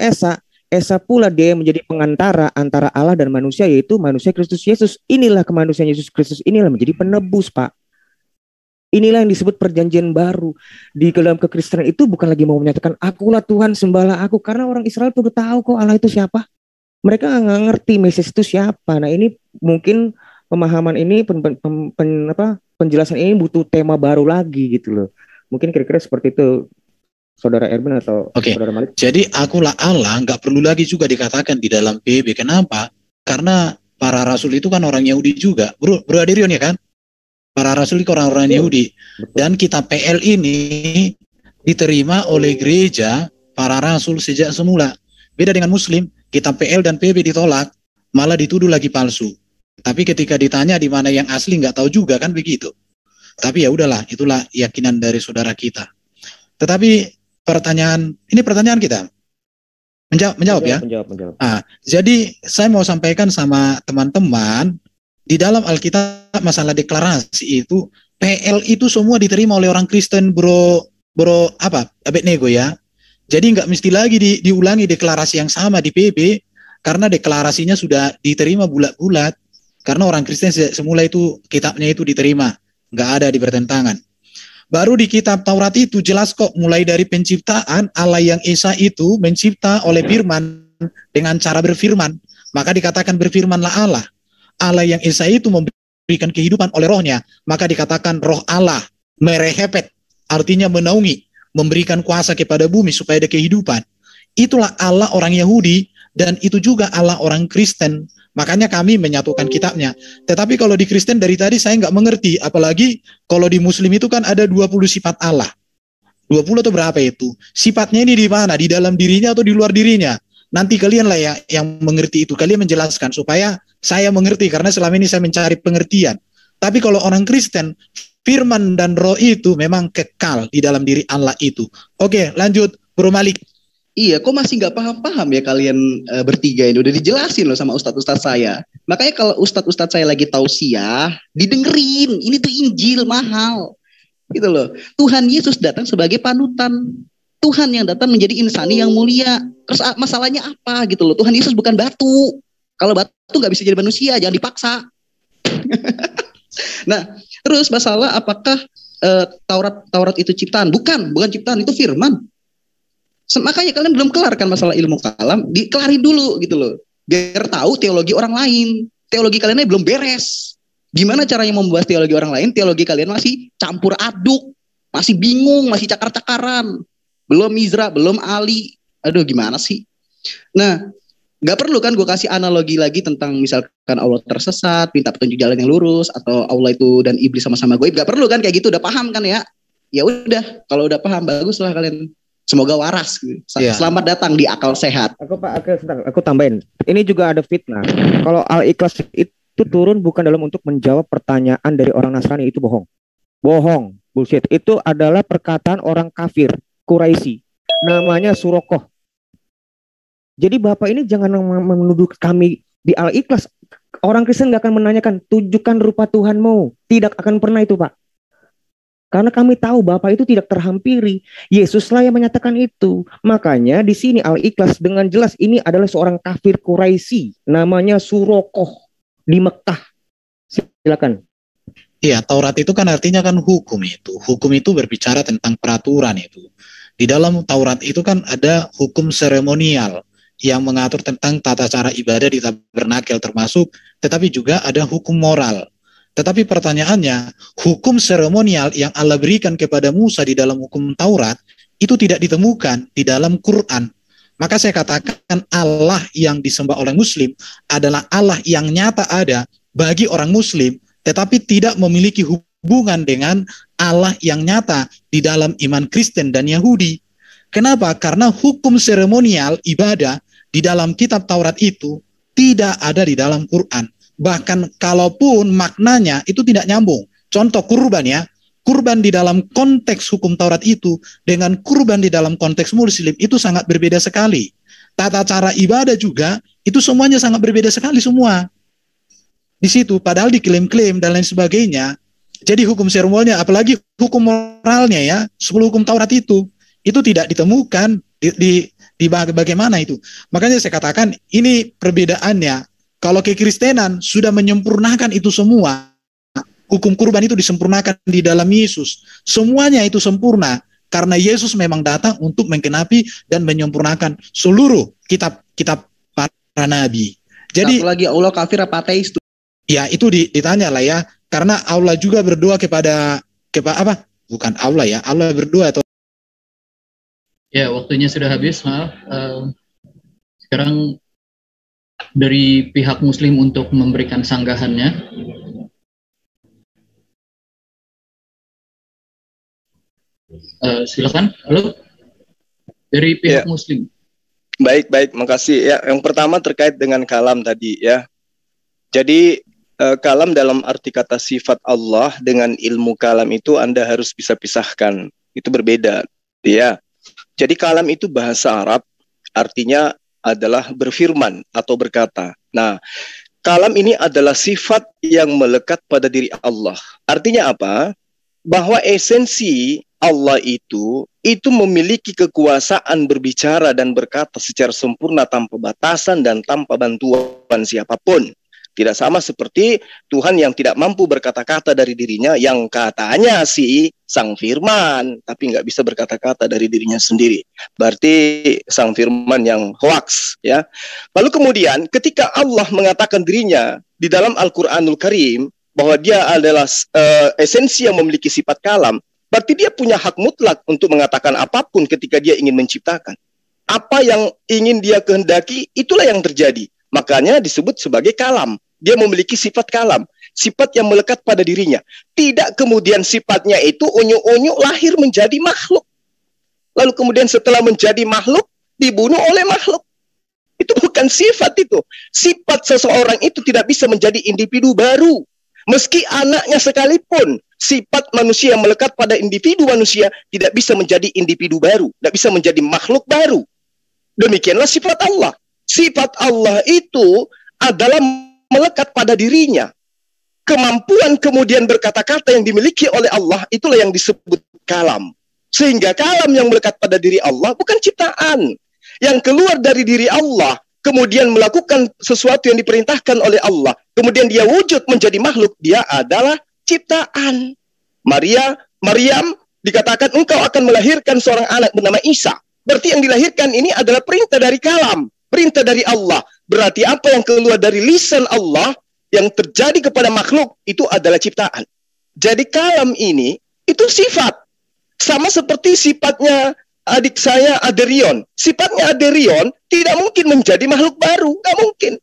L: Esa pula dia yang menjadi pengantara antara Allah dan manusia, yaitu manusia Kristus Yesus. Inilah kemanusiaan Yesus Kristus, inilah menjadi penebus, Pak. Inilah yang disebut perjanjian baru. Di dalam kekristenan itu bukan lagi mau menyatakan akulah Tuhan, sembahlah aku, karena orang Israel tuh udah tahu kok Allah itu siapa. Mereka nggak ngerti Mesias itu siapa. Nah, ini mungkin pemahaman ini penjelasan ini butuh tema baru lagi gitu loh. Mungkin kira-kira seperti itu, Saudara Erwin atau Saudara Malik.
G: Jadi akulah Allah nggak perlu lagi juga dikatakan di dalam PB. Kenapa? Karena para rasul itu kan orang Yahudi juga, Bro Adirion ya kan? Para rasul itu orang-orang Yahudi. Dan kitab PL ini diterima oleh gereja para rasul sejak semula. Beda dengan Muslim, kitab PL dan PB ditolak, malah dituduh lagi palsu. Tapi ketika ditanya di mana yang asli nggak tahu juga kan begitu. Tapi ya udahlah, itulah keyakinan dari saudara kita. Tetapi pertanyaan kita. Menjawab ya.
L: Menjawab.
G: Jadi saya mau sampaikan sama teman-teman, di dalam Alkitab masalah deklarasi itu, PL itu semua diterima oleh orang Kristen, bro Abednego ya. Jadi nggak mesti lagi diulangi deklarasi yang sama di PB, karena deklarasinya sudah diterima bulat-bulat. Karena orang Kristen semula itu kitabnya itu diterima, nggak ada di pertentangan. Baru di kitab Taurat itu jelas kok, mulai dari penciptaan Allah yang Esa itu mencipta oleh firman dengan cara berfirman. Maka dikatakan berfirmanlah Allah. Allah yang Esa itu memberikan kehidupan oleh rohnya, maka dikatakan roh Allah merehepet, artinya menaungi, memberikan kuasa kepada bumi supaya ada kehidupan. Itulah Allah orang Yahudi, dan itu juga Allah orang Kristen. Makanya kami menyatukan kitabnya. Tetapi kalau di Kristen dari tadi saya nggak mengerti, apalagi kalau di Muslim itu kan ada 20 sifat Allah. 20 atau berapa itu? Sifatnya ini di mana? Di dalam dirinya atau di luar dirinya? Nanti kalian lah ya yang mengerti itu. Kalian menjelaskan supaya saya mengerti, karena selama ini saya mencari pengertian. Tapi kalau orang Kristen, firman dan roh itu memang kekal di dalam diri Allah itu. Oke, lanjut Bro Malik.
C: Iya, kok masih nggak paham-paham ya kalian bertiga ini? Udah dijelasin loh sama ustadz-ustadz saya. Makanya kalau ustadz-ustadz saya lagi tausiah, didengerin. Ini tuh Injil mahal. Gitu loh. Tuhan Yesus datang sebagai panutan. Tuhan yang datang menjadi insani yang mulia. Terus masalahnya apa gitu loh? Tuhan Yesus bukan batu. Kalau batu nggak bisa jadi manusia, jangan dipaksa. Nah, terus masalah apakah Taurat itu ciptaan? Bukan ciptaan, itu firman. Makanya kalian belum kelar kan masalah ilmu kalam, dikelarin dulu gitu loh. Biar tahu teologi orang lain. Teologi kalian belum beres. Gimana caranya membahas teologi orang lain? Teologi kalian masih campur aduk, masih bingung, masih cakar-cakaran. Belum Mizra, belum Ali. Aduh, gimana sih? Nah, gak perlu kan gue kasih analogi lagi tentang misalkan Allah tersesat, minta petunjuk jalan yang lurus, atau Allah itu dan iblis sama-sama goib. Gak perlu kan kayak gitu, udah paham kan ya? Ya udah, kalau udah paham bagus lah kalian. Semoga waras. Selamat datang di Akal Sehat.
L: Aku tambahin. Ini juga ada fitnah. Kalau Al-Ikhlas itu turun bukan dalam untuk menjawab pertanyaan dari orang Nasrani, itu bohong. Bohong, bullshit. Itu adalah perkataan orang kafir Quraisy. Namanya Surokoh. Jadi Bapak ini jangan menuduh kami di Al-Ikhlas. Orang Kristen gak akan menanyakan, tunjukkan rupa Tuhanmu. Tidak akan pernah itu, Pak. Karena kami tahu Bapak itu tidak terhampiri. Yesuslah yang menyatakan itu. Makanya di sini Al-Ikhlas dengan jelas ini adalah seorang kafir Quraisy. Namanya Surokoh di Mekah. Silakan.
G: Iya, Taurat itu kan artinya kan hukum itu. Hukum itu berbicara tentang peraturan itu. Di dalam Taurat itu kan ada hukum seremonial yang mengatur tentang tata cara ibadah di tabernakel termasuk, tetapi juga ada hukum moral. Tetapi pertanyaannya, hukum seremonial yang Allah berikan kepada Musa di dalam hukum Taurat itu tidak ditemukan di dalam Quran. Maka saya katakan Allah yang disembah oleh Muslim adalah Allah yang nyata ada bagi orang Muslim, tetapi tidak memiliki hubungan dengan Allah yang nyata di dalam iman Kristen dan Yahudi. Kenapa? Karena hukum seremonial ibadah di dalam kitab Taurat itu tidak ada di dalam Quran. Bahkan kalaupun maknanya itu tidak nyambung. Contoh kurban ya. Kurban di dalam konteks hukum Taurat itu dengan kurban di dalam konteks Muslim itu sangat berbeda sekali. Tata cara ibadah juga itu semuanya sangat berbeda sekali semua. Di situ padahal diklaim-klaim dan lain sebagainya. Jadi hukum seremonialnya apalagi hukum moralnya ya, 10 hukum Taurat itu tidak ditemukan di bagaimana itu. Makanya saya katakan ini perbedaannya. Kalau kekristenan sudah menyempurnakan itu semua, hukum kurban itu disempurnakan di dalam Yesus. Semuanya itu sempurna karena Yesus memang datang untuk menggenapi dan menyempurnakan seluruh kitab para nabi. Jadi
C: satu lagi, Allah kafir apa ateis tuh?
G: Ya itu ditanya lah ya, karena Allah juga berdoa kepada apa? Bukan Allah ya, Allah berdoa atau
B: ya, waktunya sudah habis, maaf. Sekarang dari pihak Muslim untuk memberikan sanggahannya. Silakan, halo. Dari pihak Muslim.
A: Baik, makasih. Ya, yang pertama terkait dengan kalam tadi ya. Jadi kalam dalam arti kata sifat Allah dengan ilmu kalam itu Anda harus bisa pisahkan. Itu berbeda, ya. Jadi kalam itu bahasa Arab, artinya adalah berfirman atau berkata. Nah, kalam ini adalah sifat yang melekat pada diri Allah. Artinya apa? Bahwa esensi Allah itu memiliki kekuasaan berbicara dan berkata secara sempurna tanpa batasan dan tanpa bantuan siapapun. Tidak sama seperti Tuhan yang tidak mampu berkata-kata dari dirinya, yang katanya sih sang firman, tapi nggak bisa berkata-kata dari dirinya sendiri. Berarti sang firman yang hoax, ya. Lalu kemudian ketika Allah mengatakan dirinya di dalam Al-Quranul Karim bahwa dia adalah esensi yang memiliki sifat kalam, berarti dia punya hak mutlak untuk mengatakan apapun ketika dia ingin menciptakan. Apa yang ingin dia kehendaki, itulah yang terjadi. Makanya disebut sebagai kalam. Dia memiliki sifat kalam, sifat yang melekat pada dirinya. Tidak kemudian sifatnya itu unyu-unyu lahir menjadi makhluk. Lalu kemudian setelah menjadi makhluk, dibunuh oleh makhluk. Itu bukan sifat itu. Sifat seseorang itu tidak bisa menjadi individu baru. Meski anaknya sekalipun, sifat manusia yang melekat pada individu manusia tidak bisa menjadi individu baru, tidak bisa menjadi makhluk baru. Demikianlah sifat Allah. Sifat Allah itu adalah melekat pada dirinya. Kemampuan kemudian berkata-kata yang dimiliki oleh Allah, itulah yang disebut kalam. Sehingga kalam yang melekat pada diri Allah bukan ciptaan. Yang keluar dari diri Allah, kemudian melakukan sesuatu yang diperintahkan oleh Allah, kemudian dia wujud menjadi makhluk, dia adalah ciptaan. Maryam dikatakan engkau akan melahirkan seorang anak bernama Isa. Berarti yang dilahirkan ini adalah perintah dari kalam, perintah dari Allah. Berarti apa yang keluar dari lisan Allah yang terjadi kepada makhluk itu adalah ciptaan. Jadi kalam ini itu sifat. Sama seperti sifatnya adik saya Aderion. Sifatnya Aderion tidak mungkin menjadi makhluk baru, nggak mungkin.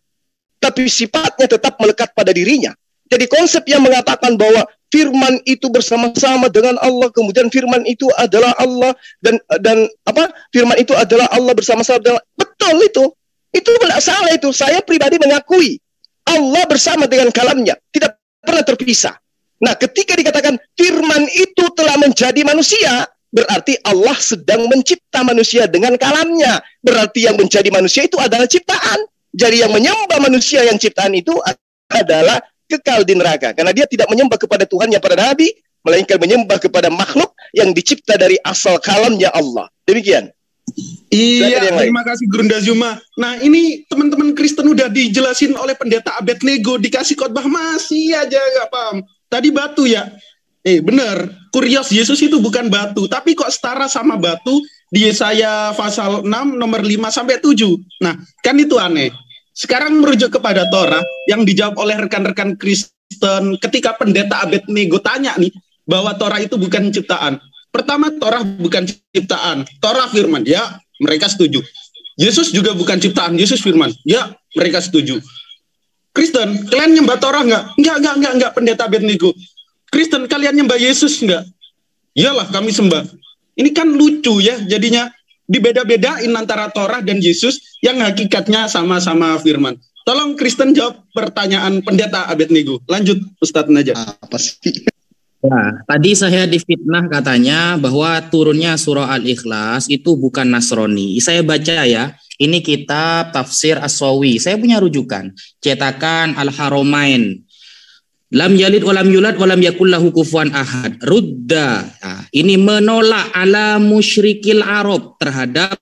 A: Tapi sifatnya tetap melekat pada dirinya. Jadi konsep yang mengatakan bahwa firman itu bersama-sama dengan Allah, kemudian firman itu adalah Allah dan firman itu adalah Allah bersama-sama dengan, betul itu. Itu tidak salah itu. Saya pribadi mengakui Allah bersama dengan kalamnya, tidak pernah terpisah. Nah, ketika dikatakan firman itu telah menjadi manusia, berarti Allah sedang mencipta manusia dengan kalamnya. Berarti yang menjadi manusia itu adalah ciptaan. Jadi yang menyembah manusia yang ciptaan itu adalah kekal di neraka. Karena dia tidak menyembah kepada Tuhan yang pada Nabi, melainkan menyembah kepada makhluk yang dicipta dari asal kalamnya Allah. Demikian.
D: Iya, terima kasih Gurunda Zuma. Nah, ini teman-teman Kristen udah dijelasin oleh pendeta Abednego, dikasih khotbah masih aja nggak paham. Tadi batu ya. Benar, kurios Yesus itu bukan batu, tapi kok setara sama batu di Yesaya pasal 6 nomor 5 sampai 7. Nah, kan itu aneh. Sekarang merujuk kepada Torah yang dijawab oleh rekan-rekan Kristen ketika pendeta Abednego tanya nih bahwa Torah itu bukan ciptaan. Pertama, Torah bukan ciptaan, Torah firman, ya mereka setuju. Yesus juga bukan ciptaan, Yesus firman, ya mereka setuju. Kristen, kalian nyembah Torah nggak? Enggak, pendeta Abednego. Kristen, kalian nyembah Yesus nggak? Iyalah, kami sembah. Ini kan lucu ya, jadinya dibeda-bedain antara Torah dan Yesus yang hakikatnya sama-sama firman. Tolong Kristen jawab pertanyaan pendeta Abednego. Lanjut, Ustadz Najah.
C: Apa sih?
K: Ya, tadi saya difitnah katanya bahwa turunnya surah Al-Ikhlas itu bukan Nasrani. Saya baca ya, ini kitab tafsir As-Sawi. Saya punya rujukan, cetakan Al-Haramain. Lam yalid walam yulad walam yakul lahu kufuwan ahad. Rudda. Nah, ini menolak ala musyrikil Arab terhadap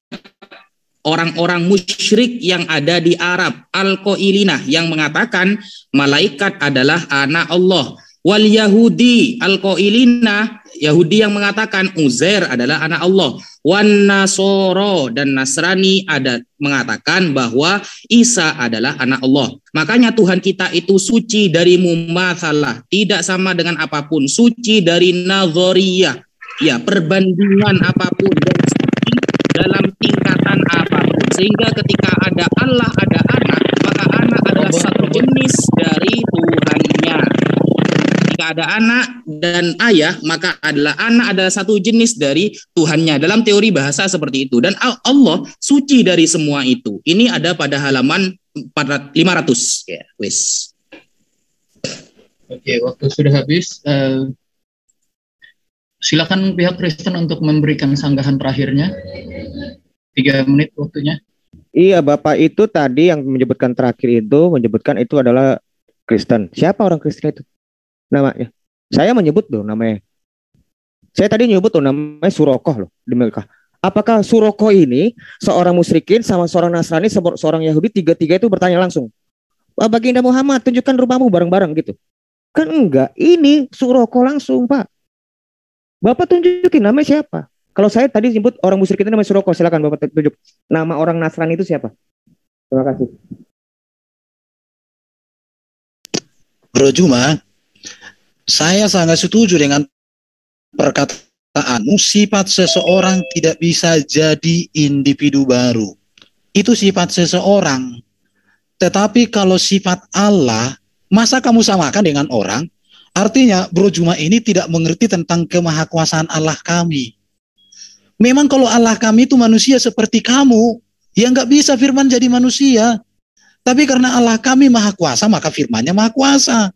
K: orang-orang musyrik yang ada di Arab. Al-Qailinah yang mengatakan malaikat adalah anak Allah. Wal Yahudi al-qailina, Yahudi yang mengatakan Uzair adalah anak Allah. Wan Nasoro, dan Nasrani ada mengatakan bahwa Isa adalah anak Allah. Makanya Tuhan kita itu suci dari mumatsalah, tidak sama dengan apapun, suci dari nadhoriyah, ya perbandingan apapun, dan suci dalam tingkatan apapun. Sehingga ketika ada Allah, ada anak, maka anak adalah satu jenis dari Tuhannya. Ketika ada anak dan ayah, maka anak adalah satu jenis dari Tuhannya. Dalam teori bahasa seperti itu. Dan Allah suci dari semua itu. Ini ada pada halaman 500. Ya, wis.
B: Oke, waktu sudah habis. Silakan pihak Kristen untuk memberikan sanggahan terakhirnya. 3 menit waktunya.
L: Iya, Bapak itu tadi yang menyebutkan terakhir itu, menyebutkan itu adalah Kristen. Siapa orang Kristen itu? Namanya. Saya menyebut loh namanya. Saya tadi nyebut loh namanya Surokoh loh di Mekah. Apakah Surokoh ini seorang musyrikin sama seorang Nasrani, seorang Yahudi, tiga-tiga itu bertanya langsung, Baginda Muhammad, tunjukkan rumahmu bareng-bareng gitu. Kan enggak, ini Surokoh langsung, Pak. Bapak tunjukin namanya siapa? Kalau saya tadi nyebut orang musyrikin itu namanya Surokoh, silakan Bapak tunjuk. Nama orang Nasrani itu siapa? Terima kasih.
G: Bro Juma, saya sangat setuju dengan perkataanmu, sifat seseorang tidak bisa jadi individu baru. Itu sifat seseorang. Tetapi kalau sifat Allah, masa kamu samakan dengan orang? Artinya Bro Juma ini tidak mengerti tentang kemahakuasaan Allah kami. Memang kalau Allah kami itu manusia seperti kamu, ya nggak bisa firman jadi manusia. Tapi karena Allah kami maha kuasa, maka firman-Nya maha kuasa.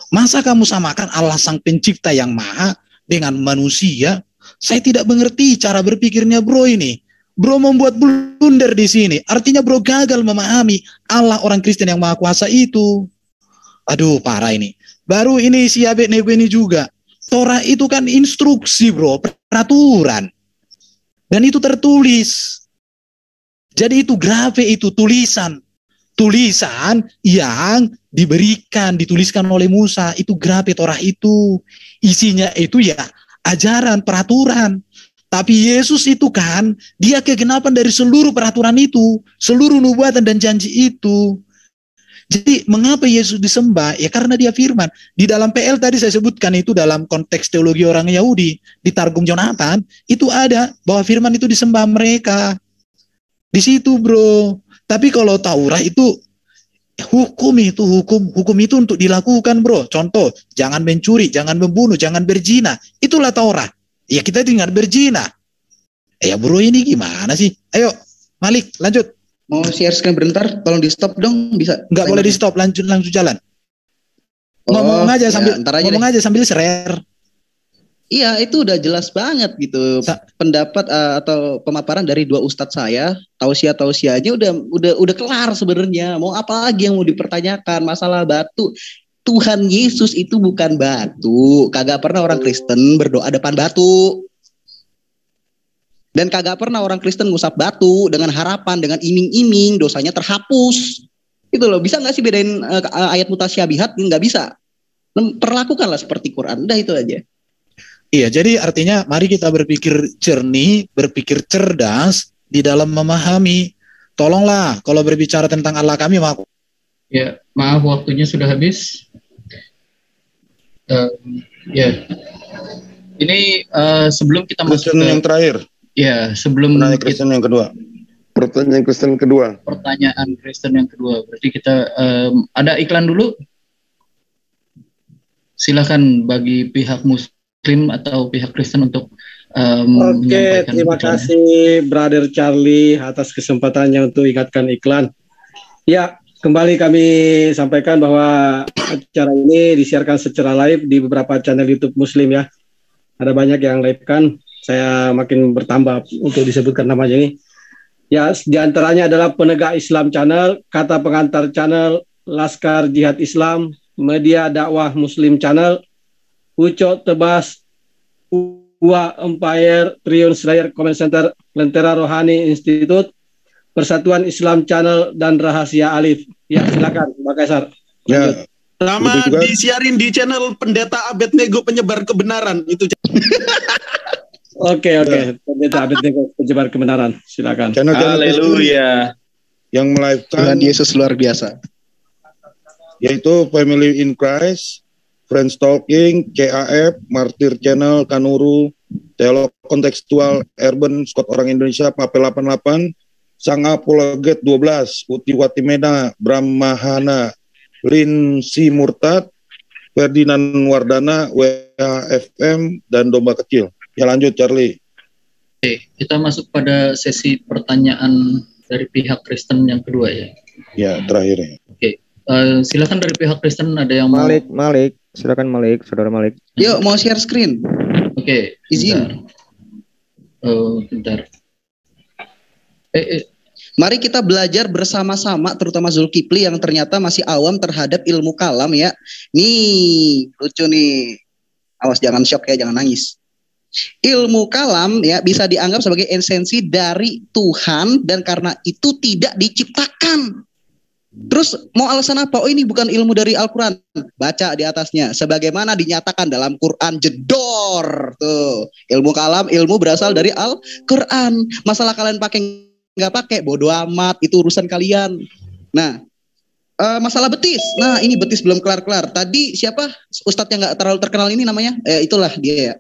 G: Masa kamu samakan Allah sang pencipta yang maha dengan manusia? Saya tidak mengerti cara berpikirnya bro ini. Bro membuat blunder di sini. Artinya bro gagal memahami Allah orang Kristen yang maha kuasa itu. Aduh, parah ini. Baru ini si Abednego ini juga. Torah itu kan instruksi bro, peraturan. Dan itu tertulis. Jadi itu grafe, itu tulisan. Tulisan yang dituliskan oleh Musa, itu grafe Torah itu. Isinya itu ya ajaran, peraturan. Tapi Yesus itu kan, dia kegenapan dari seluruh peraturan itu, seluruh nubuatan dan janji itu. Jadi mengapa Yesus disembah? Ya karena dia firman. Di dalam PL tadi saya sebutkan itu dalam konteks teologi orang Yahudi, di Targum Jonathan, itu ada bahwa firman itu disembah mereka. Di situ bro. Tapi kalau Taurat itu hukum itu untuk dilakukan bro. Contoh, jangan mencuri, jangan membunuh, jangan berzina. Itulah Taurat. Ya kita tinggal berzina. Ya bro ini gimana sih? Ayo Malik lanjut.
C: Mau share screen bentar, tolong di stop dong, bisa?
G: Nggak boleh di stop, langsung jalan. Ngomong aja sambil share.
C: Iya, itu udah jelas banget gitu. Pendapat atau pemaparan dari dua ustadz saya, tausiahnya udah kelar sebenarnya. Mau apa lagi yang mau dipertanyakan? Masalah batu. Tuhan Yesus itu bukan batu. Kagak pernah orang Kristen berdoa depan batu. Dan kagak pernah orang Kristen ngusap batu dengan harapan, dengan iming-iming dosanya terhapus. Gitu loh. Bisa nggak sih bedain ayat mutasyabihat? Nggak bisa. Perlakukanlah seperti Quran. Udah itu aja.
G: Iya, jadi artinya mari kita berpikir jernih, berpikir cerdas di dalam memahami. Tolonglah kalau berbicara tentang Allah kami,
B: ya, maaf waktunya sudah habis. Ya, ini sebelum kita masuk
F: ke yang terakhir.
B: Ya, sebelum
F: Kristen yang kedua. Pertanyaan Kristen yang kedua. Berarti kita ada iklan dulu. Silakan bagi pihak Muslim atau pihak Kristen untuk
E: Oke, terima kasih Brother Charlie atas kesempatannya untuk ingatkan iklan. Ya, kembali kami sampaikan bahwa acara ini disiarkan secara live di beberapa channel YouTube Muslim ya. Ada banyak yang live kan. Saya makin bertambah untuk disebutkan namanya ini. Ya, diantaranya adalah Penegak Islam Channel, Kata Pengantar Channel, Laskar Jihad Islam, Media Dakwah Muslim Channel, Ucok Tebas, Uwa Empire, Triun Slayer Comment Center, Lentera Rohani Institute, Persatuan Islam Channel, dan Rahasia Alif. Ya, silakan, Pak Kaisar.
F: Ya,
D: Sama disiarin di channel Pendeta Abednego Penyebar Kebenaran itu.
E: Oke. Pendeta Abednego Penyebar Kebenaran. Silakan.
F: Haleluya. Yang melive-kan
C: Tuhan Yesus luar biasa.
F: Yaitu Family in Christ, Friends Talking, KAF, Martir Channel, Kanuru, Teolog Kontekstual, Urban, Scott Orang Indonesia, Papel 88, Sang Apologet 12, Uti Watimena, Brahmahana, Lin Si Murtad, Ferdinand Wardana, WHFM, dan Domba Kecil. Ya lanjut Charlie.
B: Oke, kita masuk pada sesi pertanyaan dari pihak Kristen yang kedua ya.
F: Ya, terakhir.
B: Oke, silakan dari pihak Kristen ada yang
L: Malik, silakan Malik, saudara Malik.
C: Yuk, mau share screen.
B: Oke,
C: izin.
B: Bentar.
C: Mari kita belajar bersama-sama, terutama Zulkifli yang ternyata masih awam terhadap ilmu kalam ya. Nih, lucu nih. Awas jangan shock ya, jangan nangis. Ilmu kalam ya bisa dianggap sebagai esensi dari Tuhan dan karena itu tidak diciptakan. Terus mau alasan apa? Oh ini bukan ilmu dari Al-Quran. Baca di atasnya. Sebagaimana dinyatakan dalam Quran jedor. Tuh, ilmu kalam, ilmu berasal dari Al-Quran. Masalah kalian pakai nggak pakai, bodoh amat, itu urusan kalian. Nah, masalah betis. Nah, ini betis belum kelar-kelar. Tadi siapa ustadz yang nggak terlalu terkenal ini namanya? Itulah dia ya.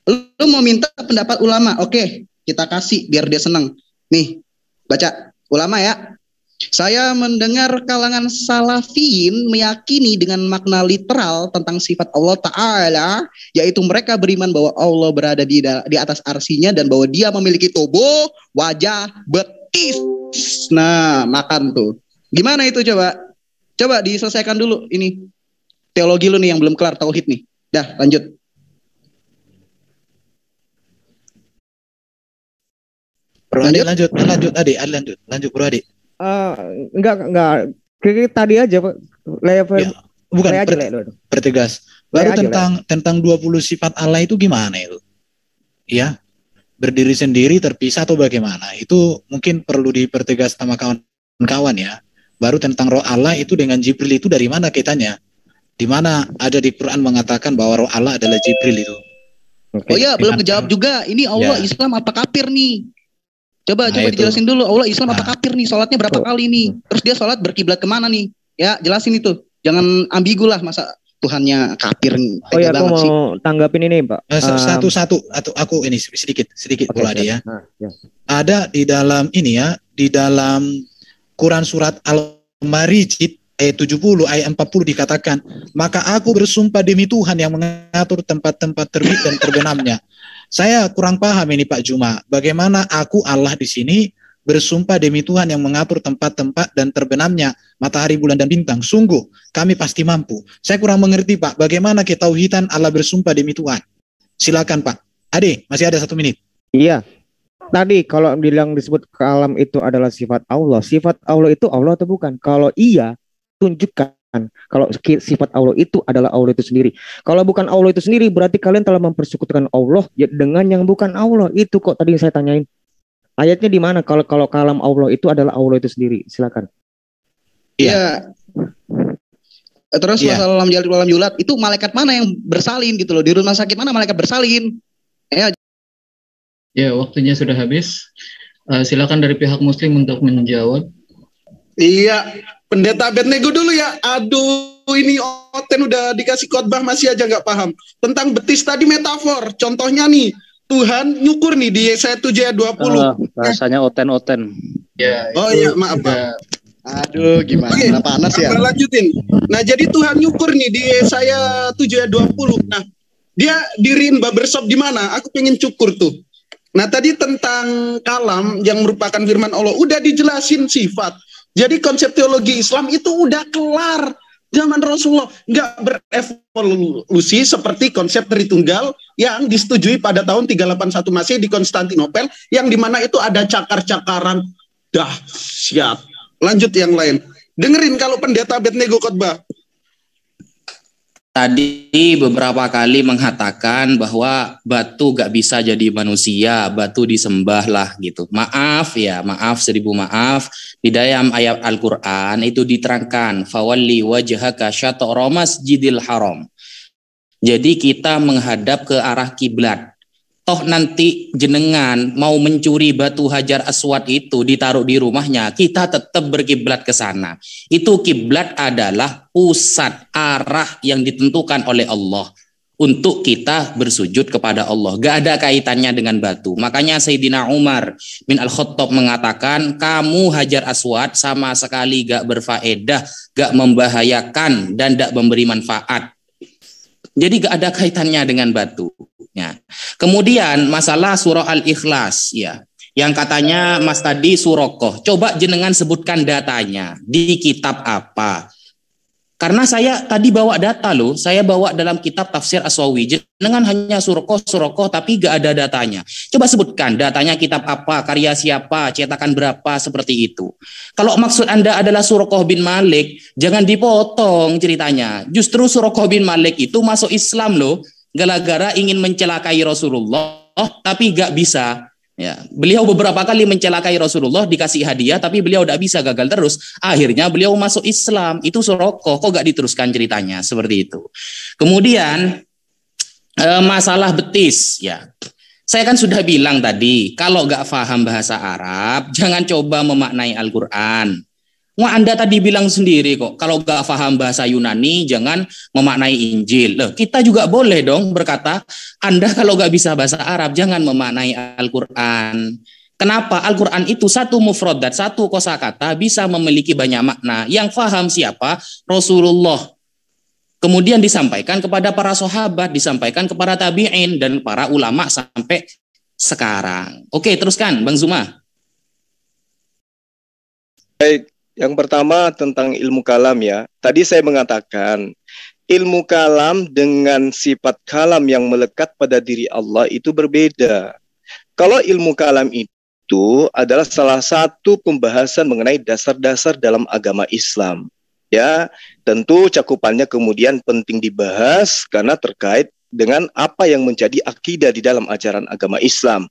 C: Lu mau minta pendapat ulama, oke, kita kasih biar dia senang. Nih, baca ulama ya. Saya mendengar kalangan salafiyin meyakini dengan makna literal tentang sifat Allah Ta'ala, yaitu mereka beriman bahwa Allah berada di atas arsinya dan bahwa dia memiliki tubuh, wajah, betis. Nah, makan tuh. Gimana itu coba? Coba diselesaikan dulu ini. Teologi lu nih yang belum kelar, tauhid nih. Dah, lanjut.
G: Bro Adi, lanjut Adi, lanjut Bro Adi.
L: Enggak. Tadi aja Pak. Level
G: ya, bukan pertegas. Baru tentang 20 sifat Allah itu gimana itu? Ya. Berdiri sendiri terpisah atau bagaimana? Itu mungkin perlu dipertegas sama kawan-kawan ya. Baru tentang roh Allah itu dengan Jibril itu dari mana kaitannya? Di mana ada di Quran mengatakan bahwa roh Allah adalah Jibril itu?
C: Oh iya, belum kejawab juga. Ini Allah Islam apa kafir nih? Coba dijelasin dulu. Allah Islam apa kafir nih? Sholatnya berapa kali nih? Terus dia sholat berkiblat kemana nih? Ya jelasin itu. Jangan ambigu lah, masa Tuhannya kafir.
L: Oh ya, aku mau tanggapin ini Pak.
G: Satu-satu atau aku ini sedikit pula dia. Ya. Ada di dalam ini ya, di dalam Quran surat Al-Marijid ayat 70 ayat 40 dikatakan, maka aku bersumpah demi Tuhan yang mengatur tempat-tempat terbit dan terbenamnya. Saya kurang paham ini Pak Juma, bagaimana aku Allah di sini bersumpah demi Tuhan yang mengatur tempat-tempat dan terbenamnya matahari, bulan, dan bintang. Sungguh, kami pasti mampu. Saya kurang mengerti Pak, bagaimana ketauhidan Allah bersumpah demi Tuhan. Silakan Pak. Ade, masih ada 1 menit.
L: Iya. Tadi kalau bilang disebut kalam itu adalah sifat Allah. Sifat Allah itu Allah atau bukan? Kalau iya, tunjukkan. Kalau sifat Allah itu adalah Allah itu sendiri. Kalau bukan Allah itu sendiri, berarti kalian telah mempersekutukan Allah dengan yang bukan Allah. Itu kok tadi saya tanyain. Ayatnya di mana? Kalau kalam Allah itu adalah Allah itu sendiri. Silakan.
C: Iya. Terus masalah alam julat itu malaikat mana yang bersalin gitu loh? Di rumah sakit mana malaikat bersalin?
B: Ya, waktunya sudah habis. Silakan dari pihak Muslim untuk menjawab.
D: Iya. Pendeta Abednego dulu ya. Aduh, ini Oten udah dikasih khotbah masih aja nggak paham. Tentang betis tadi metafor. Contohnya nih, Tuhan nyukur nih di Yesaya 7 ayat 20.
I: Bahasanya Oten.
D: Ya, iya, maaf Pak.
C: Aduh, gimana?
D: Oke,
C: panas ya.
D: Lanjutin. Nah, jadi Tuhan nyukur nih di Yesaya 7 ayat 20. Nah, dia diriin barbershop di mana? Aku pengen cukur tuh. Nah, tadi tentang kalam yang merupakan firman Allah udah dijelasin sifat. Jadi konsep teologi Islam itu udah kelar. Zaman Rasulullah nggak berevolusi seperti konsep Tritunggal yang disetujui pada tahun 381 Masehi di Konstantinopel, yang dimana itu ada cakar-cakaran dahsyat. Lanjut yang lain. Dengerin kalau pendeta Abednego khotbah.
K: tadi beberapa kali mengatakan bahwa batu gak bisa jadi manusia, batu disembah lah gitu. Maaf ya, maaf 1000 maaf. Di dalam ayat Al-Quran itu diterangkan, fawalli wajhaka syatara masjidil haram. Jadi kita menghadap ke arah kiblat. Toh nanti jenengan mau mencuri batu Hajar Aswad itu ditaruh di rumahnya, kita tetap berkiblat ke sana. Itu kiblat adalah pusat arah yang ditentukan oleh Allah untuk kita bersujud kepada Allah. Gak ada kaitannya dengan batu. Makanya Sayyidina Umar bin Al-Khattab mengatakan, kamu Hajar Aswad sama sekali gak berfaedah, gak membahayakan, dan gak memberi manfaat. Jadi gak ada kaitannya dengan batu. Ya. Kemudian masalah surah Al-Ikhlas ya, yang katanya Mas tadi Surokoh. Coba jenengan sebutkan datanya di kitab apa? Karena saya tadi bawa data loh, saya bawa dalam kitab Tafsir As-Sawi. Jenengan hanya Surokoh tapi gak ada datanya. Coba sebutkan datanya kitab apa, karya siapa, cetakan berapa, seperti itu. Kalau maksud Anda adalah Surokoh bin Malik, jangan dipotong ceritanya. Justru Surokoh bin Malik itu masuk Islam loh, gara-gara ingin mencelakai Rasulullah, tapi gak bisa. Ya, beliau beberapa kali mencelakai Rasulullah, dikasih hadiah, tapi beliau tidak bisa, gagal terus. Akhirnya beliau masuk Islam. Itu Surokoh, kok gak diteruskan ceritanya seperti itu. Kemudian masalah betis, ya. Saya kan sudah bilang tadi, kalau gak paham bahasa Arab, jangan coba memaknai Al-Quran. Wah, Anda tadi bilang sendiri kok, kalau gak paham bahasa Yunani, jangan memaknai Injil. Loh, kita juga boleh dong berkata, Anda kalau gak bisa bahasa Arab, jangan memaknai Al-Quran. Kenapa? Al-Quran itu satu mufradat, satu kosakata bisa memiliki banyak makna. Yang paham siapa? Rasulullah. Kemudian disampaikan kepada para sahabat, disampaikan kepada tabi'in, dan para ulama sampai sekarang. Oke, teruskan, Bang Zuma.
A: Baik. Yang pertama tentang ilmu kalam ya. Tadi saya mengatakan ilmu kalam dengan sifat kalam yang melekat pada diri Allah itu berbeda. Kalau ilmu kalam itu adalah salah satu pembahasan mengenai dasar-dasar dalam agama Islam. Ya, tentu cakupannya kemudian penting dibahas karena terkait dengan apa yang menjadi akidah di dalam ajaran agama Islam.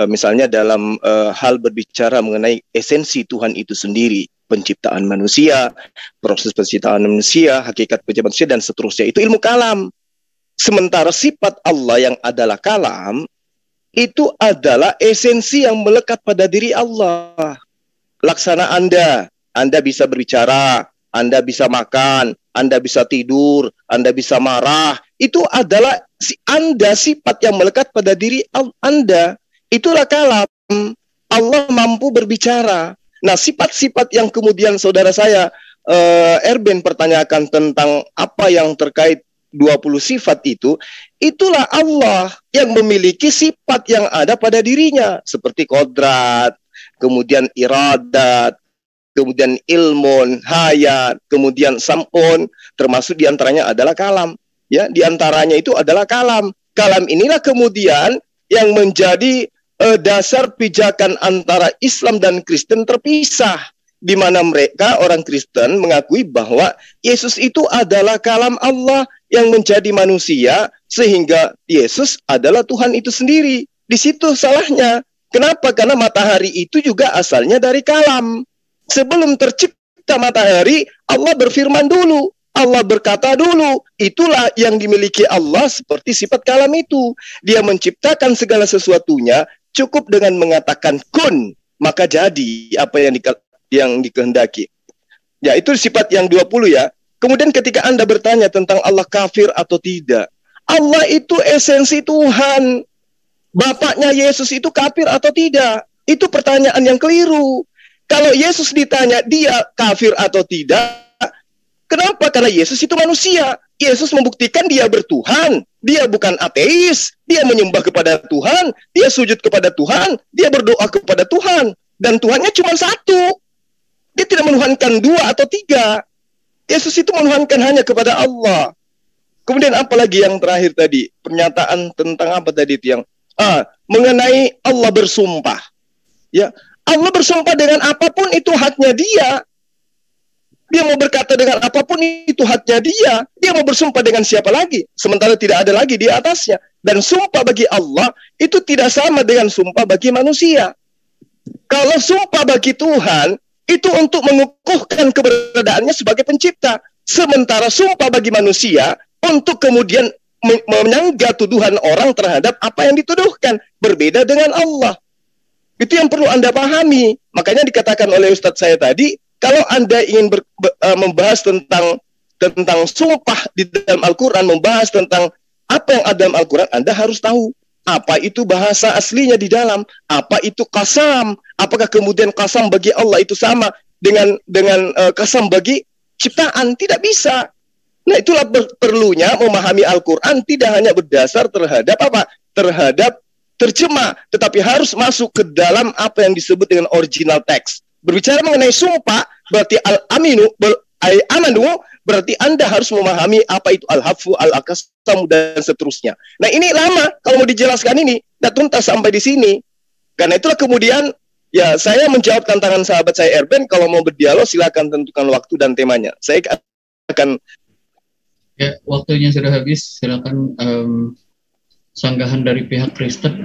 A: Misalnya dalam hal berbicara mengenai esensi Tuhan itu sendiri, penciptaan manusia, proses penciptaan manusia, hakikat penciptaan manusia, dan seterusnya. Itu ilmu kalam. Sementara sifat Allah yang adalah kalam, itu adalah esensi yang melekat pada diri Allah. Laksana Anda bisa berbicara, Anda bisa makan, Anda bisa tidur, Anda bisa marah. Itu adalah Anda, sifat yang melekat pada diri Anda. Itulah kalam. Allah mampu berbicara. Nah, sifat-sifat yang kemudian saudara saya Erben pertanyakan tentang apa yang terkait 20 sifat itu, itulah Allah yang memiliki sifat yang ada pada dirinya, seperti kodrat, kemudian iradat, kemudian ilmun, hayat, kemudian sam'un, termasuk diantaranya adalah kalam. Ya, diantaranya itu adalah kalam. Kalam inilah kemudian yang menjadi dasar pijakan antara Islam dan Kristen terpisah, di mana mereka orang Kristen mengakui bahwa Yesus itu adalah kalam Allah yang menjadi manusia, sehingga Yesus adalah Tuhan itu sendiri. Di situ salahnya. Kenapa? Karena matahari itu juga asalnya dari kalam. Sebelum tercipta matahari, Allah berfirman dulu. Allah berkata dulu, itulah yang dimiliki Allah seperti sifat kalam itu. Dia menciptakan segala sesuatunya, cukup dengan mengatakan kun, maka jadi apa yang dikehendaki. Ya, itu sifat yang 20 ya. Kemudian ketika Anda bertanya tentang Allah kafir atau tidak, Allah itu esensi Tuhan. Bapaknya Yesus itu kafir atau tidak? Itu pertanyaan yang keliru. Kalau Yesus ditanya dia kafir atau tidak, kenapa? Karena Yesus itu manusia. Yesus membuktikan dia bertuhan. Dia bukan ateis. Dia menyembah kepada Tuhan. Dia sujud kepada Tuhan. Dia berdoa kepada Tuhan. Dan Tuhannya cuma satu. Dia tidak menuhankan 2 atau 3. Yesus itu menuhankan hanya kepada Allah. Kemudian apa lagi yang terakhir tadi? Pernyataan tentang apa tadi itu yang mengenai Allah bersumpah. Ya, Allah bersumpah dengan apapun itu haknya dia. Dia mau berkata dengan apapun itu haknya dia. Dia mau bersumpah dengan siapa lagi? Sementara tidak ada lagi di atasnya. Dan sumpah bagi Allah itu tidak sama dengan sumpah bagi manusia. Kalau sumpah bagi Tuhan itu untuk mengukuhkan keberadaannya sebagai pencipta. Sementara sumpah bagi manusia untuk kemudian menyanggah tuduhan orang terhadap apa yang dituduhkan. Berbeda dengan Allah. Itu yang perlu Anda pahami. Makanya dikatakan oleh Ustadz saya tadi, kalau Anda ingin membahas tentang sumpah di dalam Al-Quran, membahas tentang apa yang ada dalam Al-Quran, Anda harus tahu apa itu bahasa aslinya di dalam, apa itu qasam, apakah kemudian qasam bagi Allah itu sama dengan qasam bagi ciptaan? Tidak bisa. Nah, itulah perlunya memahami Al-Quran tidak hanya berdasar terhadap apa? Terhadap terjemah, tetapi harus masuk ke dalam apa yang disebut dengan original text. Berbicara mengenai sumpah, berarti al-aminu, amanu, berarti Anda harus memahami apa itu al-hafu, al-aqsam, dan seterusnya. Nah, ini lama kalau mau dijelaskan ini, tidak tuntas sampai di sini. Karena itulah kemudian, ya saya menjawab tantangan sahabat saya Erben, kalau mau berdialog silakan tentukan waktu dan temanya. Saya akan...
B: Ya, waktunya sudah habis, silakan sanggahan dari pihak Kristen.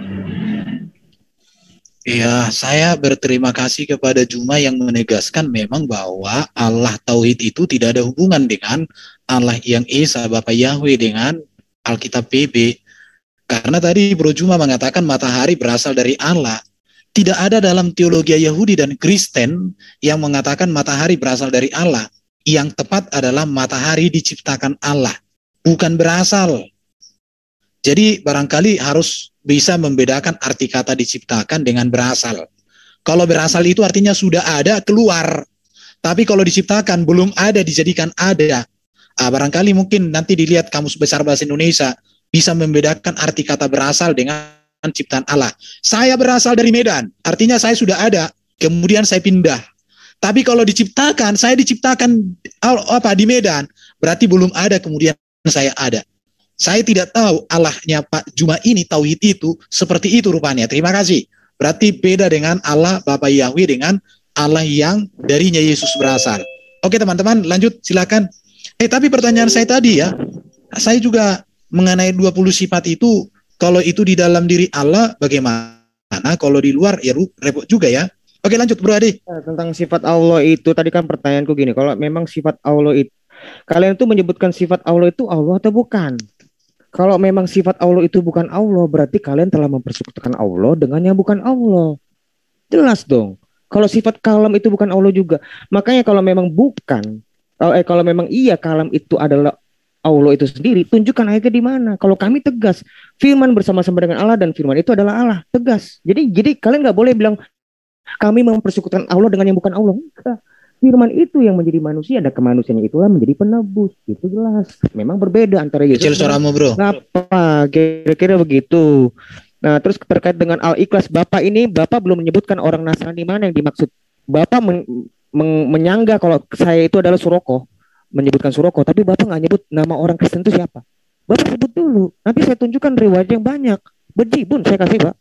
G: Iya, saya berterima kasih kepada Juma yang menegaskan memang bahwa Allah Tauhid itu tidak ada hubungan dengan Allah yang Esa, Bapa Yahweh dengan Alkitab PB. Karena tadi Bro Juma mengatakan matahari berasal dari Allah. Tidak ada dalam teologi Yahudi dan Kristen yang mengatakan matahari berasal dari Allah. Yang tepat adalah matahari diciptakan Allah, bukan berasal. Jadi barangkali harus bisa membedakan arti kata diciptakan dengan berasal. Kalau berasal itu artinya sudah ada, keluar. Tapi kalau diciptakan, belum ada, dijadikan ada. Barangkali mungkin nanti dilihat Kamus Besar Bahasa Indonesia, bisa membedakan arti kata berasal dengan ciptaan Allah. Saya berasal dari Medan, artinya saya sudah ada, kemudian saya pindah. Tapi kalau diciptakan, saya diciptakan di Medan, berarti belum ada, kemudian saya ada. Saya tidak tahu Allahnya Pak Juma ini, Tauhid itu, seperti itu rupanya. Terima kasih. Berarti beda dengan Allah Bapa Yahweh dengan Allah yang darinya Yesus berasal. Oke teman-teman, lanjut silakan. Tapi pertanyaan saya tadi ya, saya juga mengenai 20 sifat itu, kalau itu di dalam diri Allah bagaimana? Kalau di luar ya repot juga ya. Oke lanjut Bro Adi.
L: Tentang sifat Allah itu, tadi kan pertanyaanku gini, kalau memang sifat Allah itu, kalian tuh menyebutkan sifat Allah itu Allah atau bukan? Kalau memang sifat Allah itu bukan Allah, berarti kalian telah mempersekutukan Allah dengan yang bukan Allah. Jelas dong. Kalau sifat kalam itu bukan Allah juga. Makanya kalau memang bukan, kalau memang iya kalam itu adalah Allah itu sendiri, tunjukkan ayatnya di mana. Kalau kami tegas, firman bersama-sama dengan Allah dan firman itu adalah Allah. Tegas. Jadi kalian nggak boleh bilang kami mempersekutukan Allah dengan yang bukan Allah. Enggak. Firman itu yang menjadi manusia dan kemanusiaannya itulah menjadi penebus. Itu jelas. Memang berbeda antara Yesus.
G: Kecil suaramu Bro.
L: Apa? Kira-kira begitu. Nah, terus terkait dengan Al-Ikhlas, Bapak ini, Bapak belum menyebutkan orang Nasrani mana yang dimaksud. Bapak menyangga kalau saya itu adalah Suroko, menyebutkan Suroko, tapi Bapak nggak nyebut nama orang Kristen itu siapa. Bapak sebut dulu. Nanti saya tunjukkan riwayat yang banyak. Bejibun saya kasih, Pak.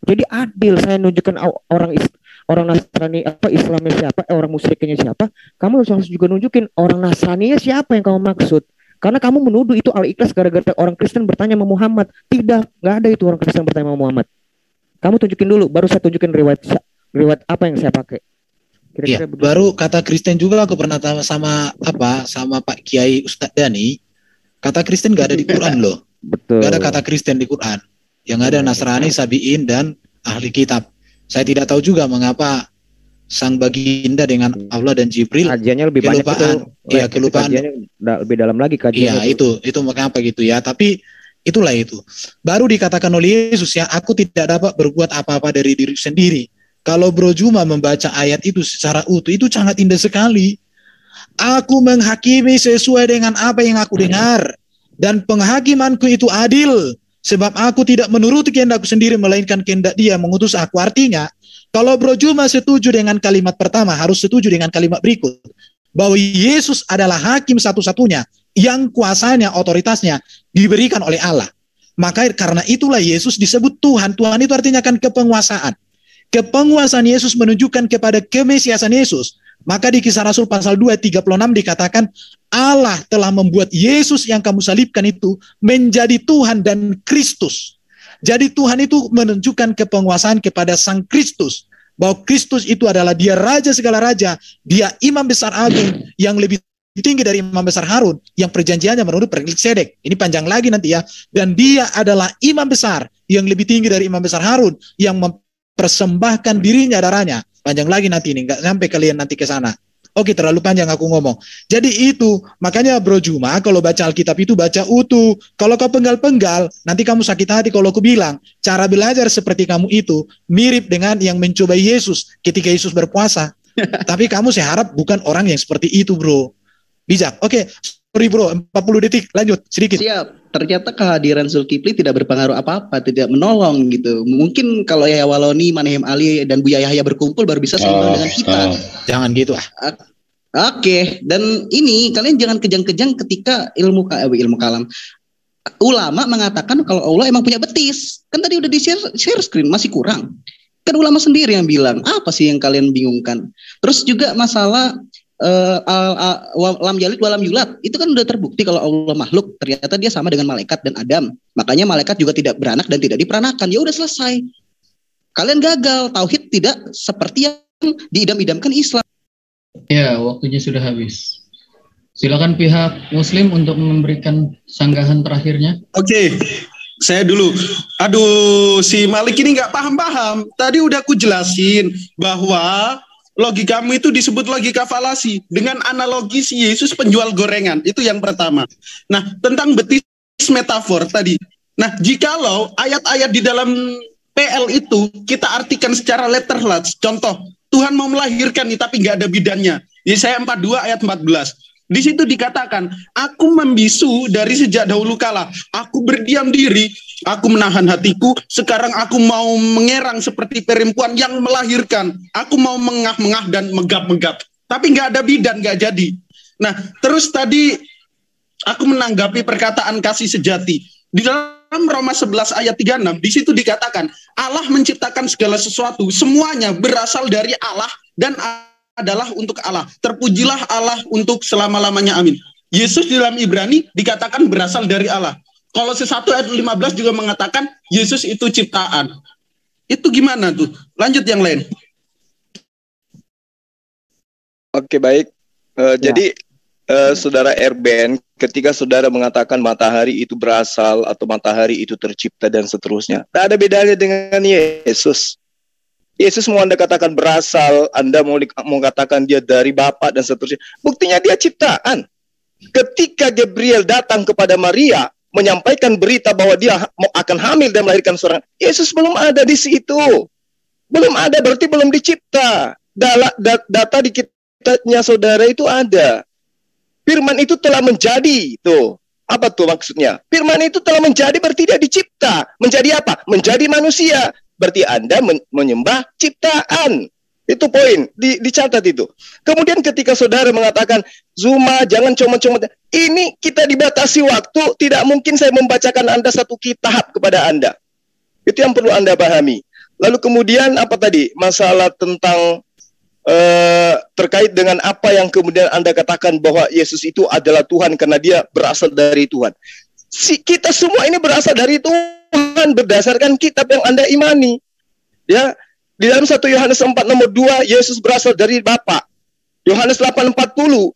L: Jadi adil, saya nunjukkan orang Nasrani Islamnya siapa, orang musyriknya siapa, kamu harus juga nunjukin orang Nasraninya siapa yang kamu maksud. Karena kamu menuduh itu Al-Ikhlas gara-gara orang Kristen bertanya sama Muhammad. Tidak, nggak ada itu orang Kristen bertanya sama Muhammad. Kamu tunjukin dulu, baru saya tunjukin riwayat apa yang saya pakai.
G: Iya, baru kata Kristen juga aku pernah sama Pak Kiai Ustadz Dani. Kata Kristen nggak ada di Quran loh.
L: Betul.
G: Nggak ada kata Kristen di Quran. Yang ada Nasrani, Sabi'in dan ahli kitab. Saya tidak tahu juga mengapa sang baginda dengan Allah dan Jibril
L: kajiannya lebih kelupaan.
G: Iya, kelupaan.
L: Lebih dalam lagi kajiannya.
G: Iya, itu mengapa gitu ya. Tapi itulah itu. Baru dikatakan oleh Yesus ya, aku tidak dapat berbuat apa-apa dari diri sendiri. Kalau Bro Juma membaca ayat itu secara utuh, itu sangat indah sekali. Aku menghakimi sesuai dengan apa yang aku dengar. Dan penghakimanku itu adil. Sebab aku tidak menuruti kehendakku sendiri, melainkan kehendak Dia mengutus aku. Artinya, kalau Bro Juma setuju dengan kalimat pertama, harus setuju dengan kalimat berikut. Bahwa Yesus adalah hakim satu-satunya yang kuasanya, otoritasnya diberikan oleh Allah. Maka karena itulah Yesus disebut Tuhan. Tuhan itu artinya kan kepenguasaan. Kepenguasaan Yesus menunjukkan kepada kemesiasan Yesus. Maka di Kisah Rasul pasal 2:36 dikatakan Allah telah membuat Yesus yang kamu salibkan itu menjadi Tuhan dan Kristus. Jadi Tuhan itu menunjukkan kepenguasaan kepada Sang Kristus. Bahwa Kristus itu adalah dia Raja segala Raja. Dia Imam Besar Agung yang lebih tinggi dari Imam Besar Harun. Yang perjanjiannya menurut Melkisedek. Ini panjang lagi nanti ya. Dan dia adalah Imam Besar yang lebih tinggi dari Imam Besar Harun. Yang mempersembahkan dirinya darahnya. Panjang lagi nanti ini, nggak sampai kalian nanti ke sana. Oke, terlalu panjang aku ngomong. Jadi itu, makanya Bro Juma, kalau baca Alkitab itu baca utuh. Kalau kau penggal-penggal, nanti kamu sakit hati kalau aku bilang, cara belajar seperti kamu itu, mirip dengan yang mencoba Yesus ketika Yesus berpuasa. Tapi kamu saya harap bukan orang yang seperti itu, Bro. Bijak. Oke, sorry Bro, 40 detik, lanjut, sedikit.
C: Siap. Ternyata kehadiran Zulkifli tidak berpengaruh apa-apa, tidak menolong gitu. Mungkin kalau Yahya Waloni, Manehem Ali, dan Buya Yahya berkumpul baru bisa seimbang dengan kita.
G: Jangan gitu ah.
C: Oke, dan ini kalian jangan kejang-kejang ketika ilmu kalam. Ulama mengatakan kalau Allah emang punya betis. Kan tadi udah di-share screen, masih kurang. Kan ulama sendiri yang bilang, apa sih yang kalian bingungkan? Terus juga masalah lam yalid walam yulad, itu kan udah terbukti kalau Allah makhluk, ternyata dia sama dengan malaikat dan Adam. Makanya malaikat juga tidak beranak dan tidak diperanakan. Ya udah selesai. Kalian gagal, tauhid tidak seperti yang diidam-idamkan Islam.
B: Ya, waktunya sudah habis. Silakan pihak Muslim untuk memberikan sanggahan terakhirnya.
D: Oke, saya dulu. Aduh, si Malik ini nggak paham-paham. Tadi udah aku jelasin bahwa logikamu itu disebut logika falasi. Dengan analogi si Yesus penjual gorengan. Itu yang pertama. Nah, tentang betis metafor tadi. Nah, jikalau ayat-ayat di dalam PL itu kita artikan secara letterless. Contoh, Tuhan mau melahirkan nih tapi nggak ada bidannya. Yesaya 42 ayat 14. Di situ dikatakan, aku membisu dari sejak dahulu kala. Aku berdiam diri, aku menahan hatiku. Sekarang aku mau mengerang seperti perempuan yang melahirkan. Aku mau mengah-mengah dan megap-megap. Tapi nggak ada bidan, nggak jadi. Nah, terus tadi aku menanggapi perkataan kasih sejati. Di dalam Roma 11 ayat 36, di situ dikatakan, Allah menciptakan segala sesuatu. Semuanya berasal dari Allah dan adalah untuk Allah. Terpujilah Allah untuk selama-lamanya, amin. Yesus di dalam Ibrani dikatakan berasal dari Allah. Kolose 1 ayat 15 juga mengatakan Yesus itu ciptaan. Itu gimana tuh? Lanjut yang lain.
A: Oke, baik. Jadi saudara RBN, ketika saudara mengatakan matahari itu berasal atau matahari itu tercipta dan seterusnya, tak ada bedanya dengan Yesus. Yesus mau Anda katakan berasal, Anda mau katakan dia dari Bapa dan seterusnya. Buktinya dia ciptaan. Ketika Gabriel datang kepada Maria, menyampaikan berita bahwa dia akan hamil dan melahirkan seorang, Yesus belum ada di situ. Belum ada, berarti belum dicipta. Data di kitabnya saudara itu ada. Firman itu telah menjadi. Tuh. Apa tuh maksudnya? Firman itu telah menjadi berarti dia dicipta. Menjadi apa? Menjadi manusia. Berarti Anda menyembah ciptaan. Itu poin, dicatat itu. Kemudian ketika saudara mengatakan, Zuma jangan comot-comot. Ini kita dibatasi waktu, tidak mungkin saya membacakan Anda satu kitab kepada Anda. Itu yang perlu Anda pahami. Lalu kemudian apa tadi? Masalah tentang terkait dengan apa yang kemudian Anda katakan bahwa Yesus itu adalah Tuhan karena dia berasal dari Tuhan. Kita semua ini berasal dari Tuhan berdasarkan kitab yang Anda imani. Ya, di dalam 1 Yohanes 4 nomor 2 Yesus berasal dari Bapa. Yohanes 8:40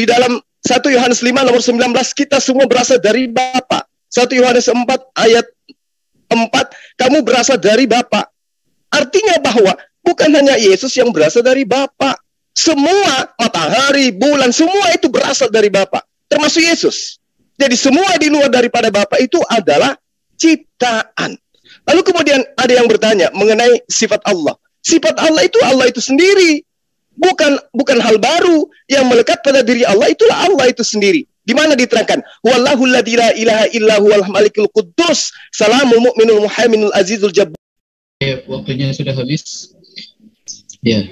A: di dalam 1 Yohanes 5 nomor 19 kita semua berasal dari Bapa. 1 Yohanes 4 ayat 4 kamu berasal dari Bapa. Artinya bahwa bukan hanya Yesus yang berasal dari Bapa. Semua matahari, bulan, semua itu berasal dari Bapa, termasuk Yesus. Jadi semua di luar daripada Bapa itu adalah ciptaan. Lalu kemudian ada yang bertanya mengenai sifat Allah. Sifat Allah itu sendiri. Bukan hal baru yang melekat pada diri Allah, itulah Allah itu sendiri. Di mana diterangkan? Wallahul ladzi la ilaha illa huwal malikul quddus, salamul mu'minul muhaiminul azizul jabbar.
B: Ya, waktunya sudah habis. Ya.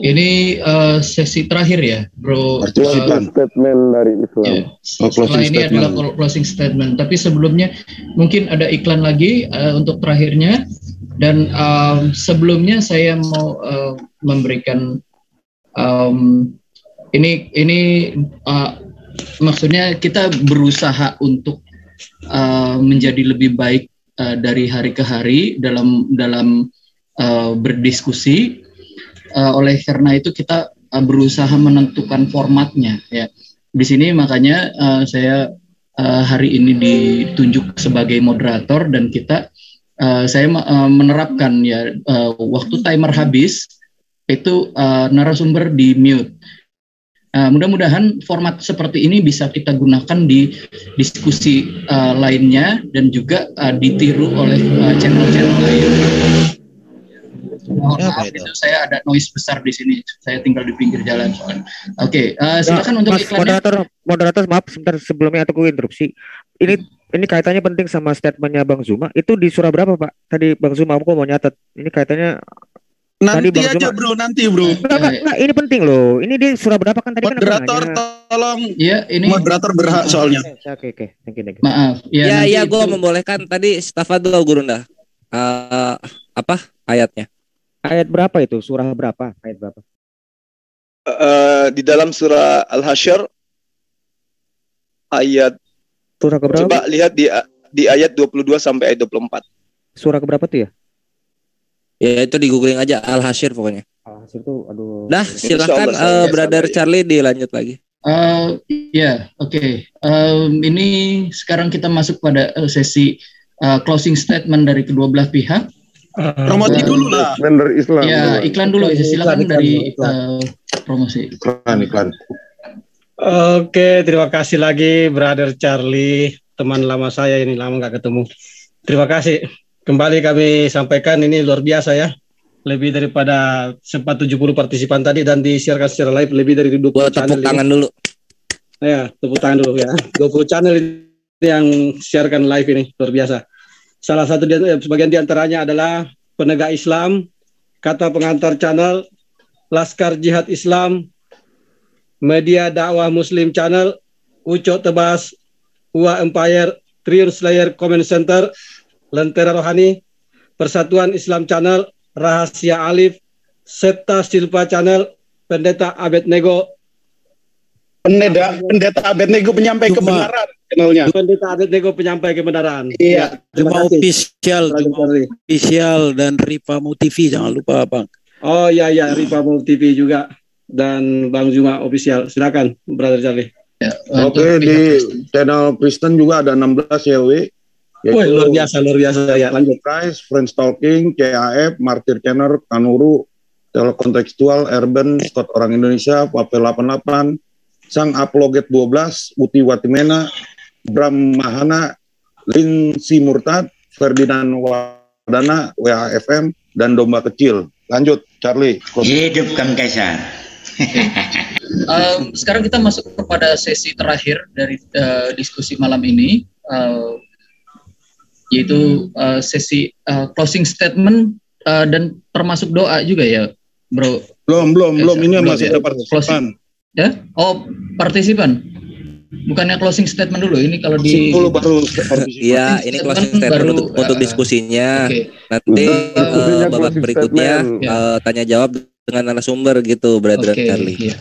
B: Ini sesi terakhir ya, Bro.
F: Statement dari Islam.
B: Ya. Setelah ini adalah closing statement. Tapi sebelumnya mungkin ada iklan lagi untuk terakhirnya. Dan sebelumnya saya mau memberikan Maksudnya kita berusaha untuk menjadi lebih baik dari hari ke hari dalam berdiskusi. Oleh karena itu kita berusaha menentukan formatnya ya. Di sini makanya saya hari ini ditunjuk sebagai moderator dan saya menerapkan ya waktu timer habis itu narasumber di mute. Mudah-mudahan format seperti ini bisa kita gunakan di diskusi lainnya dan juga ditiru oleh channel-channel lain. Mohon maaf itu saya ada noise besar di sini. Saya tinggal di pinggir jalan soalnya. Oke, silakan untuk iklannya.
L: Moderator maaf sebentar sebelumnya aku interupsi. Ini kaitannya penting sama statementnya Bang Zuma. Itu di surah berapa Pak? Tadi Bang Zuma aku mau nyatet. Ini kaitannya
D: nanti Bang aja Zuma. Bro, nanti bro.
L: Enggak, ini penting loh. Ini di surah berapa kan tadi
D: moderator
L: kan
D: tolong.
B: Ya, ini
D: moderator berhak soalnya.
L: Oke. Thank you.
B: Maaf.
I: Ya, gue membolehkan tadi Stafadul Gurunda. Apa ayatnya?
L: Ayat berapa itu? Surah berapa? Ayat berapa?
A: Di dalam surah Al-Hasyr ayat
L: surah keberapa?
A: Coba lihat di ayat 22 sampai ayat 24.
L: Surah keberapa tuh ya?
I: Ya itu di googling aja Al-Hasyr pokoknya.
L: Al-Hasyr tuh aduh.
I: Dah silakan Brother Charlie dilanjut lagi.
B: Oke. Ini sekarang kita masuk pada sesi closing statement dari kedua belah pihak.
D: Promosi dulu lah.
F: Dari Islam.
B: Ya, iklan dulu. Silakan dari promosi.
F: Iklan.
E: Oke, terima kasih lagi Brother Charlie, teman lama saya ini, lama nggak ketemu. Terima kasih. Kembali kami sampaikan ini luar biasa ya. Lebih daripada sempat 70 partisipan tadi dan disiarkan secara live lebih dari 20 channel.
I: Tepuk tangan dulu.
E: Ya, tepuk tangan dulu ya. 20 channel yang siarkan live ini luar biasa. Salah satu sebagian diantaranya adalah Penegak Islam, Kata Pengantar Channel, Laskar Jihad Islam, Media Dakwah Muslim Channel, Ucok Tebas, Uwa Empire, Triun Slayer Comment Center, Lentera Rohani, Persatuan Islam Channel, Rahasia Alif, Septa Silva Channel, Pendeta Abednego,
D: Pendeta Abednego penyampai kebenaran channelnya.
E: Pendeta Abednego penyampai kebenaran.
D: Iya.
E: Cuma
O: official dan Rifamu TV jangan lupa Bang.
E: Oh iya Rifamu TV juga dan Bang Zuma official. Silakan Brother Charlie.
F: Ya, Oke, di channel Kristen juga ada 16 YW.
E: Wah, luar biasa ya. Lanjut.
F: Price, Friends Talking, KAF, Martir Channel, Kanuru, Telekontekstual, Urban, Scott Orang Indonesia, Papel 88, Sang Apologet 12, Uti Watimena, Bram Mahana, Linsi Murtad, Ferdinand Wadana, WHFM, dan Domba Kecil. Lanjut, Charlie.
M: Hidup Kang Kaisar.
B: Sekarang kita masuk kepada sesi terakhir dari diskusi malam ini, yaitu sesi closing statement dan termasuk doa juga ya, Bro.
F: Belum. Ini masih ada partisipan.
B: Ya? Oh, partisipan. Bukannya closing statement dulu. Ini kalau di
F: baru
I: Iya, ini closing statement untuk diskusinya. Okay. Nanti babak berikutnya tanya jawab dengan narasumber gitu, Brother Charlie.
B: Iya.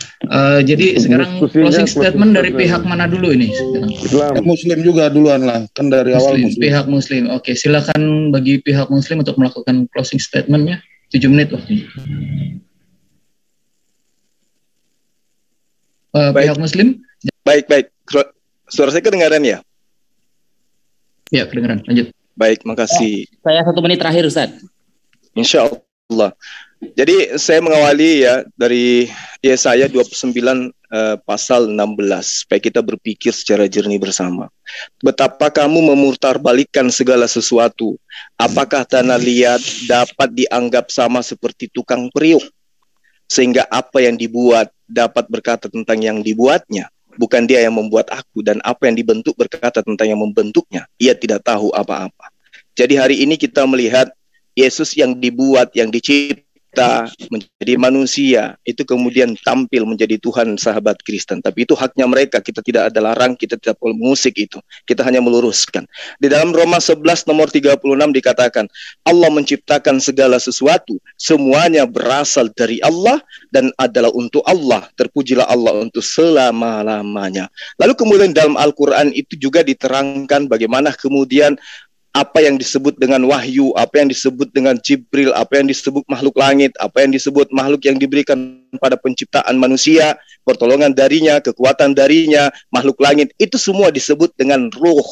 B: Jadi sekarang closing statement dari pihak mana dulu ini?
F: Islam. Muslim juga duluan lah, kan dari awal Muslim.
B: Pihak Muslim. Oke, silakan bagi pihak Muslim untuk melakukan closing statementnya. 7 menit waktunya. Pihak Muslim.
A: Baik. Suara saya kedengaran ya?
B: Ya, kedengaran. Lanjut.
A: Baik, makasih.
K: Saya 1 menit terakhir, Ustaz.
A: Insya Allah. Jadi saya mengawali ya dari Yesaya 29 pasal 16 supaya kita berpikir secara jernih bersama. Betapa kamu memutarbalikkan segala sesuatu. Apakah tanah liat dapat dianggap sama seperti tukang periuk? Sehingga apa yang dibuat dapat berkata tentang yang dibuatnya. Bukan dia yang membuat aku, dan apa yang dibentuk berkata tentang yang membentuknya. Ia tidak tahu apa-apa. Jadi hari ini kita melihat Yesus yang dibuat, yang dicipta menjadi manusia, itu kemudian tampil menjadi Tuhan sahabat Kristen. Tapi itu haknya mereka, kita tidak ada larang, kita tidak boleh mengusik itu. Kita hanya meluruskan. Di dalam Roma 11 nomor 36 dikatakan, Allah menciptakan segala sesuatu, semuanya berasal dari Allah dan adalah untuk Allah. Terpujilah Allah untuk selama-lamanya. Lalu kemudian dalam Al-Quran itu juga diterangkan bagaimana kemudian apa yang disebut dengan wahyu, apa yang disebut dengan Jibril, apa yang disebut makhluk langit, apa yang disebut makhluk yang diberikan pada penciptaan manusia, pertolongan darinya, kekuatan darinya, makhluk langit, itu semua disebut dengan ruh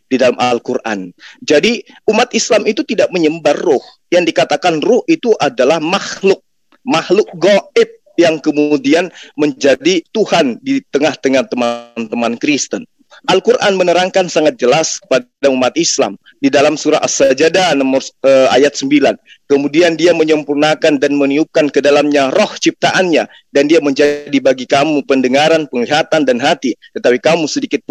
A: di dalam Al-Quran. Jadi umat Islam itu tidak menyembah ruh. Yang dikatakan ruh itu adalah makhluk gaib yang kemudian menjadi Tuhan di tengah-tengah teman-teman Kristen. Al-Quran menerangkan sangat jelas kepada umat Islam di dalam surah As-Sajdah nomor ayat 9. Kemudian dia menyempurnakan dan meniupkan ke dalamnya roh ciptaannya, dan dia menjadi bagi kamu pendengaran, penglihatan dan hati, tetapi kamu sedikit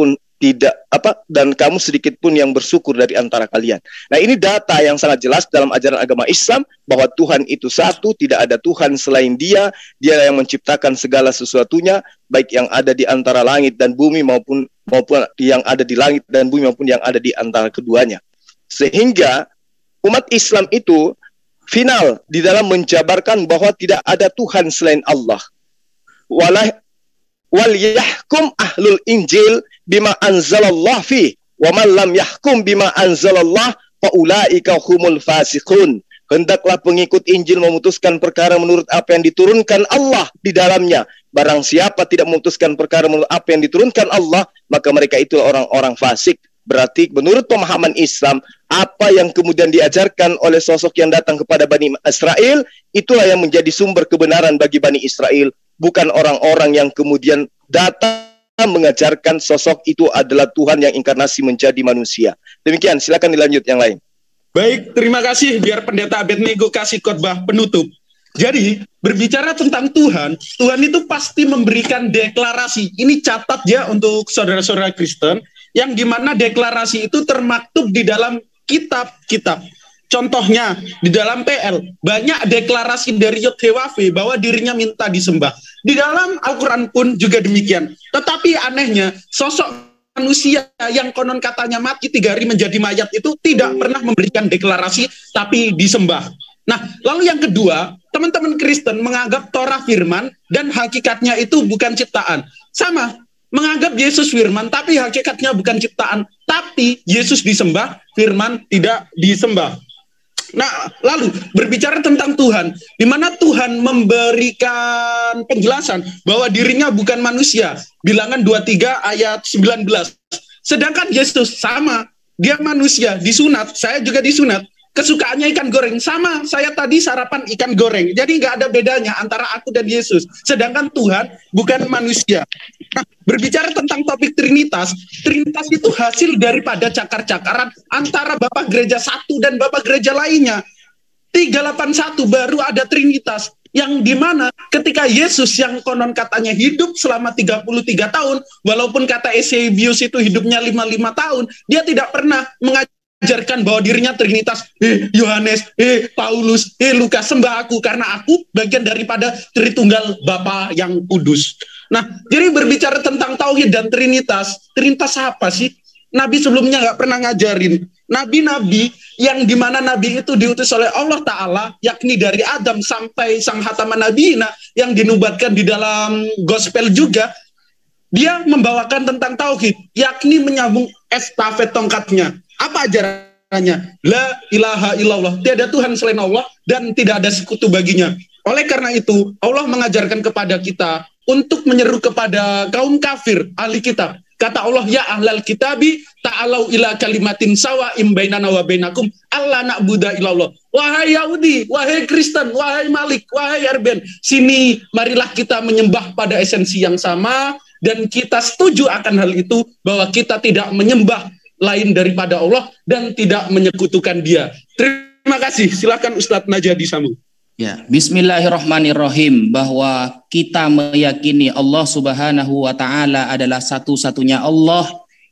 A: pun yang bersyukur dari antara kalian. Nah, ini data yang sangat jelas dalam ajaran agama Islam bahwa Tuhan itu satu, tidak ada Tuhan selain Dia. Dia yang menciptakan segala sesuatunya, baik yang ada di antara langit dan bumi maupun yang ada di langit dan bumi maupun yang ada di antara keduanya. Sehingga umat Islam itu final di dalam menjabarkan bahwa tidak ada Tuhan selain Allah. Wal yahkum ahlul injil bima anzalallah fi wa man lam yahkum bima anzalallah fa ulaika humul fasiqun. Hendaklah pengikut Injil memutuskan perkara menurut apa yang diturunkan Allah di dalamnya. Barang siapa tidak memutuskan perkara menurut apa yang diturunkan Allah, maka mereka itu orang-orang fasik. Berarti menurut pemahaman Islam, apa yang kemudian diajarkan oleh sosok yang datang kepada Bani Israel, itulah yang menjadi sumber kebenaran bagi Bani Israel. Bukan orang-orang yang kemudian datang mengajarkan sosok itu adalah Tuhan yang inkarnasi menjadi manusia. Demikian, silakan dilanjut yang lain.
D: Baik, terima kasih. Biar Pendeta Abednego kasih khotbah penutup. Jadi, berbicara tentang Tuhan, Tuhan itu pasti memberikan deklarasi. Ini catat ya untuk saudara-saudara Kristen, yang dimana deklarasi itu termaktub di dalam kitab-kitab. Contohnya, di dalam PL, banyak deklarasi dari Yod-Heh-Wav-He bahwa dirinya minta disembah. Di dalam Al-Quran pun juga demikian. Tetapi anehnya, sosok manusia yang konon katanya mati 3 hari menjadi mayat itu tidak pernah memberikan deklarasi, tapi disembah. Nah, lalu yang kedua, teman-teman Kristen menganggap Torah firman dan hakikatnya itu bukan ciptaan. Sama, menganggap Yesus firman, tapi hakikatnya bukan ciptaan. Tapi Yesus disembah, firman tidak disembah. Nah, lalu berbicara tentang Tuhan, di mana Tuhan memberikan penjelasan bahwa dirinya bukan manusia. Bilangan 23 ayat 19. Sedangkan Yesus sama, dia manusia, disunat, saya juga disunat. Kesukaannya ikan goreng, sama, saya tadi sarapan ikan goreng. Jadi nggak ada bedanya antara aku dan Yesus. Sedangkan Tuhan bukan manusia. Nah, berbicara tentang topik Trinitas, Trinitas itu hasil daripada cakar-cakaran antara Bapak Gereja satu dan Bapak Gereja lainnya. 381 baru ada Trinitas. Yang dimana ketika Yesus yang konon katanya hidup selama 33 tahun, walaupun kata Eusebius itu hidupnya 55 tahun, dia tidak pernah mengajarkan bahwa dirinya Trinitas. Yohanes, Paulus, Lukas, sembah aku karena aku bagian daripada Tritunggal Bapa yang kudus. Nah, jadi berbicara tentang tauhid dan Trinitas, Trinitas apa sih? Nabi sebelumnya nggak pernah ngajarin. Nabi-nabi yang dimana Nabi itu diutus oleh Allah Ta'ala, yakni dari Adam sampai Sang Hataman Nabiyina yang dinubatkan di dalam gospel juga, dia membawakan tentang tauhid, yakni menyambung estafet tongkatnya. Apa ajarannya? La ilaha illallah, tiada Tuhan selain Allah dan tidak ada sekutu baginya. Oleh karena itu, Allah mengajarkan kepada kita untuk menyeru kepada kaum kafir, ahli kitab. Kata Allah, ya ahlal kitabi ta'alau ila kalimatin sawa imbainana wa bainakum alla na'budu illallah. Wahai Yahudi, wahai Kristen, wahai Malik, wahai Erben, sini marilah kita menyembah pada esensi yang sama, dan kita setuju akan hal itu bahwa kita tidak menyembah lain daripada Allah dan tidak menyekutukan Dia. Terima kasih. Silakan Ustadz Najadi sambung.
K: Ya, bismillahirrahmanirrahim, bahwa kita meyakini Allah Subhanahu wa taala adalah satu-satunya Allah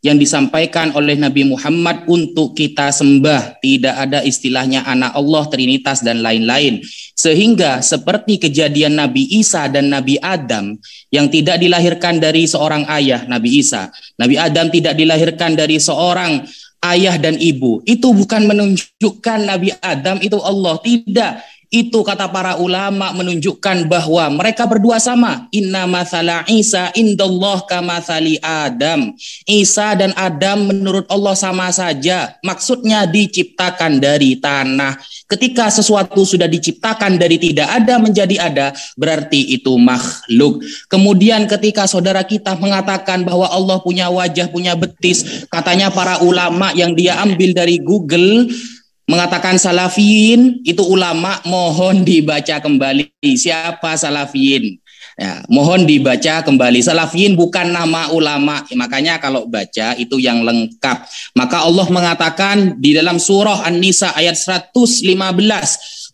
K: yang disampaikan oleh Nabi Muhammad untuk kita sembah. Tidak ada istilahnya anak Allah, Trinitas, dan lain-lain. Sehingga seperti kejadian Nabi Isa dan Nabi Adam yang tidak dilahirkan dari seorang ayah, Nabi Isa. Nabi Adam tidak dilahirkan dari seorang ayah dan ibu. Itu bukan menunjukkan Nabi Adam itu Allah. Tidak. Itu kata para ulama menunjukkan bahwa mereka berdua sama. Inna mathala Isa indallah kamathali Adam. Isa dan Adam menurut Allah sama saja. Maksudnya diciptakan dari tanah. Ketika sesuatu sudah diciptakan dari tidak ada menjadi ada, berarti itu makhluk. Kemudian ketika saudara kita mengatakan bahwa Allah punya wajah, punya betis, katanya para ulama yang dia ambil dari Google mengatakan salafiyin itu ulama, mohon dibaca kembali siapa salafiyin. Ya, mohon dibaca kembali. Salafiyin bukan nama ulama. Makanya kalau baca itu yang lengkap. Maka Allah mengatakan di dalam surah An-Nisa ayat 115,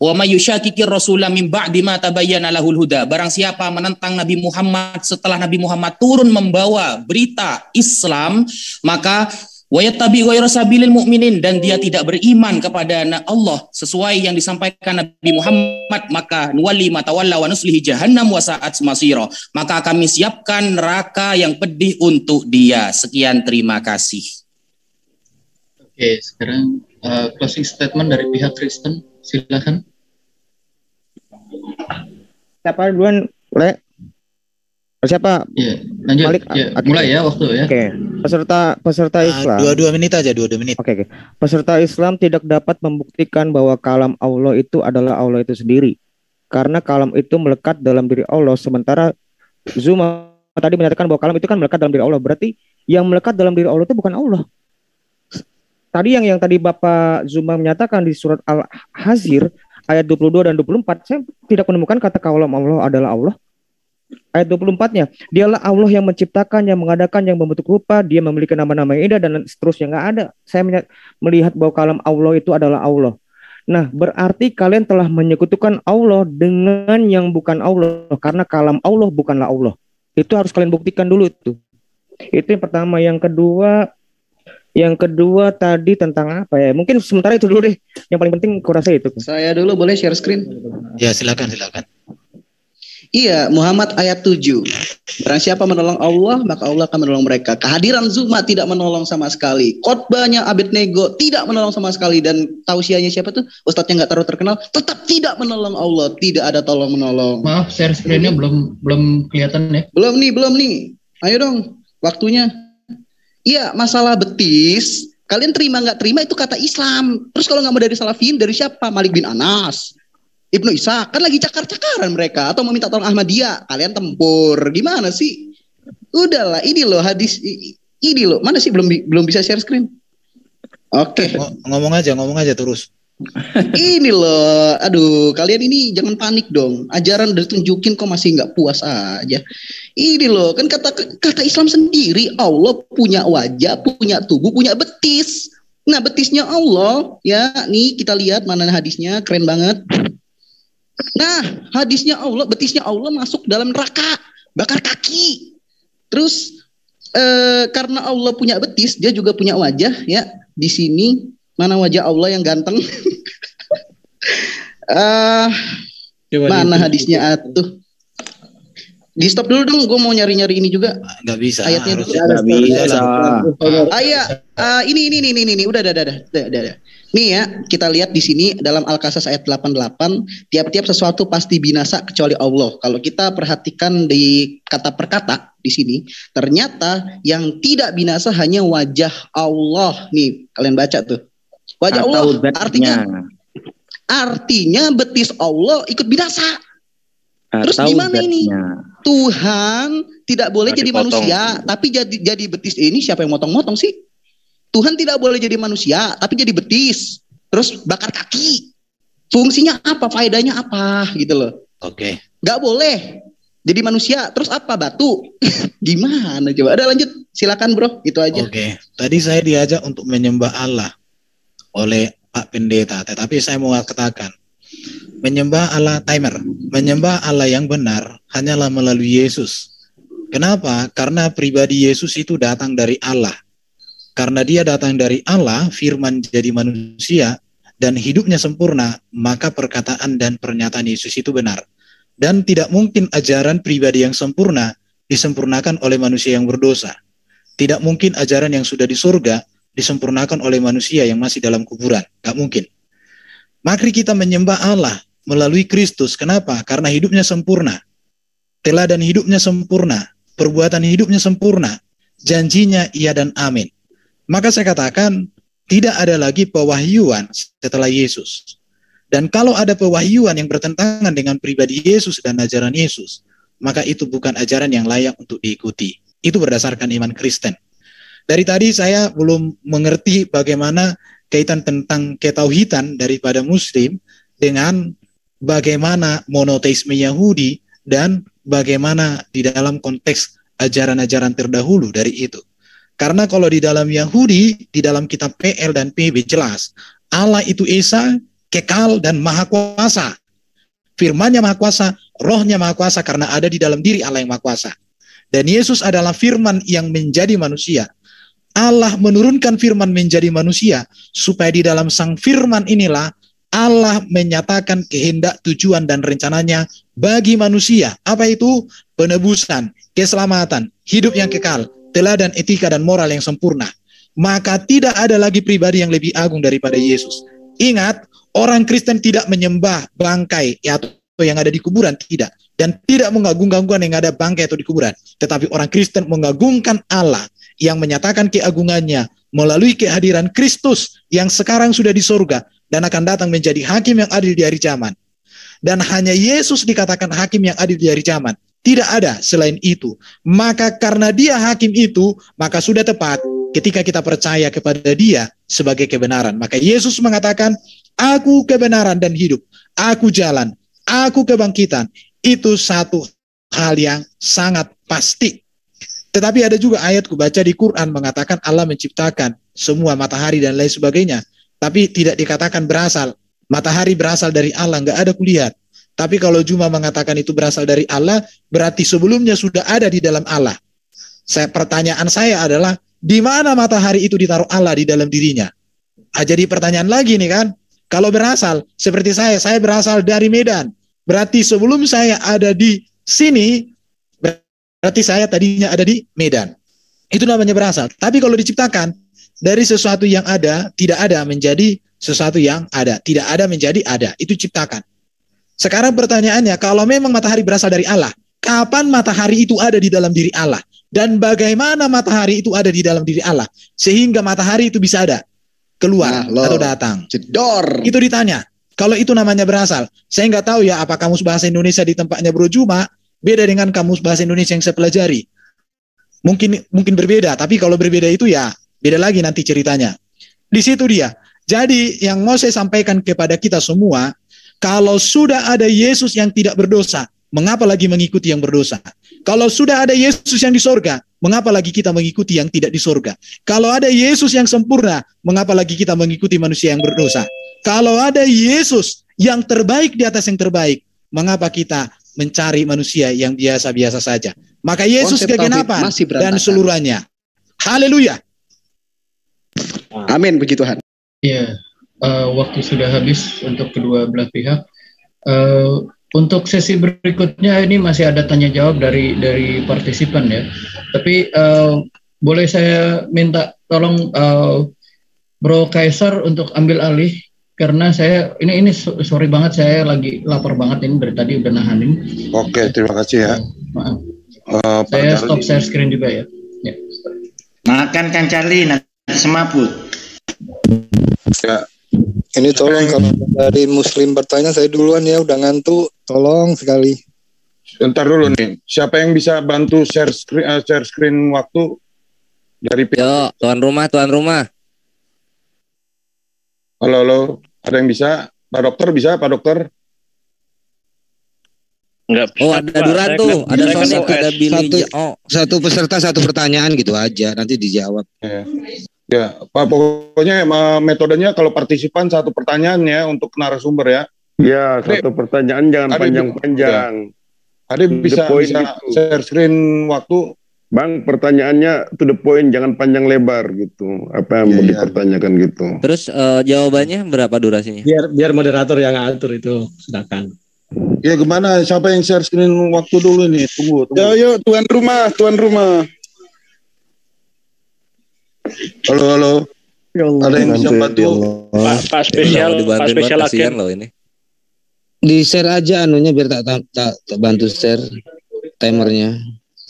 K: wa may yushaqiqir rasula min ba'di ma tabayyana lahul huda. Barang siapa menentang Nabi Muhammad setelah Nabi Muhammad turun membawa berita Islam, maka wa yattabi ghayra sabilil mu'minin, dan dia tidak beriman kepada Allah sesuai yang disampaikan Nabi Muhammad, maka nuwalli ma tawalla wa nuslihi jahannam wa sa'at masira. Maka kami siapkan neraka yang pedih untuk dia. Sekian, terima kasih.
B: Oke, sekarang closing statement dari pihak Kristen, silakan.
L: Siapa duluan, Le? Siapa?
B: Ya, lanjut.
L: Malik,
B: ya, mulai ya waktu ya.
L: Oke. Peserta Islam.
G: 2 menit aja, 2 menit.
L: Oke. Peserta Islam tidak dapat membuktikan bahwa kalam Allah itu adalah Allah itu sendiri. Karena kalam itu melekat dalam diri Allah, sementara Zuma tadi menyatakan bahwa kalam itu kan melekat dalam diri Allah. Berarti yang melekat dalam diri Allah itu bukan Allah. Tadi yang tadi Bapak Zuma menyatakan di surat Al-Hazir ayat 22 dan 24, saya tidak menemukan kata kalam Allah adalah Allah. Ayat 24-nya, dialah Allah yang menciptakan, yang mengadakan, yang membentuk rupa, dia memiliki nama-nama yang indah, dan seterusnya. Nggak ada. Saya melihat bahwa kalam Allah itu adalah Allah. Nah, berarti kalian telah menyekutukan Allah dengan yang bukan Allah, karena kalam Allah bukanlah Allah. Itu harus kalian buktikan dulu itu. Itu yang pertama. Yang kedua tadi tentang apa ya? Mungkin sementara itu dulu deh. Yang paling penting kurasa itu.
C: Saya dulu boleh share screen?
G: Ya, silakan.
C: Iya, Muhammad ayat 7. Barang siapa menolong Allah, maka Allah akan menolong mereka. Kehadiran Zuma tidak menolong sama sekali. Khotbahnya Abednego tidak menolong sama sekali. Dan tausiahnya siapa tuh? Ustadznya nggak terlalu terkenal, tetap tidak menolong Allah. Tidak ada tolong menolong.
B: Maaf, share screen-nya belum kelihatan ya?
C: Belum nih. Ayo dong, waktunya. Iya, masalah betis. Kalian terima nggak terima itu kata Islam. Terus kalau nggak mau dari Salafiyin, dari siapa? Malik bin Anas, Ibnu Isa, kan lagi cakar-cakaran mereka. Atau mau minta tolong Ahmadiyah, kalian tempur. Gimana sih? Udahlah, ini loh hadis. Ini loh, mana sih belum bisa share screen? Oke.
G: Ngomong aja terus.
C: Ini loh, aduh, kalian ini jangan panik dong. Ajaran udah tunjukin kok masih nggak puas aja. Ini loh, kan kata Islam sendiri, Allah punya wajah, punya tubuh, punya betis. Nah, betisnya Allah, ya, nih kita lihat mana hadisnya, keren banget. Nah, hadisnya Allah, betisnya Allah masuk dalam neraka, bakar kaki. Terus karena Allah punya betis, dia juga punya wajah, ya. Di sini mana wajah Allah yang ganteng? Mana hadisnya atuh? Di stop dulu dong, gue mau nyari ini juga.
G: Nggak bisa.
C: Ayatnya
G: nggak bisa.
C: Ini udah. Nih ya, kita lihat di sini dalam Al-Qasas ayat 88, tiap-tiap sesuatu pasti binasa kecuali Allah. Kalau kita perhatikan di kata per kata di sini, ternyata yang tidak binasa hanya wajah Allah. Nih, kalian baca tuh. Wajah Allah artinya betis Allah ikut binasa. Terus gimana ini? Tuhan tidak boleh jadi manusia, tapi jadi betis ini siapa yang motong-motong sih? Tuhan tidak boleh jadi manusia, tapi jadi betis. Terus bakar kaki. Fungsinya apa? Faedahnya apa? Gitu loh.
G: Oke.
C: Gak boleh jadi manusia. Terus apa? Batu. Gimana coba? Ada lanjut. Silakan bro. Itu aja.
G: Oke. Tadi saya diajak untuk menyembah Allah oleh Pak Pendeta. Tetapi saya mau katakan, menyembah Allah timer. Menyembah Allah yang benar hanyalah melalui Yesus. Kenapa? Karena pribadi Yesus itu datang dari Allah. karena dia datang dari Allah, firman jadi manusia, dan hidupnya sempurna, maka perkataan dan pernyataan Yesus itu benar. Dan tidak mungkin ajaran pribadi yang sempurna disempurnakan oleh manusia yang berdosa. Tidak mungkin ajaran yang sudah di surga disempurnakan oleh manusia yang masih dalam kuburan. Gak mungkin. Mari kita menyembah Allah melalui Kristus. Kenapa? Karena hidupnya sempurna. Teladan hidupnya sempurna. Perbuatan hidupnya sempurna. Janjinya iya dan amin. Maka saya katakan, tidak ada lagi pewahyuan setelah Yesus. Dan kalau ada pewahyuan yang bertentangan dengan pribadi Yesus dan ajaran Yesus, maka itu bukan ajaran yang layak untuk diikuti. Itu berdasarkan iman Kristen. Dari tadi saya belum mengerti bagaimana kaitan tentang ketauhidan daripada Muslim dengan bagaimana monoteisme Yahudi dan bagaimana di dalam konteks ajaran-ajaran terdahulu dari itu. Karena kalau di dalam Yahudi, di dalam kitab PL dan PB jelas, Allah itu Esa, kekal dan maha kuasa. Firman-Nya maha kuasa, rohnya maha kuasa karena ada di dalam diri Allah yang maha kuasa. Dan Yesus adalah firman yang menjadi manusia. Allah menurunkan firman menjadi manusia supaya di dalam sang firman inilah Allah menyatakan kehendak, tujuan dan rencananya bagi manusia. Apa itu? Penebusan, keselamatan, hidup yang kekal, teladan etika dan moral yang sempurna. Maka tidak ada lagi pribadi yang lebih agung daripada Yesus. Ingat, orang Kristen tidak menyembah bangkai atau yang ada di kuburan, tidak. Dan tidak mengagung-agungkan yang ada bangkai atau di kuburan. Tetapi orang Kristen mengagungkan Allah yang menyatakan keagungannya melalui kehadiran Kristus yang sekarang sudah di surga dan akan datang menjadi hakim yang adil di hari zaman. Dan hanya Yesus dikatakan hakim yang adil di hari zaman. Tidak ada selain itu. Maka karena dia hakim itu, maka sudah tepat ketika kita percaya kepada dia sebagai kebenaran. Maka Yesus mengatakan, aku kebenaran dan hidup, aku jalan, aku kebangkitan. Itu satu hal yang sangat pasti. Tetapi ada juga ayat ku baca di Quran mengatakan Allah menciptakan semua matahari dan lain sebagainya. Tapi tidak dikatakan berasal. Matahari berasal dari Allah, nggak ada kulihat. Tapi kalau cuma mengatakan itu berasal dari Allah, berarti sebelumnya sudah ada di dalam Allah. Pertanyaan saya adalah, di mana matahari itu ditaruh Allah di dalam dirinya? Jadi pertanyaan lagi nih kan, kalau berasal, seperti saya berasal dari Medan. Berarti sebelum saya ada di sini, berarti saya tadinya ada di Medan. Itu namanya berasal. Tapi kalau diciptakan, dari sesuatu yang ada, tidak ada menjadi sesuatu yang ada. Tidak ada menjadi ada. Itu ciptakan. Sekarang pertanyaannya, kalau memang matahari berasal dari Allah, kapan matahari itu ada di dalam diri Allah? Dan bagaimana matahari itu ada di dalam diri Allah? Sehingga matahari itu bisa ada, keluar atau datang.
C: Jedor.
G: Itu ditanya. Kalau itu namanya berasal. Saya nggak tahu ya, apa kamus bahasa Indonesia di tempatnya Bro Juma beda dengan kamus bahasa Indonesia yang saya pelajari. Mungkin berbeda, tapi kalau berbeda itu ya beda lagi nanti ceritanya. Di situ dia. Jadi yang mau saya sampaikan kepada kita semua, kalau sudah ada Yesus yang tidak berdosa, mengapa lagi mengikuti yang berdosa? Kalau sudah ada Yesus yang di sorga, mengapa lagi kita mengikuti yang tidak di sorga? Kalau ada Yesus yang sempurna, mengapa lagi kita mengikuti manusia yang berdosa? Kalau ada Yesus yang terbaik di atas yang terbaik, mengapa kita mencari manusia yang biasa-biasa saja? Maka Yesus kegenapan dan seluruhnya. Haleluya.
C: Amin, puji Tuhan.
B: Ya, waktu sudah habis untuk kedua belah pihak. Untuk sesi berikutnya ini masih ada tanya jawab dari partisipan ya. Tapi boleh saya minta tolong Bro Kaisar untuk ambil alih karena saya ini sorry banget, saya lagi lapar banget ini dari tadi udah nahanin.
F: Oke, terima kasih ya.
B: Maaf. Saya stop share screen juga ya.
M: Makan Kang Charlie nanti semaput.
F: Ya.
P: Ini tolong kalau dari Muslim bertanya, saya duluan ya, udah ngantuk. Tolong sekali.
F: Bentar dulu nih. Siapa yang bisa bantu share screen waktu dari pihak?
I: Yo, tuan rumah.
F: Halo. Ada yang bisa? Pak Dokter bisa, Pak Dokter?
O: Enggak bisa.
I: Oh, ada Duran tuh, ada Sonic, ada Billy.
Q: Satu peserta satu pertanyaan gitu aja, nanti dijawab.
F: Ya, Pak, pokoknya metodenya kalau partisipan satu pertanyaan ya untuk narasumber ya.
R: Ya, satu pertanyaan jangan panjang-panjang.
F: Ada bisa share screen waktu
R: Bang, pertanyaannya to the point, jangan panjang lebar gitu. Apa yang mau dipertanyakan gitu.
I: Terus jawabannya berapa durasinya?
E: Biar moderator yang atur itu, silakan.
F: Ya gimana? Siapa yang share screen waktu dulu nih? Tunggu.
D: Yuk, tuan rumah.
F: Halo.
E: Ya Allah,
F: ada yang bisa bantu?
S: Pak spesial
I: kasihan loh ini.
Q: Di share aja anunya biar tak bantu share timernya.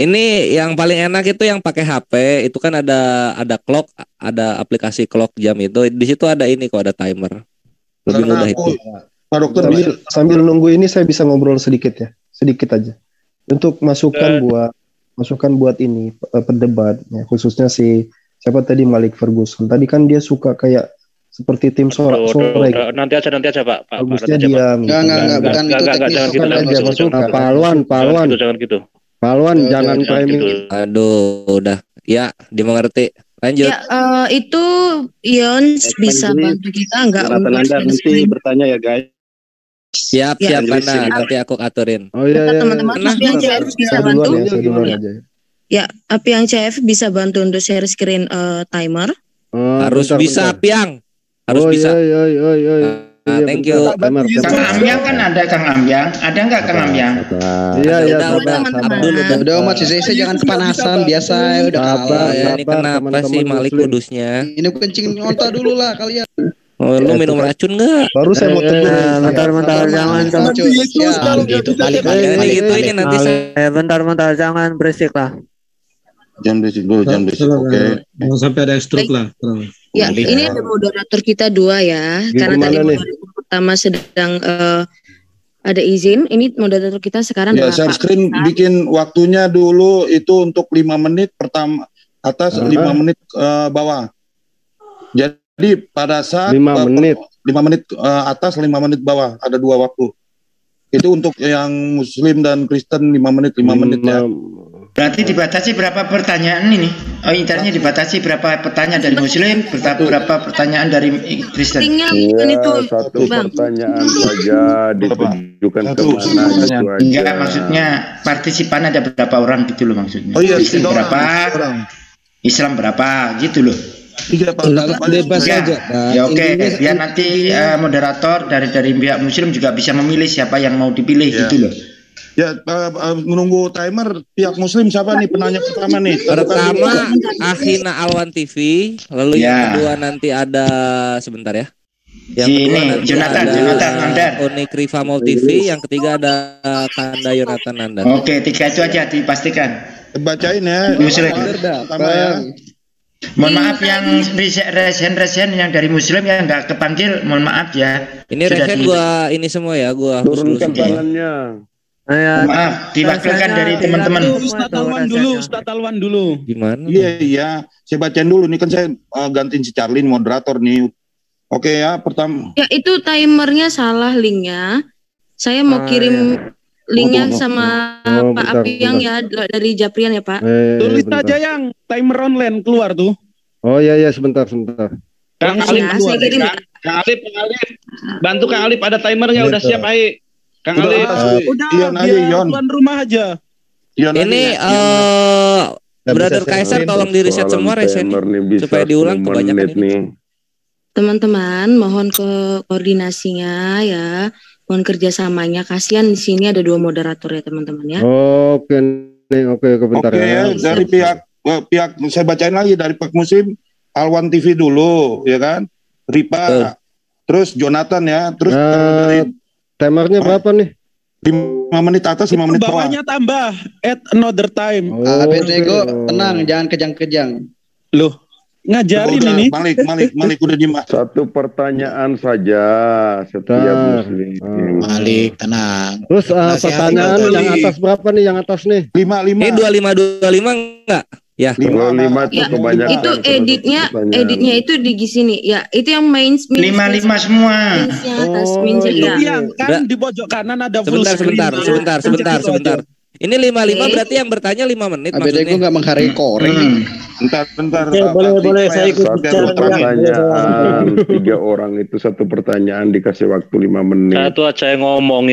I: Ini yang paling enak itu yang pakai HP, itu kan ada clock, ada aplikasi clock jam itu. Di situ ada ini kok, ada timer. Lebih mudah itu.
F: Pak Dokter,
T: sambil nunggu ini saya bisa ngobrol sedikit aja. Untuk masukan buat ini pendebat, ya, khususnya siapa tadi Malik Ferguson. Tadi kan dia suka kayak seperti tim sore.
S: Nanti aja Pak.
T: Bagusnya diam.
Q: Enggak, bukan itu teknis.
E: Paluan.
S: Jangan gitu.
E: Paluan jangan framing.
I: Aduh, udah. Ya, dimengerti. Lanjut.
J: Ya, itu Yons bisa bantu kita enggak untuk
U: nanti bertanya ya, guys.
I: Siap Kanda, nanti aku aturin.
E: Oh iya.
J: Teman-teman, api yang CF bisa bantu. Ya, api yang CF bisa bantu untuk share screen timer.
I: Harus bisa Piang. Harus bisa. Thank you.
V: Kang Ambyang kan ada Kang Ambyang. Ada nggak Kang Ambyang?
I: Iya.
Q: Udah umat saya jangan kepanasan biasa udah kalah.
I: Ini kenapa sih Malik kudusnya?
Q: Ini kencing nyonta dulu lah kalian.
I: Oh, lu minum racun nggak?
T: Baru saya mau tegur.
E: Bentar, jangan
Q: gitu balik.
I: Ini nanti saya.
E: Bentar, jangan berisik lah.
F: Jangan berisik dulu, Oke.
E: Mau sampai ada stroke lah.
J: Ya, ini ada moderator kita 2 ya. Karena tadi moderator pertama sedang ada izin. Ini moderator kita sekarang
F: ya, share screen bikin waktunya dulu itu untuk 5 menit pertama atas, 5 menit bawah. Jadi pada saat 5 menit atas, 5 menit bawah, ada 2 waktu. Itu untuk yang Muslim dan Kristen 5 menit ya.
V: Berarti dibatasi berapa pertanyaan ini? Oh, intinya dibatasi berapa pertanyaan dari Muslim, berapa pertanyaan dari Kristen?
R: Satu pertanyaan saja ditujukan kemana gitu aja.
V: Enggak, maksudnya partisipan ada berapa orang gitu loh maksudnya.
F: Oh iya,
V: Kristen berapa? Islam berapa gitu loh.
Q: Bebas aja.
V: Ya oke, biar nanti moderator dari pihak Muslim juga bisa memilih siapa yang mau dipilih gitu loh.
F: Ya, menunggu timer pihak Muslim siapa nih penanya pertama nih?
I: Pertama Akhina Alwan TV, lalu yang kedua nanti ada sebentar ya. Yang kedua nanti
V: Jonathan Nandar.
I: Unik Riva Mau TV, yang ketiga ada Kanda Yonatan Nandar.
V: Oke, 3 itu aja dipastikan.
F: Bacain ya.
V: Muslim.
F: Pertama ya.
V: Mohon maaf yang resen yang dari Muslim yang nggak kepanggil, mohon maaf ya.
I: Ini resen gua ini semua ya, gua
R: turunkan tangannya.
V: Maaf, diwakilkan dari teman-teman.
D: Ustadz Alwan dulu.
I: Gimana?
F: Iya. Saya bacain dulu nih kan saya gantiin si Charlene moderator nih. Oke ya, pertama.
J: Ya, itu timernya salah linknya. Saya mau kirim linknya sama Pak Apiang ya dari Japrian ya Pak.
D: Tulis aja yang timer online keluar tuh.
E: Oh iya sebentar.
S: Kang Alif, Kang Alif, bantu Kang Alif ada timernya udah siap Ai. Kang Alif.
D: Udah, tuan rumah aja.
I: Ini Brother Kaisar tolong di reset semua resennya supaya diulang kebanyakan ini.
J: Teman-teman, mohon koordinasinya ya. Mohon kerjasamanya. Kasihan di sini ada 2 moderator ya teman-teman ya.
E: Oke, bentar ya.
F: Dari pihak saya bacain lagi dari pihak Muslim Alwan TV dulu ya kan. Ripa, terus Jonathan ya, terus dari
E: timernya berapa nih?
F: 5 menit atas, 5 menit bawah.
D: Bawahnya tambah at another time.
Q: Abednego tenang, jangan kejang-kejang.
D: Loh, ngajarin ini.
F: Malik udah dimas.
R: Satu pertanyaan saja setiap Muslim.
Q: Malik tenang.
E: Terus pertanyaan yang atas berapa nih? Yang atas nih?
F: 55.
I: Ini 25 enggak? Ya.
R: 55 itu kebanyakan.
J: Itu editnya itu di sini. Ya, itu yang main
V: 55 semua.
D: Yang kan di pojok kanan ada full screen.
I: Sebentar. Ini 55 berarti yang bertanya 5 menit maksudnya.
Q: Abednego enggak menghargai koreng.
F: Bentar.
O: Boleh saya ikut
R: satu pertanyaan 3 orang itu satu pertanyaan dikasih waktu 5 menit.
S: Satu aja yang ngomong.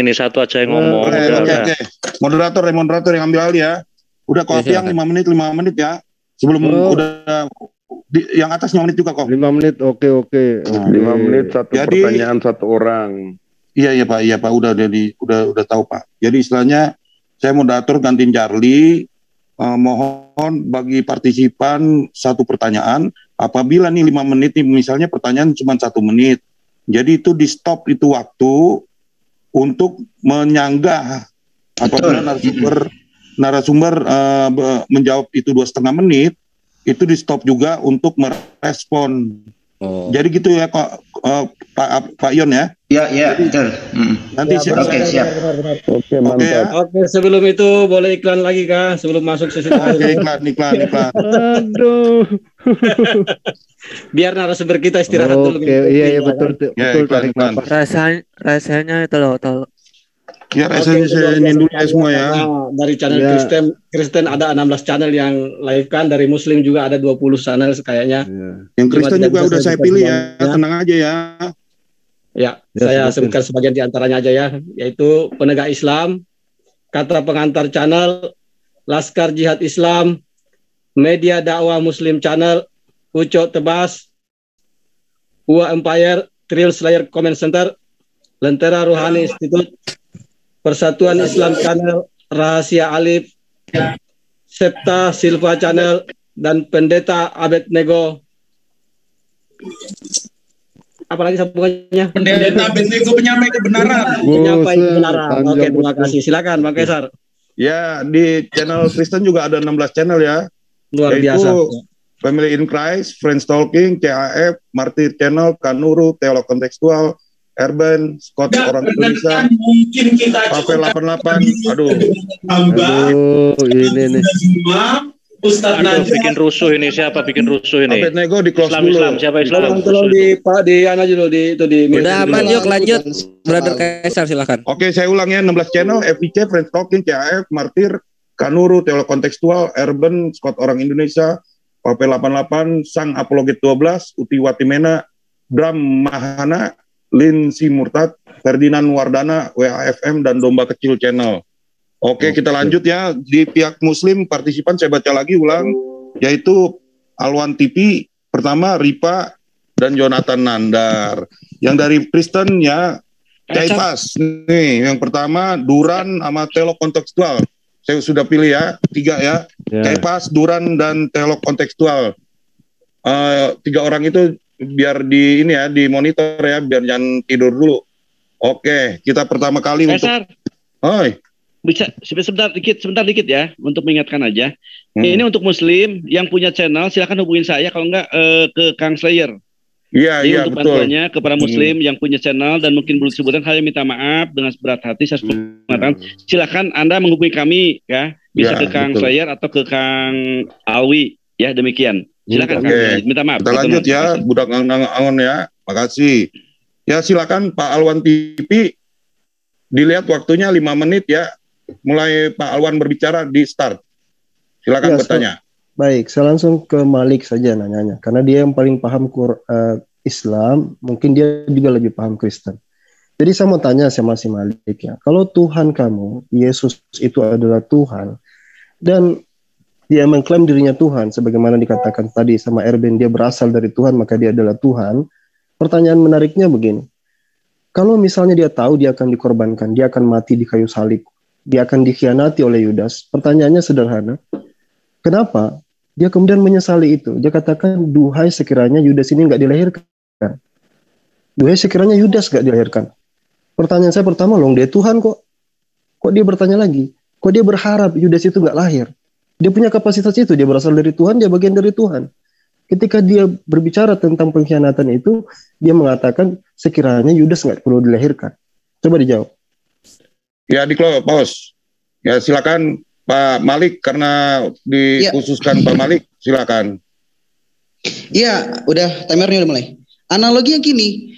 F: Oke. Moderator yang ambil alih ya. Udah kok yang 5 menit ya. Sebelum udah yang atas 5 menit juga kok.
R: 5 menit, oke. 5 menit satu pertanyaan satu orang.
F: Iya Pak, udah tahu Pak. Jadi istilahnya saya moderator gantiin Charlie. Mohon bagi partisipan satu pertanyaan. Apabila nih 5 menit nih, misalnya pertanyaan cuma 1 menit. Jadi itu di stop itu waktu untuk menyanggah apabila narasumber menjawab itu 2,5 menit, itu di stop juga untuk merespon. Jadi gitu ya kok Pak Yon ya.
V: Iya, betul.
F: Nanti
V: siap.
R: Oke, mantap.
E: Oke, sebelum itu boleh iklan lagi kah? Sebelum masuk sesi
F: iklan.
E: Aduh. Biar narasumber kita istirahat dulu.
Q: Oke, iya betul.
F: Iklan.
I: Rasanya itu loh.
F: Ya, rasanya saya ingin dulu ya semua ya.
E: Dari channel Kristen ada 16 channel yang live kan, dari Muslim juga ada 20 channel kayaknya.
F: Yang Kristen juga udah saya pilih ya, tenang aja ya.
E: Ya, saya sebutkan sebagian di antaranya aja ya, yaitu Penegak Islam, Kata Pengantar Channel, Laskar Jihad Islam, Media Dakwah Muslim Channel, Ucok Tebas, Ua Empire, Trail Slayer Comment Center, Lentera Rohani Institute, Persatuan Islam Channel, Rahasia Alif, Septa Silva Channel, dan Pendeta Abednego. Apalagi sambungannya?
D: Pendeta Abednego penyampai kebenaran.
E: Penyampai kebenaran. Oke, terima kasih. Silakan Bang Kaisar.
F: Ya, di channel Kristen juga ada 16 channel ya.
E: Luar biasa.
F: Family in Christ, Friends Talking, CAF, Martir Channel, Kanuru, Teolog Kontekstual, Urban, Scott Orang Indonesia,
D: mungkin kita
F: Pavel 88. Aduh,
Q: ini nih.
S: Ustadz Najib bikin rusuh ini. Siapa bikin rusuh ini?
F: Abednego di close dulu.
S: Islam. Siapa Islam?
E: Tolong di Ana dulu di
I: Udah aman, yuk lanjut. Brother Kaisar silakan.
F: Oke, saya ulang ya, 16 channel, FIC, Friends Talking, CAF, Martir, Kanuru, Teolog Kontekstual, Urban, Scott Orang Indonesia, Pavel 88, Sang Apologet 12, Uti Watimena, Dram Mahana, Lin Si Murtad, Ferdinand Wardana, WAFM, dan Domba Kecil Channel. Oke, kita lanjut ya. Di pihak Muslim, partisipan saya baca lagi ulang, yaitu Alwan TV, pertama Ripa, dan Jonathan Nandar. Yang dari Kristen ya, Caipas. Nih, yang pertama Duran sama Teolog Kontekstual. Saya sudah pilih ya, 3 ya. Caipas, Duran, dan Teolog Kontekstual. 3 orang itu biar di ini ya, di monitor ya, biar jangan tidur dulu. Oke, kita pertama kali
S: Kaisar.
F: Oi.
S: Bisa sebentar dikit ya, untuk mengingatkan aja. Ini untuk Muslim yang punya channel, silakan hubungin saya, kalau enggak ke Kang Slayer.
F: Iya,
S: untuk
F: betul.
S: bantuannya kepada Muslim yang punya channel dan mungkin belum disebutkan, saya minta maaf dengan seberat hati. Saya mengatakan, silakan Anda menghubungi kami ya, bisa ke Kang Slayer atau ke Kang Alwi ya, demikian. Silakan Kang, minta maaf.
F: Kita lanjut ya, budak angon ya. Makasih. Ya, silakan Pak Alwan TV. Dilihat waktunya 5 menit ya. Mulai Pak Alwan berbicara di start. Silakan bertanya.
T: Baik, saya langsung ke Malik saja nanyanya, karena dia yang paling paham Islam, mungkin dia juga lebih paham Kristen. Jadi saya mau tanya sama si Malik ya, kalau Tuhan kamu, Yesus itu adalah Tuhan, dan dia mengklaim dirinya Tuhan, sebagaimana dikatakan tadi sama Erben, dia berasal dari Tuhan, maka dia adalah Tuhan. Pertanyaan menariknya begini, kalau misalnya dia tahu dia akan dikorbankan, dia akan mati di kayu salib, dia akan dikhianati oleh Yudas. Pertanyaannya sederhana, kenapa dia kemudian menyesali itu? Dia katakan, duhai sekiranya Yudas ini nggak dilahirkan. Duhai sekiranya Yudas nggak dilahirkan. Pertanyaan saya pertama, dia Tuhan kok. Kok dia bertanya lagi? Kok dia berharap Yudas itu nggak lahir? Dia punya kapasitas itu, dia berasal dari Tuhan, dia bagian dari Tuhan. Ketika dia berbicara tentang pengkhianatan itu, dia mengatakan sekiranya Yudas nggak perlu dilahirkan. Coba dijawab.
F: Ya, di-close. Ya, silakan Pak Malik, karena dikhususkan Pak Malik, silakan.
C: Iya, udah timernya udah mulai. Analoginya gini,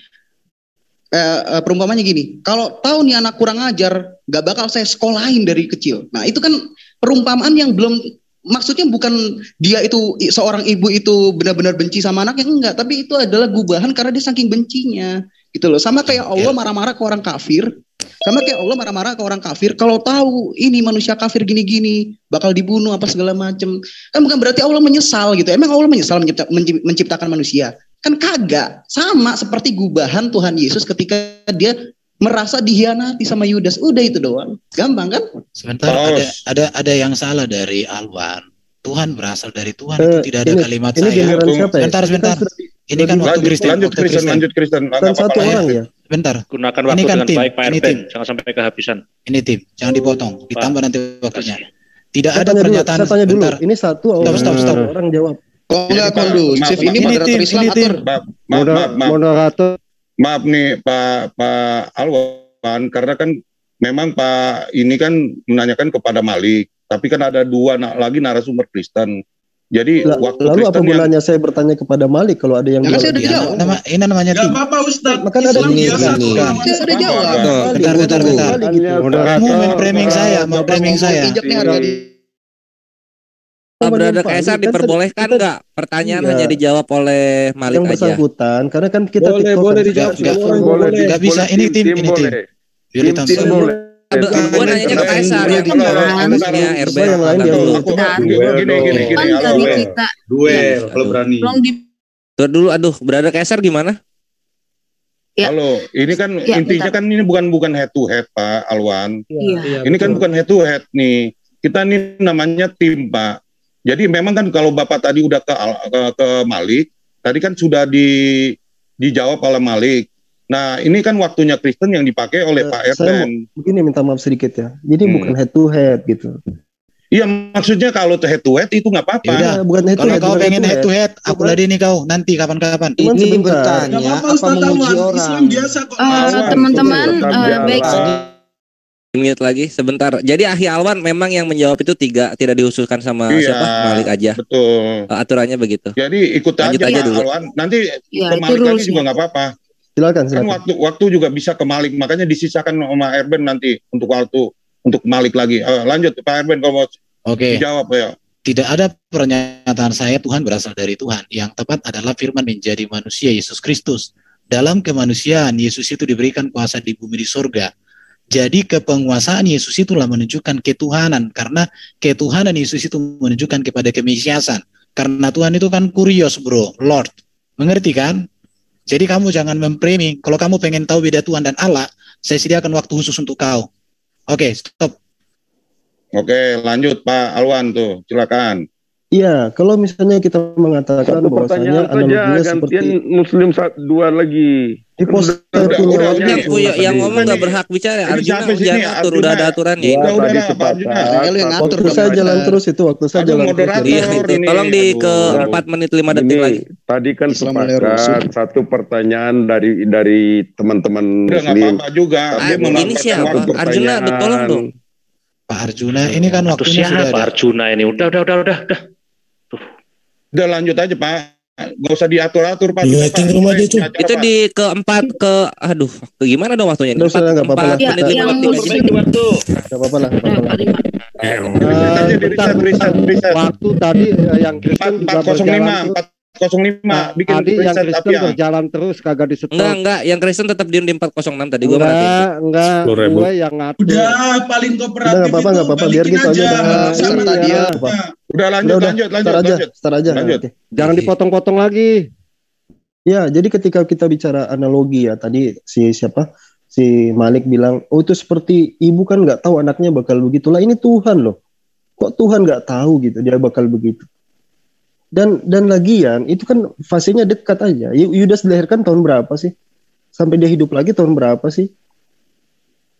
C: perumpamannya gini, kalau tahu nih anak kurang ajar, gak bakal saya sekolahin dari kecil. Nah, itu kan perumpamaan yang belum, maksudnya bukan dia itu, seorang ibu itu benar-benar benci sama anaknya, enggak, tapi itu adalah gubahan karena dia saking bencinya. gitu loh. Sama kayak Allah marah-marah ke orang kafir. Sama kayak Allah marah-marah ke orang kafir kalau tahu ini manusia kafir gini-gini bakal dibunuh apa segala macem. Kan bukan berarti Allah menyesal gitu. Emang Allah menyesal menciptakan manusia? Kan kagak. Sama seperti gubahan Tuhan Yesus ketika dia merasa dihianati sama Yudas. Udah itu doang. Gampang kan?
G: Sebentar, ada yang salah dari Alwan. Tuhan berasal dari Tuhan, itu tidak ada kalimat
T: ini
G: saya.
T: Sebentar.
G: Ini kan waktu Kristen.
F: Lanjut Kristen.
T: Kan satu orang ya.
G: Bentar.
H: Gunakan waktu
G: kan
H: dengan
G: tim.
H: baik Pak Erben, jangan sampai kehabisan.
G: Ini tim, jangan dipotong, ditambah nanti waktunya. Tidak ada
T: Saya
G: pernyataan.
T: tanya dulu. Ini satu
G: Stop.
T: orang jawab.
C: Kok enggak kondusif? Ini moderator Islam atur.
F: Maaf nih Pak Alwan, karena kan memang Pak ini kan menanyakan kepada Malik, tapi kan ada dua lagi narasumber Kristen. Jadi waktu
T: lalu
F: Kristen
T: apa gunanya saya bertanya kepada Malik kalau ada yang
C: saya udah jawab.
G: Ini namanya tim.
D: Gak apa-apa Ustaz.
T: Maka ada
D: Islam biasa.
C: Saya sudah jawab.
G: Bentar. Mau memframing saya.
I: Brother Kaisar diperbolehkan nggak pertanyaan hanya dijawab oleh Malik
T: yang
I: aja?
T: bersangkutan karena kan kita
F: boleh dijawab.
G: Nggak bisa. Ini tim.
R: Tim boleh.
I: Gue nanyanya ke Kaisar ya. Harusnya RB yang lain
F: Gini.
D: Duel kalau berani.
I: Dulu, Brother Kaisar gimana?
J: Ya.
F: Halo, ini kan intinya kan ini bukan head to head Pak Alwan.
J: Iya.
F: Ini kan bukan head to head nih. Kita ini namanya tim Pak. Jadi memang kan kalau Bapak tadi udah ke Malik, tadi kan sudah dijawab oleh Malik. Nah, ini kan waktunya Kristen yang dipakai oleh Pak Erben.
T: Begini minta maaf sedikit ya. Jadi bukan head to head gitu.
F: Iya, maksudnya kalau head to head itu nggak apa-apa.
G: Ya,
T: bukan head to head.
G: Kalau kau pengen head to head, aku ladeni kau nanti kapan-kapan.
Q: Ini bertanya apa memuji orang.
J: Teman-teman, baik.
I: Menit lagi sebentar. Jadi Ahi Alwan memang yang menjawab itu tidak dihususkan sama siapa? Malik aja.
F: Betul.
I: Aturannya begitu.
F: Jadi ikut aja
I: dulu.
F: Alwan. Nanti ke Malik lagi juga nggak apa-apa.
T: Silakan.
F: Kan waktu juga bisa ke Malik, makanya disisakan sama Erben nanti untuk waktu untuk Malik lagi. Lanjut Pak Erben kalau mau dijawab ya.
G: Tidak ada pernyataan saya Tuhan berasal dari Tuhan. Yang tepat adalah firman menjadi manusia Yesus Kristus. Dalam kemanusiaan Yesus itu diberikan kuasa di bumi di surga. Jadi kepenguasaan Yesus itulah menunjukkan ketuhanan, karena ketuhanan Yesus itu menunjukkan kepada kemesiasan. Karena Tuhan itu kan kurios bro, Lord. Mengerti kan? Jadi kamu jangan memframing. Kalau kamu pengen tahu beda Tuhan dan Allah, saya sediakan waktu khusus untuk kau. Oke, stop.
F: Oke, lanjut Pak Alwan tuh, silakan.
T: Iya, kalau misalnya kita mengatakan bahwasanya analoginya seperti
R: Muslim dua lagi.
T: Di poster
I: yang ngomong nggak berhak bicara. Arjuna jangan atur, udah ada aturannya.
T: Waktu saya jalan terus itu, waktu saya jalan terus.
I: Tolong di ke 4 menit 5 detik lagi.
R: Tadi kan sepakat satu pertanyaan dari teman-teman Muslim.
F: Juga.
I: Ini siapa? Arjuna, tolong dong.
G: Pak Arjuna, ini kan waktunya sudah ada.
H: Pak Arjuna ini udah.
F: Udah lanjut aja Pak. Gak usah diatur-atur Pak.
I: Itu di keempat gimana dong waktunya?
T: Nggak usah, nggak apa-apa lah.
I: Nggak
T: apa-apa lah.
E: Waktu tadi yang Kristen
F: 405 bikin
E: tadi yang Kristen berjalan terus kagak di stop.
I: Enggak, yang Kristen tetap di 406 tadi gua perhatiin.
E: Enggak, gue yang ngatur.
D: Udah paling kooperatif.
T: Enggak apa-apa, biar gitu aja.
F: Udah lanjut.
T: Start aja.
E: Jangan dipotong-potong lagi.
T: Ya, jadi ketika kita bicara analogi ya, tadi si Malik bilang, oh itu seperti ibu kan nggak tahu anaknya bakal begitulah. Ini Tuhan loh. Kok Tuhan nggak tahu gitu dia bakal begitu? Dan lagian itu kan fasenya dekat aja. Yudas dilahirkan tahun berapa sih? Sampai dia hidup lagi tahun berapa sih?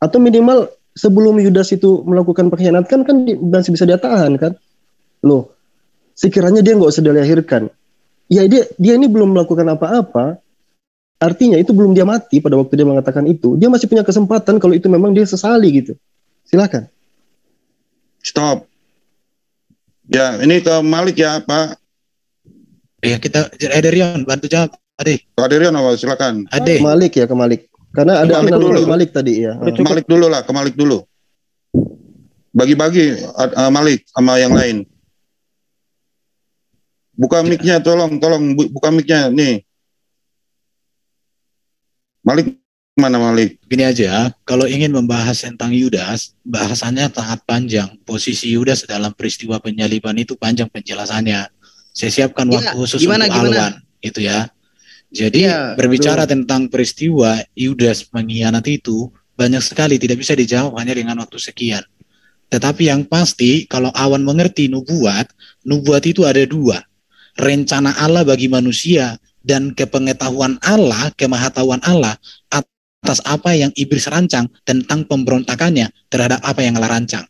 T: Atau minimal sebelum Yudas itu melakukan pengkhianatan kan masih bisa dia tahan kan? Loh, sekiranya dia nggak usah dilahirkan. Ya dia ini belum melakukan apa-apa. Artinya itu belum dia mati pada waktu dia mengatakan itu. Dia masih punya kesempatan kalau itu memang dia sesali gitu. Silakan.
F: Stop. Ya, ini ke Malik ya, Pak.
G: Ya kita Aderion bantu jawab.
F: Aderion apa? Silakan.
T: Ke Malik. Karena ada analogi Malik tadi ya.
F: Ke Malik dulu. Bagi-bagi Malik sama yang lain. Buka mic-nya, tolong buka mic-nya nih. Malik, mana Malik?
G: Gini aja, kalau ingin membahas tentang Yudas, bahasannya sangat panjang. Posisi Yudas dalam peristiwa penyaliban itu panjang penjelasannya. Saya siapkan waktu khusus untuk Alwan, itu ya. Jadi berbicara tentang peristiwa Yudas mengkhianati itu banyak sekali, tidak bisa dijawab hanya dengan waktu sekian. Tetapi yang pasti kalau Awan mengerti nubuat itu ada dua. Rencana Allah bagi manusia dan kepengetahuan Allah, kemahatauan Allah atas apa yang iblis rancang tentang pemberontakannya terhadap apa yang Allah rancang.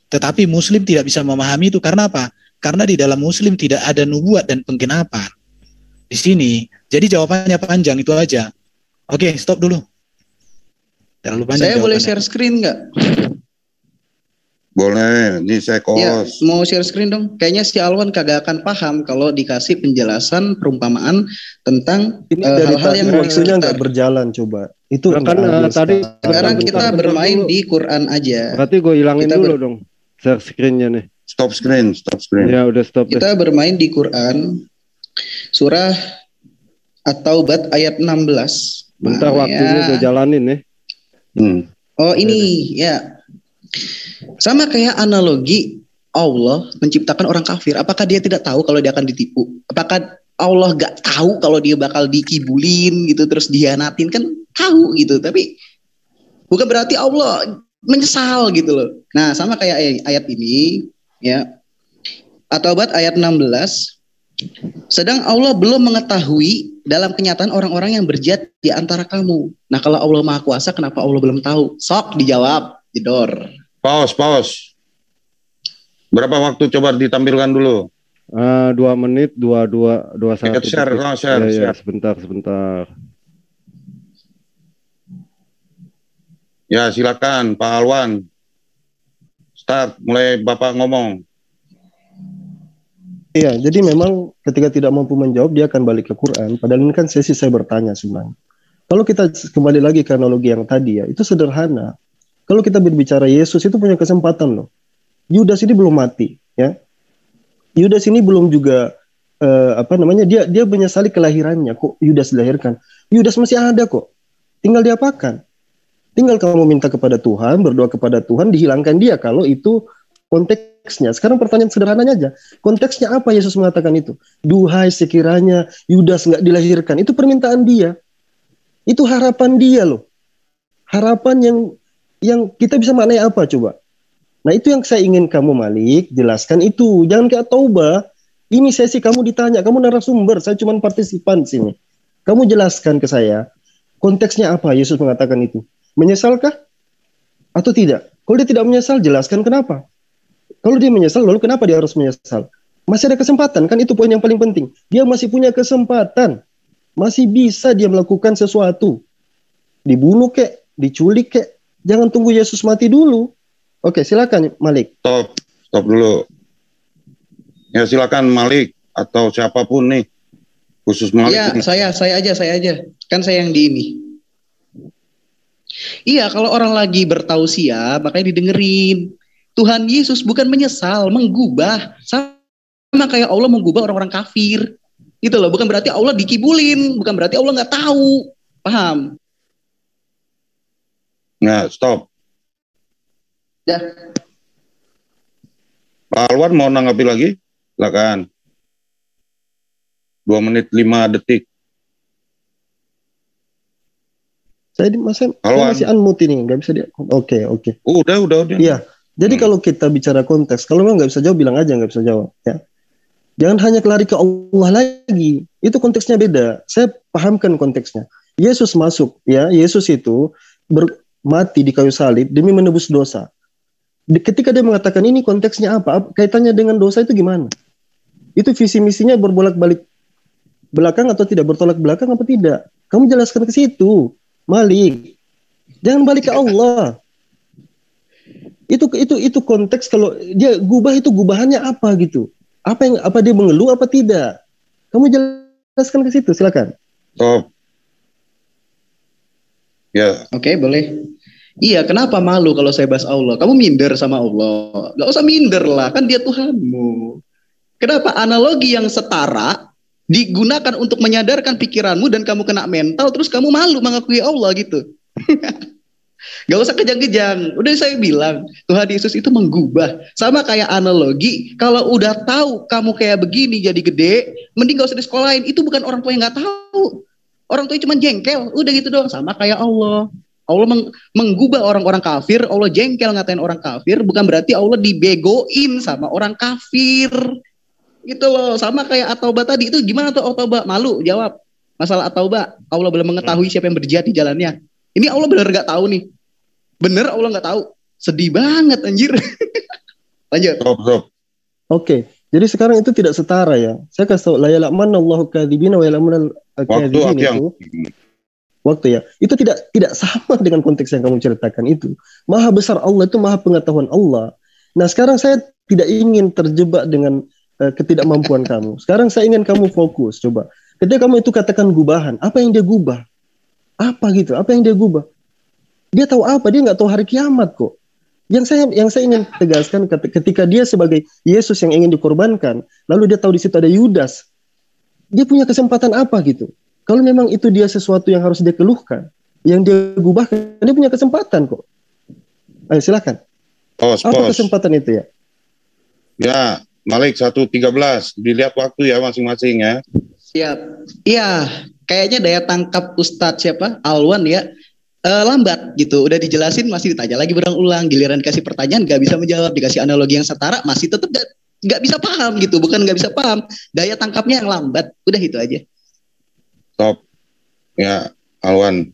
G: Tetapi Muslim tidak bisa memahami itu karena apa? Karena di dalam Muslim tidak ada nubuat dan penggenapan. Di sini, jadi jawabannya panjang itu aja. Oke, stop dulu. Terlalu panjang.
C: Saya boleh share screen nggak?
F: Boleh, ini saya
C: Ya, mau share screen dong. Kayaknya si Alwan kagak akan paham kalau dikasih penjelasan perumpamaan tentang hal-hal yang
T: waktunya nggak berjalan. Coba itu
E: kan tadi
C: sekarang kita bermain di Quran aja.
E: Berarti gue hilangin dulu dong share screen-nya nih.
F: Stop screen.
E: Ya udah stop.
C: Kita bermain di Quran surah At-Taubah ayat 16.
E: Bentar waktunya gue jalanin nih.
C: Oh ini ya. Sama kayak analogi Allah menciptakan orang kafir. Apakah dia tidak tahu kalau dia akan ditipu? Apakah Allah gak tahu kalau dia bakal dikibulin gitu terus dihianatin? Kan tahu gitu. Tapi bukan berarti Allah menyesal gitu loh. Nah sama kayak ayat ini ya. At-Taubah ayat 16. Sedang Allah belum mengetahui dalam kenyataan orang-orang yang berjihad di antara kamu. Nah kalau Allah Maha Kuasa kenapa Allah belum tahu? Sok dijawab. Jedor.
F: Pause. Berapa waktu coba ditampilkan dulu?
E: 2 menit, 21.
F: Share.
E: Ya, sebentar.
F: Ya, silakan Pak Alwan. Start, mulai Bapak ngomong.
T: Iya, jadi memang ketika tidak mampu menjawab dia akan balik ke Quran. Padahal ini kan sesi saya bertanya sebenarnya. Kalau kita kembali lagi ke analogi yang tadi ya, itu sederhana. Kalau kita berbicara Yesus itu punya kesempatan loh. Yudas ini belum mati, ya. Yudas ini belum juga dia menyesali kelahirannya. Kok Yudas dilahirkan? Yudas masih ada kok. Tinggal diapakan? Tinggal kamu minta kepada Tuhan, berdoa kepada Tuhan, dihilangkan dia kalau itu konteksnya. Sekarang pertanyaan sederhananya aja. Konteksnya apa Yesus mengatakan itu? Duhai sekiranya Yudas nggak dilahirkan. Itu permintaan dia. Itu harapan dia loh. Harapan yang kita bisa maknai apa coba? Nah itu yang saya ingin kamu Malik jelaskan itu. Jangan kayak Taubah. Ini sesi kamu ditanya, kamu narasumber, saya cuma partisipan sini. Kamu jelaskan ke saya konteksnya apa Yesus mengatakan itu. Menyesalkah? Atau tidak? Kalau dia tidak menyesal, jelaskan kenapa. Kalau dia menyesal, lalu kenapa dia harus menyesal? Masih ada kesempatan, kan itu poin yang paling penting. Dia masih punya kesempatan. Masih bisa dia melakukan sesuatu. Dibunuh kek, diculik kek. Jangan tunggu Yesus mati dulu. Oke, silakan Malik.
F: Stop dulu. Ya silakan Malik atau siapapun nih. Khusus Malik.
C: Ya, saya aja. Kan saya yang di ini. Iya, kalau orang lagi bertausiah, makanya didengerin. Tuhan Yesus bukan menyesal, menggubah. Sama kayak Allah menggubah orang-orang kafir. Gitu loh, bukan berarti Allah dikibulin, bukan berarti Allah nggak tahu. Paham?
F: Nah, stop.
C: Ya.
F: Pak Alwan mau nanggapi lagi? Silakan. 2 menit 5 detik.
T: Saya masih unmute ini, nggak bisa dia. Oke.
F: Udah.
T: Iya. Jadi kalau kita bicara konteks, kalau memang nggak bisa jawab, bilang aja nggak bisa jawab. Ya. Jangan hanya lari ke Allah lagi. Itu konteksnya beda. Saya pahamkan konteksnya. Yesus masuk, ya. Yesus itu mati di kayu salib demi menebus dosa. Ketika dia mengatakan ini konteksnya apa? Kaitannya dengan dosa itu gimana? Itu visi misinya berbolak-balik belakang atau tidak, bertolak belakang apa tidak? Kamu jelaskan ke situ, Malik. Jangan balik ke Allah. Itu konteks. Kalau dia gubah itu gubahannya apa gitu? Apa dia mengeluh apa tidak? Kamu jelaskan ke situ, silakan.
F: Stop. Ya.
C: Oke, boleh. Iya, kenapa malu kalau saya bahas Allah? Kamu minder sama Allah. Gak usah minder lah, kan dia Tuhanmu. Kenapa analogi yang setara digunakan untuk menyadarkan pikiranmu dan kamu kena mental, terus kamu malu mengakui Allah gitu. Gak usah kejang-kejang. Udah saya bilang, Tuhan Yesus itu menggubah. Sama kayak analogi, kalau udah tahu kamu kayak begini jadi gede, mending gak usah disekolahin. Itu bukan orang tua yang gak tahu. Orang tua cuma jengkel, udah gitu doang. Sama kayak Allah. Allah menggubah orang-orang kafir, Allah jengkel ngatain orang kafir, bukan berarti Allah dibegoin sama orang kafir. Gitu loh, sama kayak At-Taubah tadi. Itu gimana tuh At-Taubah? Malu, jawab. Masalah At-Taubah, Allah belum mengetahui siapa yang berjihad di jalannya. Ini Allah bener gak tahu nih. Bener Allah gak tahu. Sedih banget anjir. Lanjut.
T: Oke, jadi sekarang itu tidak setara ya. Saya kasih tahu la ya'lamanna Allahu kadzibina wa ya'lamunal kadzibin itu. Waktu ya. Itu tidak sama dengan konteks yang kamu ceritakan itu. Maha besar Allah itu maha pengetahuan Allah. Nah, sekarang saya tidak ingin terjebak dengan ketidakmampuan kamu. Sekarang saya ingin kamu fokus coba. Ketika kamu itu katakan gubahan, apa yang dia gubah? Apa gitu? Apa yang dia gubah? Dia tahu apa? Dia nggak tahu hari kiamat kok. Yang saya ingin tegaskan ketika dia sebagai Yesus yang ingin dikorbankan, lalu dia tahu di situ ada Yudas. Dia punya kesempatan apa gitu? Kalau memang itu dia sesuatu yang harus dia keluhkan, yang dia gubahkan, dia punya kesempatan kok. Ayo silakan. Apa kesempatan itu ya?
F: Ya, Malik 1:13. Dilihat waktu ya masing-masing ya.
C: Siap. Iya, kayaknya daya tangkap Ustadz siapa? Alwan ya. Lambat gitu. Udah dijelasin masih ditanya lagi berulang-ulang. Giliran dikasih pertanyaan gak bisa menjawab. Dikasih analogi yang setara masih tetap gak bisa paham gitu. Bukan gak bisa paham. Daya tangkapnya yang lambat. Udah itu aja.
F: Stop. Ya, Alwan.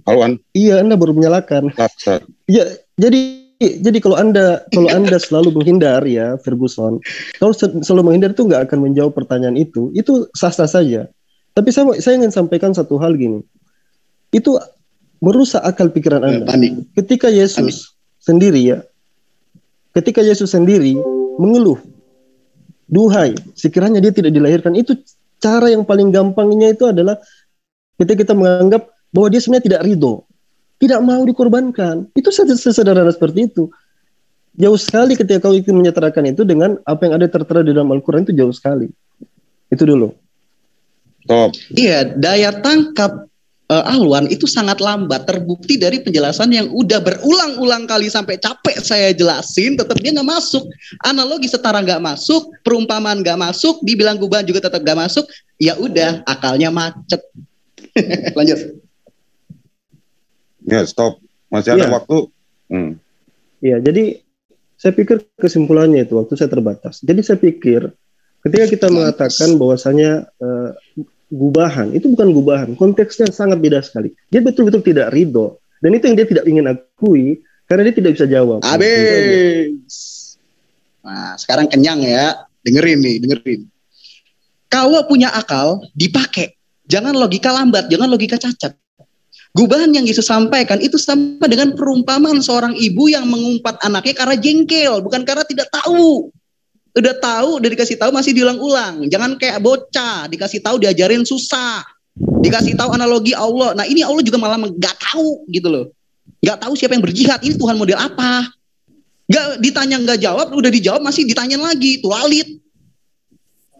F: Alwan.
T: Iya, Anda baru menyalakan. Ya, jadi kalau anda selalu menghindar ya Ferguson, kalau selalu menghindar itu nggak akan menjawab pertanyaan itu sah-sah saja. Tapi saya ingin sampaikan satu hal gini, itu merusak akal pikiran Anda. Ketika Yesus sendiri mengeluh, duhai, sekiranya dia tidak dilahirkan, itu cara yang paling gampangnya itu adalah ketika kita menganggap bahwa dia sebenarnya tidak ridho. Tidak mau dikorbankan. Itu sesederhana seperti itu. Jauh sekali ketika kau ingin menyetarakan itu dengan apa yang ada tertera di dalam Al-Quran, itu jauh sekali. Itu dulu.
C: Iya, daya tangkap Alwan itu sangat lambat. Terbukti dari penjelasan yang udah berulang-ulang kali sampai capek saya jelasin, tetap dia nggak masuk. Analogi setara nggak masuk, perumpamaan nggak masuk, dibilang gubahan juga tetap nggak masuk. Ya udah, akalnya macet. Lanjut.
F: Ya, stop. Masih ada waktu.
T: Iya, jadi saya pikir kesimpulannya itu waktu saya terbatas. Jadi saya pikir ketika kita mengatakan bahwasanya gubahan, itu bukan gubahan. Konteksnya sangat beda sekali. Dia betul-betul tidak ridho. Dan itu yang dia tidak ingin akui karena dia tidak bisa jawab.
C: Habis. Nah, sekarang kenyang ya. Dengerin. Kalau punya akal, dipakai. Jangan logika lambat, jangan logika cacat. Gubahan yang Yesus sampaikan itu sama dengan perumpamaan seorang ibu yang mengumpat anaknya karena jengkel, bukan karena tidak tahu. Udah tahu, udah dikasih tahu masih diulang-ulang. Jangan kayak bocah, dikasih tahu diajarin susah. Dikasih tahu analogi Allah. Nah, ini Allah juga malah nggak tahu gitu loh. Nggak tahu siapa yang berjihad. Ini Tuhan model apa? Nggak ditanya nggak jawab, udah dijawab masih ditanya lagi. Tuh lalit.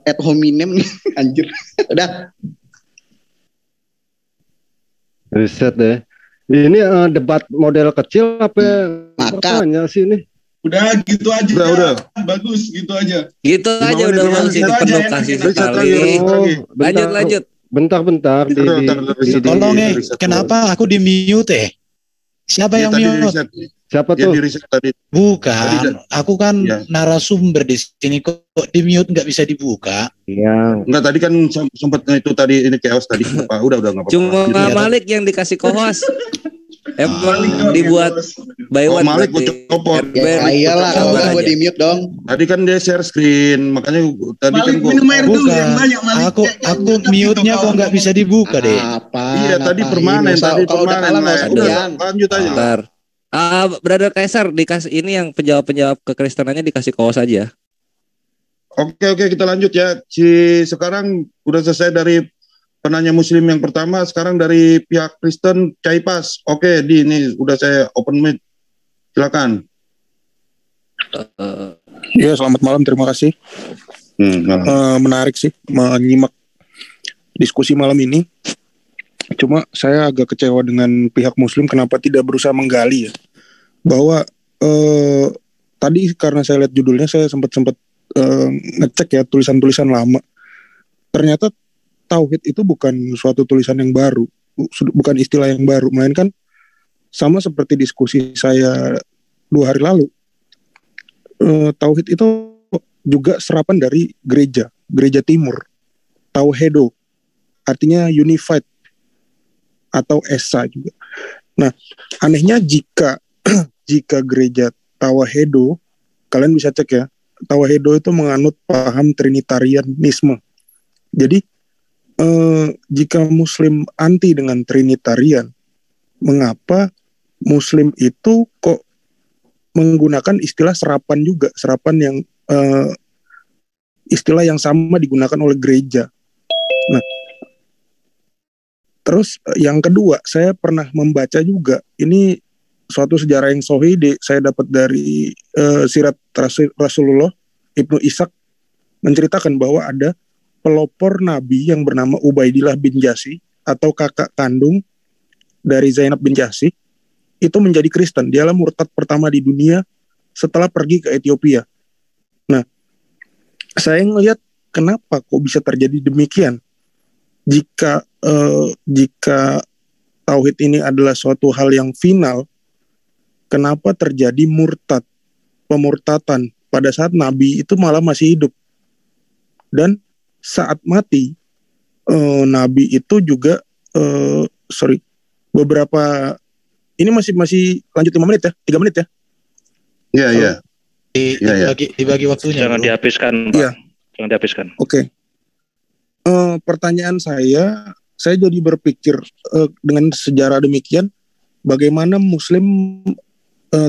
C: Et hominem nih, anjir. Udah.
E: Riset deh. Ini debat model kecil apa pertanyaan sih ini?
D: Udah gitu aja.
F: Udah.
D: Bagus gitu aja.
I: Gitu aja udah masih penuh kasih sekali. Lanjut.
E: Bentar.
G: Tolong kenapa aku di mute Siapa yang mute?
E: Siapa tuh?
F: Tadi.
G: Bukan, aku kan narasumber di sini kok di mute nggak bisa dibuka.
L: Iya.
F: Enggak, tadi kan sempat itu tadi ini chaos tadi. Udah nggak apa-apa.
I: Cuma Malik yang dikasih co-host. Emang dibuat by one.
F: Malik gue copot.
C: Ya iyalah, kalau kan gue di mute dong.
F: Tadi kan dia share screen, makanya tadi kan gue.
G: Aku mute-nya kok nggak bisa dibuka deh.
F: Iya, tadi permanen. Lanjut aja.
I: Brother Kaisar dikasih ini yang penjawab kekristenannya dikasih kaos aja.
F: Oke, kita lanjut ya. Sekarang udah selesai dari penanya Muslim yang pertama, sekarang dari pihak Kristen Caipas. Oke, ini udah saya open mic. Silakan.
A: Ya, selamat malam, terima kasih. Menarik sih menyimak diskusi malam ini. Cuma saya agak kecewa dengan pihak Muslim kenapa tidak berusaha menggali ya, bahwa tadi karena saya lihat judulnya, saya sempat ngecek ya tulisan-tulisan lama. Ternyata tauhid itu bukan suatu tulisan yang baru, bukan istilah yang baru, melainkan sama seperti diskusi saya 2 hari lalu. Tauhid itu juga serapan dari gereja timur, tauhedo, artinya unified atau esa juga. Nah, anehnya jika gereja tauhedo, kalian bisa cek ya, tauhedo itu menganut paham trinitarianisme. Jadi jika Muslim anti dengan trinitarian, mengapa Muslim itu kok menggunakan istilah serapan juga, serapan yang istilah yang sama digunakan oleh gereja. Nah, terus yang kedua, saya pernah membaca juga, ini suatu sejarah yang sahih saya dapat dari Sirat Rasulullah, Ibnu Ishaq menceritakan bahwa ada pelopor Nabi yang bernama Ubaidillah bin Jasi atau kakak kandung dari Zainab bin Jasi, itu menjadi Kristen. Dialah murtad pertama di dunia setelah pergi ke Ethiopia. Nah, saya ngelihat kenapa kok bisa terjadi demikian. Jika tauhid ini adalah suatu hal yang final, kenapa terjadi pemurtatan pada saat Nabi itu malah masih hidup? Dan saat mati, Nabi itu juga beberapa, ini masih lanjut 5 menit ya, 3 menit ya?
R: Iya.
G: Dibagi waktunya.
H: Jangan dihabiskan, Pak.
C: Iya.
H: Jangan dihabiskan.
C: Oke. Pertanyaan saya jadi berpikir dengan sejarah demikian, bagaimana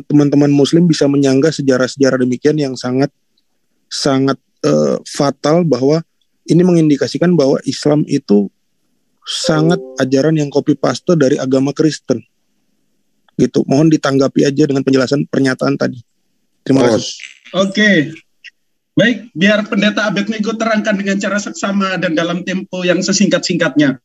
C: teman-teman Muslim bisa menyangga sejarah-sejarah demikian yang sangat fatal, bahwa ini mengindikasikan bahwa Islam itu sangat ajaran yang copy paste dari agama Kristen. Gitu. Mohon ditanggapi aja dengan penjelasan pernyataan tadi. Terima kasih.
D: Oke. Baik, biar Pendeta Abednego terangkan dengan cara seksama dan dalam tempo yang sesingkat-singkatnya.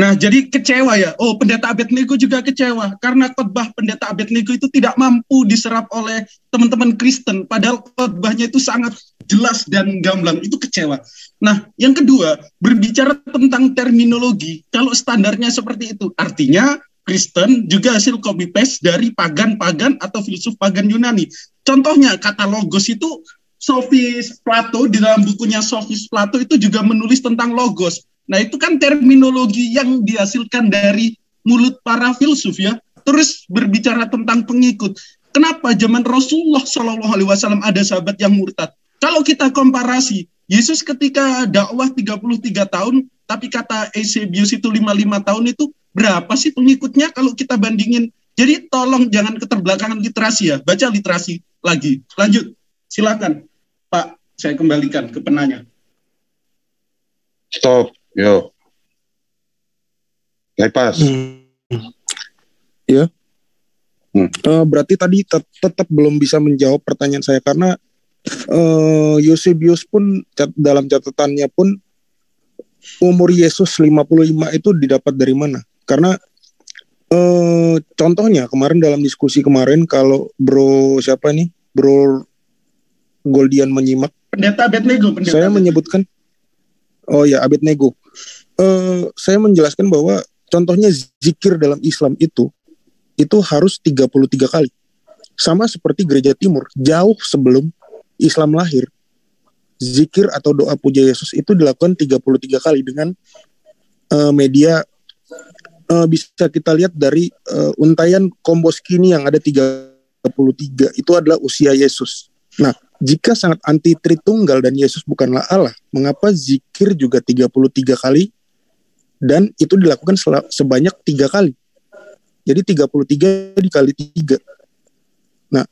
D: Nah, jadi kecewa ya. Oh, Pendeta Abednego juga kecewa karena khotbah Pendeta Abednego itu tidak mampu diserap oleh teman-teman Kristen, padahal khotbahnya itu sangat jelas dan gamblang. Itu kecewa. Nah, yang kedua, berbicara tentang terminologi, kalau standarnya seperti itu, artinya Kristen juga hasil copy paste dari pagan-pagan atau filsuf pagan Yunani. Contohnya kata logos itu Sophis Plato, di dalam bukunya Sophis Plato itu juga menulis tentang logos. Nah, itu kan terminologi yang dihasilkan dari mulut para filsuf ya. Terus berbicara tentang pengikut. Kenapa zaman Rasulullah SAW ada sahabat yang murtad? Kalau kita komparasi, Yesus ketika dakwah 33 tahun, tapi kata Eusebius itu 55 tahun, itu berapa sih pengikutnya kalau kita bandingin? Jadi tolong jangan keterbelakangan literasi ya, baca literasi lagi. Lanjut, silakan Pak, saya kembalikan ke penanya.
F: Stop, yo. Lepas.
C: Ya. Berarti tadi tetap belum bisa menjawab pertanyaan saya, karena Eusebius pun dalam catatannya pun umur Yesus 55 itu didapat dari mana? Karena contohnya kemarin dalam diskusi kemarin, kalau Bro Goldian menyimak,
D: Pendeta Abednego,
C: saya menyebutkan, oh ya, Abednego, saya menjelaskan bahwa contohnya zikir dalam Islam itu harus 33 kali, sama seperti gereja timur, jauh sebelum Islam lahir, zikir atau doa puja Yesus itu dilakukan 33 kali dengan media. Bisa kita lihat dari untayan Komboskini yang ada 33, itu adalah usia Yesus. Nah, jika sangat anti Tritunggal dan Yesus bukanlah Allah, mengapa zikir juga 33 kali dan itu dilakukan sebanyak 3 kali? Jadi 33 dikali 3. Nah,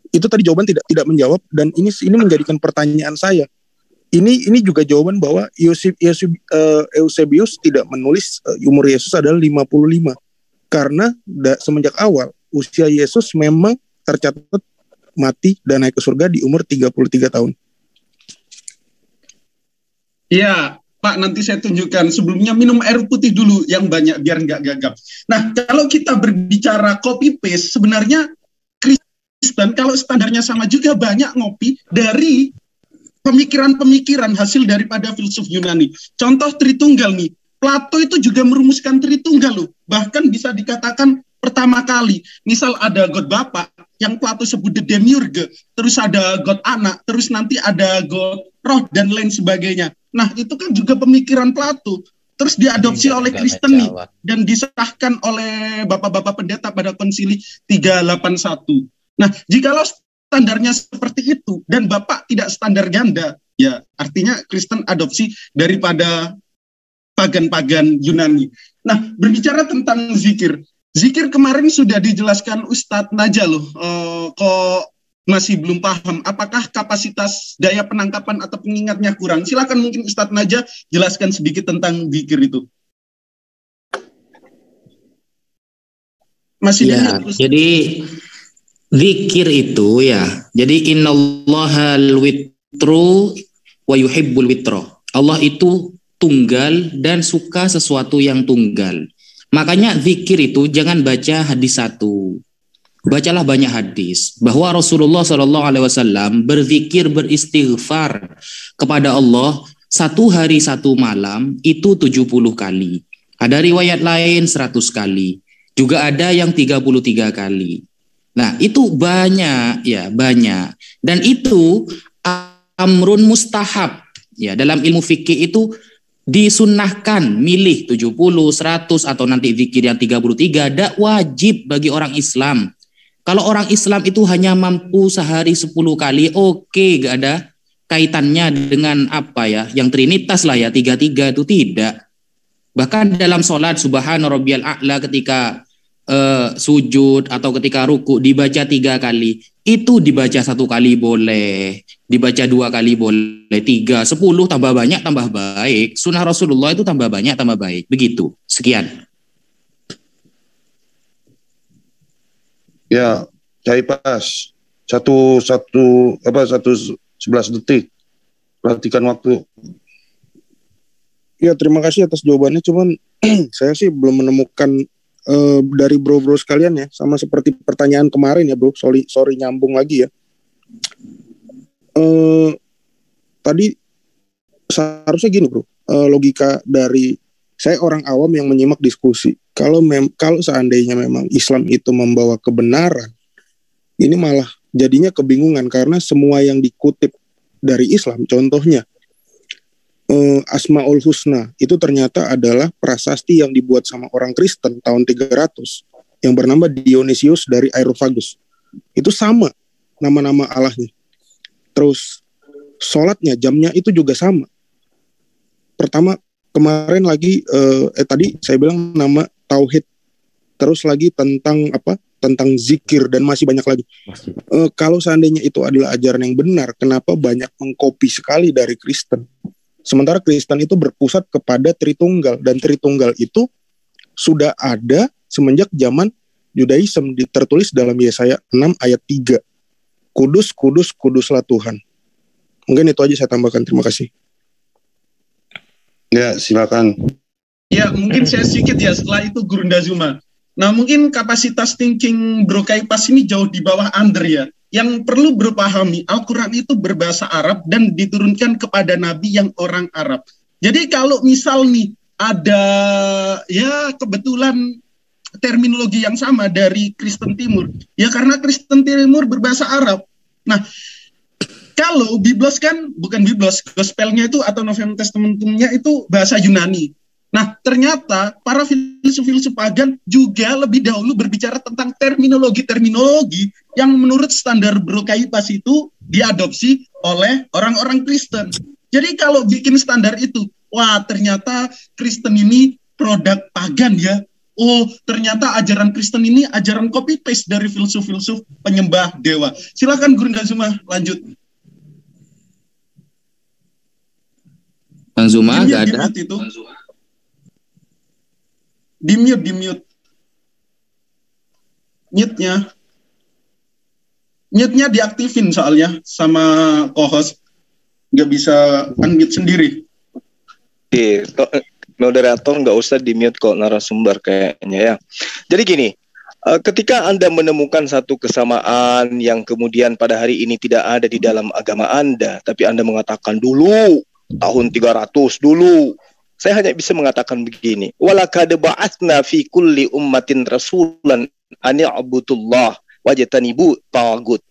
C: itu tadi jawaban tidak menjawab, dan ini menjadikan pertanyaan saya. Ini juga jawaban bahwa Eusebius tidak menulis umur Yesus adalah 55. Karena semenjak awal usia Yesus memang tercatat
A: mati dan naik ke surga di umur 33 tahun.
D: Iya, Pak, nanti saya tunjukkan. Sebelumnya minum air putih dulu yang banyak biar nggak gagap. Nah, kalau kita berbicara copy paste, sebenarnya Kristen kalau standarnya sama juga banyak ngopi dari pemikiran-pemikiran hasil daripada filsuf Yunani. Contoh Tritunggal nih, Plato itu juga merumuskan Tritunggal loh. Bahkan bisa dikatakan pertama kali, misal ada God Bapa yang Plato sebut the demiurge, terus ada God Anak, terus nanti ada God Roh dan lain sebagainya. Nah, itu kan juga pemikiran Plato. Terus diadopsi oleh Kristen nih dan disahkan oleh bapak-bapak pendeta pada konsili 381. Nah, jikalau standarnya seperti itu dan Bapak tidak standar ganda, ya artinya Kristen adopsi daripada pagan-pagan Yunani. Nah, berbicara tentang zikir. Zikir kemarin sudah dijelaskan Ustadz Naja loh. Kok masih belum paham apakah kapasitas daya penangkapan atau pengingatnya kurang? Silakan mungkin Ustadz Naja jelaskan sedikit tentang zikir itu. Masih
K: ya, jadi zikir itu ya. Jadi innallahal witru wa yuhibbul witro. Allah itu tunggal dan suka sesuatu yang tunggal. Makanya zikir itu jangan baca hadis satu. Bacalah banyak hadis bahwa Rasulullah SAW berzikir beristighfar kepada Allah 1 hari 1 malam itu 70 kali. Ada riwayat lain 100 kali. Juga ada yang 33 kali. Nah, itu banyak ya, banyak. Dan itu amrun mustahab. Ya, dalam ilmu fikih itu disunnahkan milih 70, 100 atau nanti zikir yang 33 tidak wajib bagi orang Islam. Kalau orang Islam itu hanya mampu sehari 10 kali, oke, gak ada kaitannya dengan apa ya, yang trinitas lah ya, 33 itu tidak. Bahkan dalam sholat subhana rabbiyal a'la ketika sujud atau ketika ruku dibaca 3 kali, itu dibaca 1 kali boleh, dibaca 2 kali boleh, 3, 10 tambah banyak tambah baik. Sunnah Rasulullah itu tambah banyak tambah baik. Begitu. Sekian.
F: Ya, cari pas 11 detik. Perhatikan waktu.
A: Ya, terima kasih atas jawabannya. Cuman saya sih belum menemukan dari bro-bro sekalian ya, sama seperti pertanyaan kemarin ya bro. Sorry nyambung lagi ya. Tadi seharusnya gini bro. Logika dari saya orang awam yang menyimak diskusi. Kalau seandainya memang Islam itu membawa kebenaran, ini malah jadinya kebingungan karena semua yang dikutip dari Islam, contohnya Asmaul Husna itu ternyata adalah prasasti yang dibuat sama orang Kristen tahun 300 yang bernama Dionysius dari Areopagus. Itu sama nama-nama Allahnya. Terus sholatnya, jamnya itu juga sama. Pertama kemarin lagi tadi saya bilang nama tauhid, terus lagi tentang apa? Tentang zikir dan masih banyak lagi. Kalau seandainya itu adalah ajaran yang benar, kenapa banyak mengkopi sekali dari Kristen? Sementara Kristen itu berpusat kepada Tritunggal, dan Tritunggal itu sudah ada semenjak zaman Yudaism, tertulis dalam Yesaya 6 ayat 3. Kudus, kudus, kuduslah Tuhan. Mungkin itu aja saya tambahkan. Terima kasih.
F: Ya, silakan.
D: Ya, mungkin saya sedikit ya, setelah itu Guru Ndazuma. Nah, mungkin kapasitas thinking Bro Kaipas ini jauh di bawah Andre ya. Yang perlu Bro pahami, Al-Quran itu berbahasa Arab dan diturunkan kepada Nabi yang orang Arab. Jadi kalau misal nih ada ya kebetulan terminologi yang sama dari Kristen Timur, ya karena Kristen Timur berbahasa Arab. Nah, kalau Biblos kan, bukan Biblos, Gospelnya itu atau Novum Testamentumnya itu bahasa Yunani. Nah, ternyata para filsuf-filsuf pagan juga lebih dahulu berbicara tentang terminologi-terminologi yang menurut standar Bro Kaipas itu diadopsi oleh orang-orang Kristen. Jadi kalau bikin standar itu, wah ternyata Kristen ini produk pagan ya. Oh, ternyata ajaran Kristen ini ajaran copy-paste dari filsuf-filsuf penyembah dewa. Silakan Guru Ndazuma lanjut.
K: Bang Zuma nggak ada.
D: Di mute. Mute-nya. Mute-nya diaktifin soalnya sama co-host. Nggak bisa unmute sendiri.
B: Moderator nggak usah di-mute kok narasumber kayaknya ya. Jadi gini, ketika Anda menemukan satu kesamaan yang kemudian pada hari ini tidak ada di dalam agama Anda, tapi Anda mengatakan dulu, tahun 300 dulu, saya hanya bisa mengatakan begini, walaqad ba'atsna fi kulli ummatin rasulan an ya'budullah wajtanibu tagut.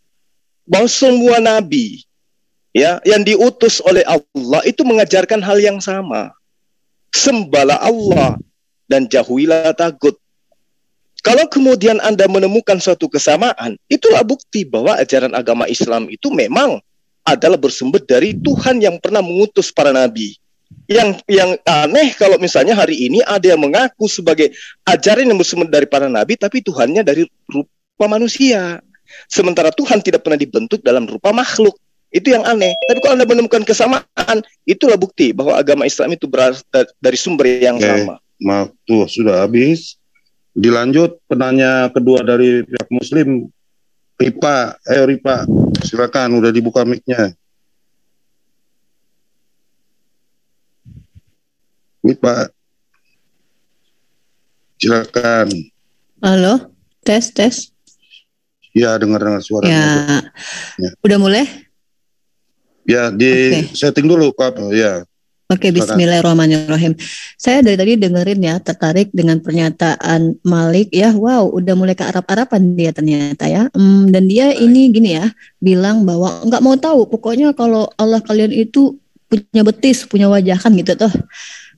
B: Bahwa semua nabi ya yang diutus oleh Allah itu mengajarkan hal yang sama. Sembahlah Allah dan jauhilah tagut. Kalau kemudian Anda menemukan suatu kesamaan, itulah bukti bahwa ajaran agama Islam itu memang adalah bersumber dari Tuhan yang pernah mengutus para nabi. Yang aneh kalau misalnya hari ini ada yang mengaku sebagai ajaran yang bersumber dari para nabi, tapi Tuhannya dari rupa manusia. Sementara Tuhan tidak pernah dibentuk dalam rupa makhluk. Itu yang aneh. Tapi kalau Anda menemukan kesamaan, itulah bukti bahwa agama Islam itu berasal dari sumber yang sama.
F: Waktu sudah habis. Dilanjut penanya kedua dari pihak Muslim. Ripa, Ripa, silakan, udah dibuka mic-nya. Ripa, silakan.
N: Halo, tes.
F: Ya, dengar suara.
N: Ya. Udah mulai?
F: Ya, setting dulu Pak. Ya.
N: Oke, bismillahirrahmanirrahim. Saya dari tadi dengerin ya, tertarik dengan pernyataan Malik ya. Wow, udah mulai ke Arab-Araban dia ternyata ya. Dan dia ini gini ya, bilang bahwa nggak mau tahu. Pokoknya kalau Allah kalian itu punya betis, punya wajah kan gitu tuh.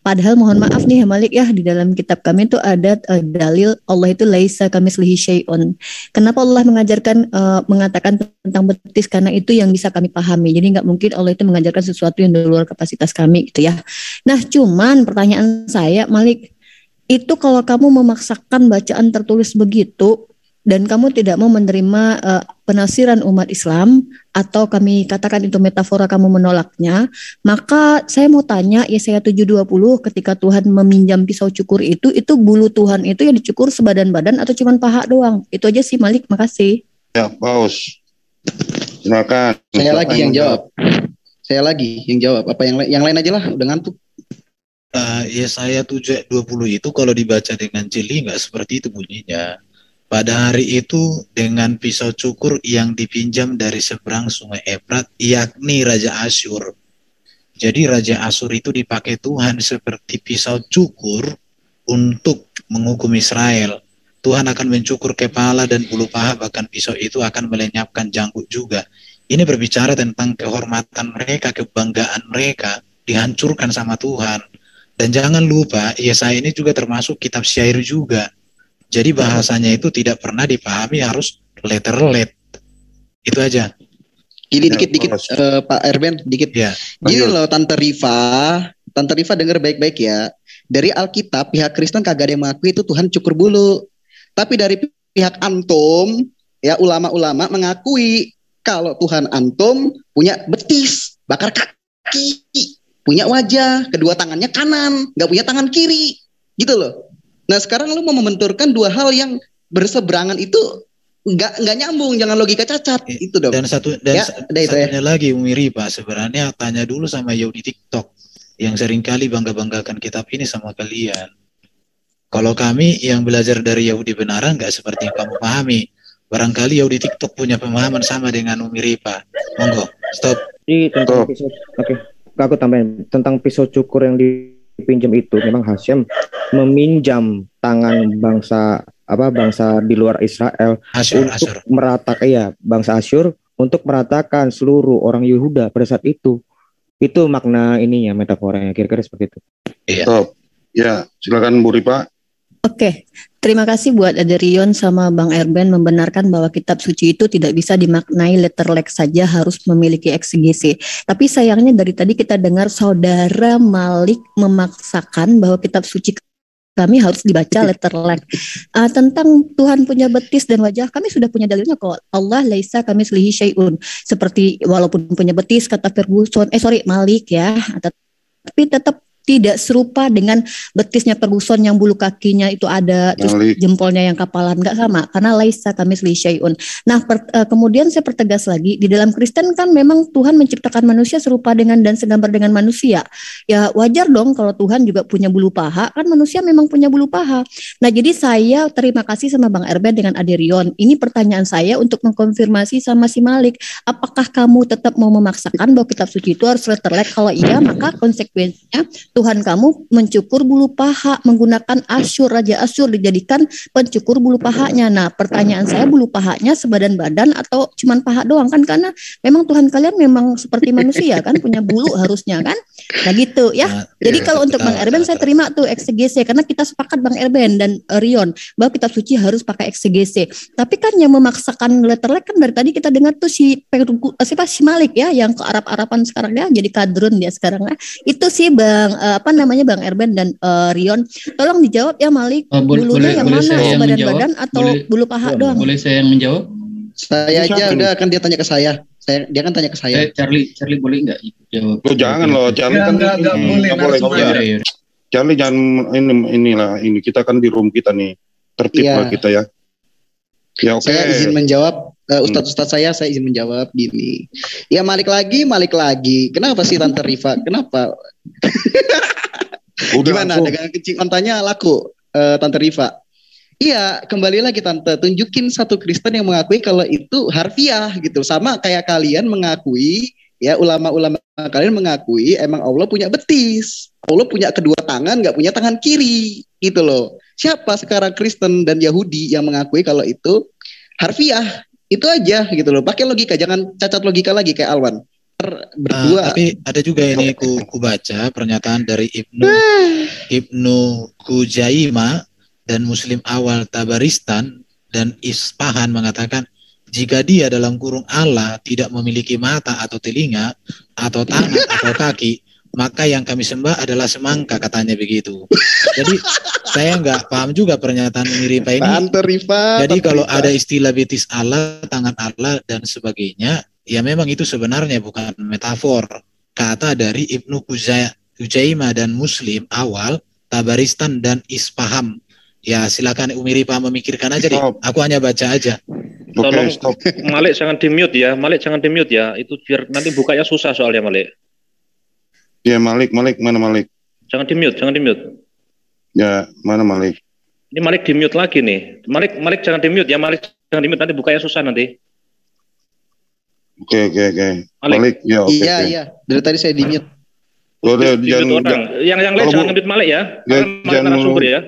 N: Padahal mohon maaf nih ya Malik ya, di dalam kitab kami itu ada dalil Allah itu laisa kamitslihi syai'un. Kenapa Allah mengatakan tentang betis? Karena itu yang bisa kami pahami. Jadi nggak mungkin Allah itu mengajarkan sesuatu yang di luar kapasitas kami gitu ya. Nah cuman pertanyaan saya Malik, itu kalau kamu memaksakan bacaan tertulis begitu dan kamu tidak mau menerima penafsiran umat Islam, atau kami katakan itu metafora, kamu menolaknya, maka saya mau tanya Yesaya 7:20, ketika Tuhan meminjam pisau cukur itu bulu Tuhan itu yang dicukur sebadan-badan atau cuma paha doang? Itu aja sih Malik, makasih.
F: Ya, Paus. Silakan.
C: Saya lagi yang jawab. Apa yang lain aja lah, udah ngantuk.
G: Yesaya 7:20 itu kalau dibaca dengan jeli nggak seperti itu bunyinya. Pada hari itu dengan pisau cukur yang dipinjam dari seberang sungai Efrat, yakni Raja Asyur. Jadi Raja Asyur itu dipakai Tuhan seperti pisau cukur untuk menghukum Israel. Tuhan akan mencukur kepala dan bulu paha, bahkan pisau itu akan melenyapkan janggut juga. Ini berbicara tentang kehormatan mereka, kebanggaan mereka dihancurkan sama Tuhan. Dan jangan lupa, Yesaya ini juga termasuk kitab syair juga. Jadi bahasanya itu tidak pernah dipahami, harus letter-let. Itu aja.
C: Gini dikit Pak Erben, dikit.
G: Ya.
C: Gini loh Tante Rifa dengar baik-baik ya. Dari Alkitab pihak Kristen kagak ada yang mengakui itu Tuhan cukur bulu. Tapi dari pihak antum ya, ulama-ulama mengakui kalau Tuhan antum punya betis, bakar kaki, punya wajah, kedua tangannya kanan, nggak punya tangan kiri, gitu loh. Nah sekarang lu mau membenturkan dua hal yang berseberangan itu nggak nyambung, jangan logika cacat itu dong.
G: Dan satunya lagi Umi Ripa, sebenarnya tanya dulu sama Yahudi TikTok yang seringkali bangga-banggakan kitab ini sama kalian. Kalau kami yang belajar dari Yahudi benaran nggak seperti yang kamu pahami. Barangkali Yahudi TikTok punya pemahaman sama dengan Umi Ripa. Monggo, stop.
L: Tentang pisau, aku tambahin tentang pisau cukur yang dipinjam itu, memang Hasyim meminjam tangan bangsa di luar Israel untuk meratakan bangsa Asyur untuk meratakan seluruh orang Yehuda pada saat itu. Itu makna ininya, metaforanya kira-kira seperti itu.
F: Iya. Ya, silakan Bu Ripa.
N: Oke, terima kasih buat Aderion sama Bang Erben membenarkan bahwa kitab suci itu tidak bisa dimaknai letterlek saja, harus memiliki eksegesi. Tapi sayangnya dari tadi kita dengar saudara Malik memaksakan bahwa kitab suci kami harus dibaca letterlek. Tentang Tuhan punya betis dan wajah, kami sudah punya dalilnya kok. Allah laisa kamitslihi syai'un. Seperti walaupun punya betis, kata Ferguson, Malik ya, tapi tetap tidak serupa dengan betisnya Ferguson yang bulu kakinya itu ada, terus jempolnya yang kapalan, nggak sama, karena laisa kamitslihi syai'un. Nah, kemudian saya pertegas lagi, di dalam Kristen kan memang Tuhan menciptakan manusia serupa dengan dan segambar dengan manusia. Ya wajar dong kalau Tuhan juga punya bulu paha, kan manusia memang punya bulu paha. Nah, jadi saya terima kasih sama Bang Erben dengan Aderion. Ini pertanyaan saya untuk mengkonfirmasi sama si Malik, apakah kamu tetap mau memaksakan bahwa kitab suci itu harus letterlek? Kalau iya, maka konsekuensinya Tuhan kamu mencukur bulu paha menggunakan Asyur, Raja Asyur dijadikan pencukur bulu pahanya. Nah, pertanyaan saya, bulu pahanya sebadan badan atau cuman paha doang kan? Karena memang Tuhan kalian memang seperti manusia kan, punya bulu harusnya kan? Nah gitu ya. Jadi kalau untuk Bang Erben saya terima tuh eksegese, karena kita sepakat Bang Erben dan Rion bahwa kitab suci harus pakai eksegese. Tapi kan yang memaksakan letterlek kan dari tadi kita dengar tuh si Malik ya, yang ke Arab-Araban sekarang ya, jadi kadrun dia sekarang ya. Itu sih Bang Bang Erben dan Rion, tolong dijawab ya Malik, bulunya yang mana, sebadan badan atau bulu paha doang?
K: Boleh saya yang menjawab?
C: Saya aja udah, kan dia tanya ke saya. Dia kan tanya ke saya.
K: Charlie boleh nggak jawab?
F: Lo jangan loh, Charlie kan nggak boleh. Charlie jangan ini kita kan di room kita nih, tertib lah kita ya. Ya oke.
C: Saya izin menjawab, Ustadz saya izin menjawab gini. Ya Malik lagi. Kenapa sih Tante Rifa? Kenapa? Gimana dengan kencing ontanya laku, Tante Rifa? Iya, kembali lagi Tante, tunjukin satu Kristen yang mengakui kalau itu harfiah gitu. Sama kayak kalian mengakui, ya ulama-ulama kalian mengakui emang Allah punya betis. Allah punya kedua tangan, nggak punya tangan kiri gitu loh. Siapa sekarang Kristen dan Yahudi yang mengakui kalau itu harfiah? Itu aja gitu loh. Pakai logika, jangan cacat logika lagi kayak Alwan. Berdua.
G: Tapi ada juga ini ku baca pernyataan dari Ibnu Kujaima dan Muslim awal Tabaristan dan Ispahan mengatakan, jika dia dalam kurung Allah tidak memiliki mata atau telinga atau tangan atau kaki, maka yang kami sembah adalah semangka, katanya begitu. Jadi saya nggak paham juga pernyataan Umi Rifa ini. Jadi kalau ada istilah betis Allah, tangan Allah dan sebagainya, ya memang itu sebenarnya bukan metafor. Kata dari Ibnu Kujaima dan Muslim awal Tabaristan dan Ispaham. Ya silakan Umi Rifa memikirkan aja deh. Aku hanya baca aja.
H: Tolong Malik jangan di-mute ya. Itu biar nanti bukanya susah soalnya Malik.
F: Ya Malik mana Malik?
H: Jangan di-mute.
F: Ya, mana Malik?
H: Ini Malik di-mute lagi nih. Malik jangan di-mute ya, nanti bukanya susah nanti.
F: Oke. Malik, ya oke.
C: Iya. Dari tadi saya di-mute.
H: Yang lain jangan nge-mute Malik ya. Malik narasumber ya.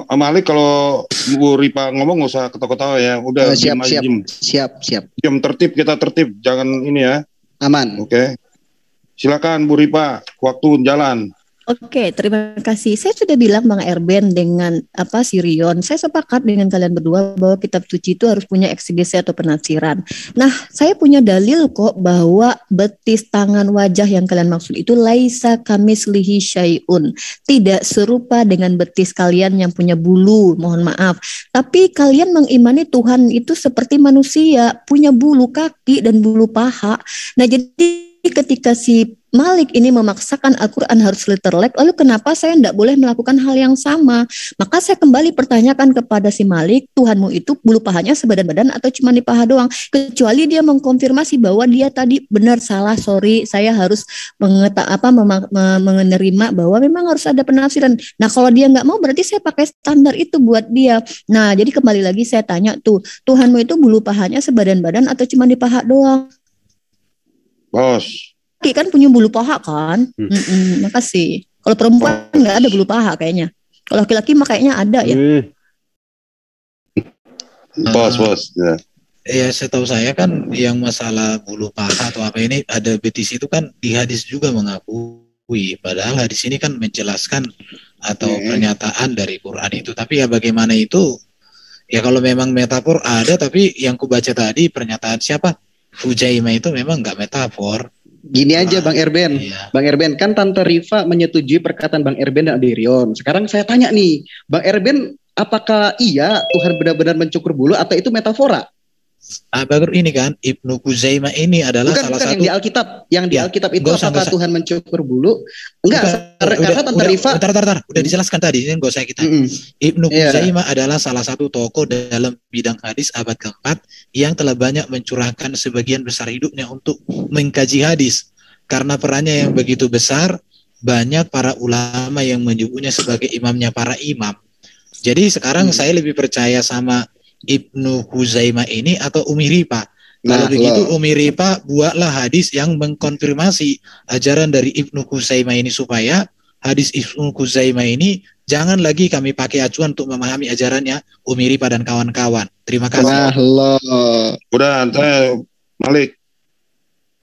F: Malik kalau Bu Ripa ngomong nggak usah ketawa-ketawa ya. Udah
C: siap.
F: Diam, tertib, kita tertib. Jangan ini ya.
C: Aman.
F: Oke. Silakan Bu Ripa, waktu jalan.
N: Oke, terima kasih. Saya sudah bilang Bang Erben dengan Sirion, saya sepakat dengan kalian berdua bahwa kitab suci itu harus punya eksegese atau penafsiran. Nah, saya punya dalil kok bahwa betis tangan wajah yang kalian maksud itu laisa kamitslihi syai'un, tidak serupa dengan betis kalian yang punya bulu, mohon maaf. Tapi kalian mengimani Tuhan itu seperti manusia, punya bulu kaki dan bulu paha. Nah, jadi ketika si Malik ini memaksakan Al-Quran harus letterlek, lalu kenapa saya tidak boleh melakukan hal yang sama? Maka saya kembali pertanyakan kepada si Malik, Tuhanmu itu bulu pahanya sebadan badan atau cuma di paha doang? Kecuali dia mengkonfirmasi bahwa dia tadi benar, salah, sorry, saya harus menerima bahwa memang harus ada penafsiran. Nah kalau dia nggak mau, berarti saya pakai standar itu buat dia. Nah jadi kembali lagi saya tanya tuh, Tuhanmu itu bulu pahanya sebadan badan atau cuma di paha doang?
F: Bos.
N: Laki kan punya bulu paha kan? Makasih. Kalau perempuan nggak ada bulu paha kayaknya. Kalau laki-laki mah kayaknya ada ya.
F: Bos. Ya.
G: Ya setahu saya kan yang masalah bulu paha atau apa ini ada betis itu kan di hadis juga mengakui. Padahal hadis ini kan menjelaskan atau pernyataan dari Quran itu. Tapi ya bagaimana itu? Ya kalau memang metafor ada, tapi yang kubaca tadi pernyataan siapa? Hujaimah itu memang nggak metafor.
C: Gini aja Bang Erben. Iya. Bang Erben, kan Tante Rifa menyetujui perkataan Bang Erben dan Aderion. Sekarang saya tanya nih, Bang Erben, apakah iya Tuhan benar-benar mencukur bulu atau itu metafora?
G: Baru ini kan Ibnu Huzaimah ini adalah
C: Bukan,
G: salah
C: bukan
G: satu
C: yang di Alkitab. Yang di Alkitab itu
G: Nggak usah,
C: apakah
G: nggak usah.
C: Tuhan mencukur bulu? Enggak, karena Tante Rifa.
G: Bentar. Udah dijelaskan tadi, ini nggak usah kita. Ibnu Huzaimah adalah salah satu tokoh dalam bidang hadis abad keempat yang telah banyak mencurahkan sebagian besar hidupnya untuk mengkaji hadis. Karena perannya yang begitu besar, banyak para ulama yang menyebutnya sebagai imamnya para imam. Jadi sekarang saya lebih percaya sama Ibnu Huzaimah ini atau Umi Ripa. Kalau begitu Umi Ripa buatlah hadis yang mengkonfirmasi ajaran dari Ibnu Huzaimah ini supaya hadis Ibnu Huzaimah ini jangan lagi kami pakai acuan untuk memahami ajarannya Umi Ripa dan kawan-kawan. Terima kasih.
F: Udah, Malik.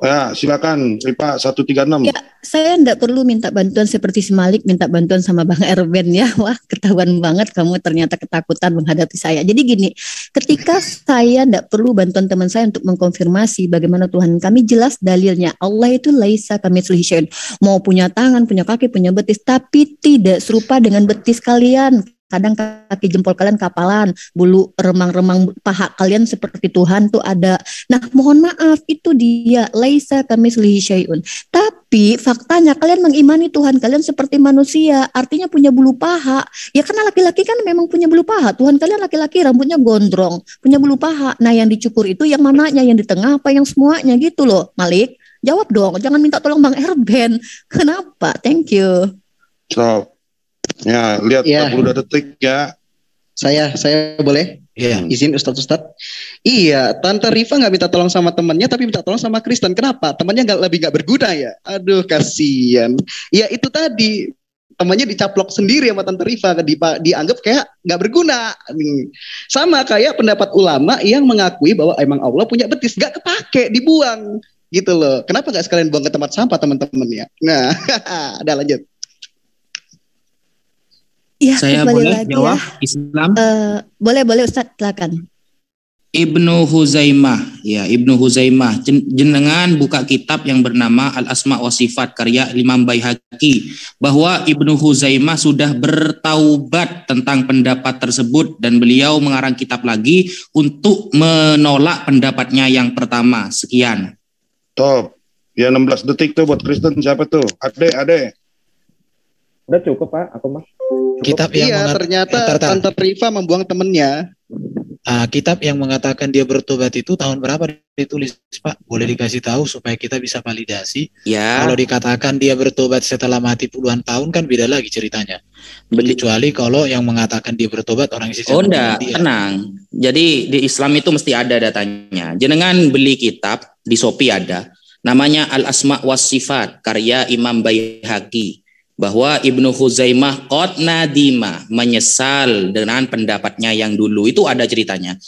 F: Ya, silakan Ripa 136.
N: Ya, saya enggak perlu minta bantuan seperti si Malik minta bantuan sama Bang Erben ya. Wah, ketahuan banget kamu ternyata ketakutan menghadapi saya. Jadi gini, ketika saya enggak perlu bantuan teman saya untuk mengkonfirmasi bagaimana Tuhan kami, jelas dalilnya. Allah itu laisa kamitslihi syai'un. Mau punya tangan, punya kaki, punya betis, tapi tidak serupa dengan betis kalian. Kadang kaki jempol kalian kapalan, bulu remang-remang paha kalian seperti Tuhan tuh ada. Nah, mohon maaf, itu dia laisa kamitslihi syai'un. Tapi faktanya kalian mengimani Tuhan kalian seperti manusia, artinya punya bulu paha. Ya karena laki-laki kan memang punya bulu paha. Tuhan kalian laki-laki rambutnya gondrong, punya bulu paha. Nah, yang dicukur itu yang mananya, yang di tengah apa yang semuanya gitu loh, Malik. Jawab dong, jangan minta tolong Bang Erben. Kenapa? Thank you.
F: Stop. Ya, lihat 42 detik ya.
C: Saya boleh? Izin Ustadz. Iya, Tante Rifa nggak minta tolong sama temannya, tapi minta tolong sama Kristen. Kenapa? Temannya nggak berguna ya? Aduh, kasihan. Ya itu tadi, temannya dicaplok sendiri sama Tante Rifa, dianggap kayak nggak berguna. Sama kayak pendapat ulama yang mengakui bahwa emang Allah punya betis, nggak kepake, dibuang gitu loh. Kenapa nggak sekalian buang ke tempat sampah teman-temannya? Nah, ada lanjut.
N: Ya,
K: Saya boleh jawab Islam?
N: Boleh Ustadz, silakan.
K: Ibnu Huzaimah, ya Ibnu Huzaimah. Jenengan buka kitab yang bernama Al-Asma wa Sifat karya Imam Baihaqi, bahwa Ibnu Huzaimah sudah bertaubat tentang pendapat tersebut dan beliau mengarang kitab lagi untuk menolak pendapatnya yang pertama. Sekian.
F: Top. Ya 16 detik tuh buat Kristen, siapa tuh? Ade.
L: Udah cukup Pak, aku mah.
G: Kitab yang
C: ternyata Tante Rifa membuang temennya.
G: Kitab yang mengatakan dia bertobat itu tahun berapa ditulis, Pak? Boleh dikasih tahu supaya kita bisa validasi.
K: Ya.
G: Kalau dikatakan dia bertobat setelah mati puluhan tahun kan beda lagi ceritanya. Kecuali kalau yang mengatakan dia bertobat orang Islam.
K: Oh enggak, tenang. Jadi di Islam itu mesti ada datanya. Jenengan beli kitab di Shopee ada. Namanya Al-Asma wa Sifat karya Imam Baihaqi. Bahwa Ibnu Huzaimah qad nadima, menyesal dengan pendapatnya yang dulu, itu ada ceritanya.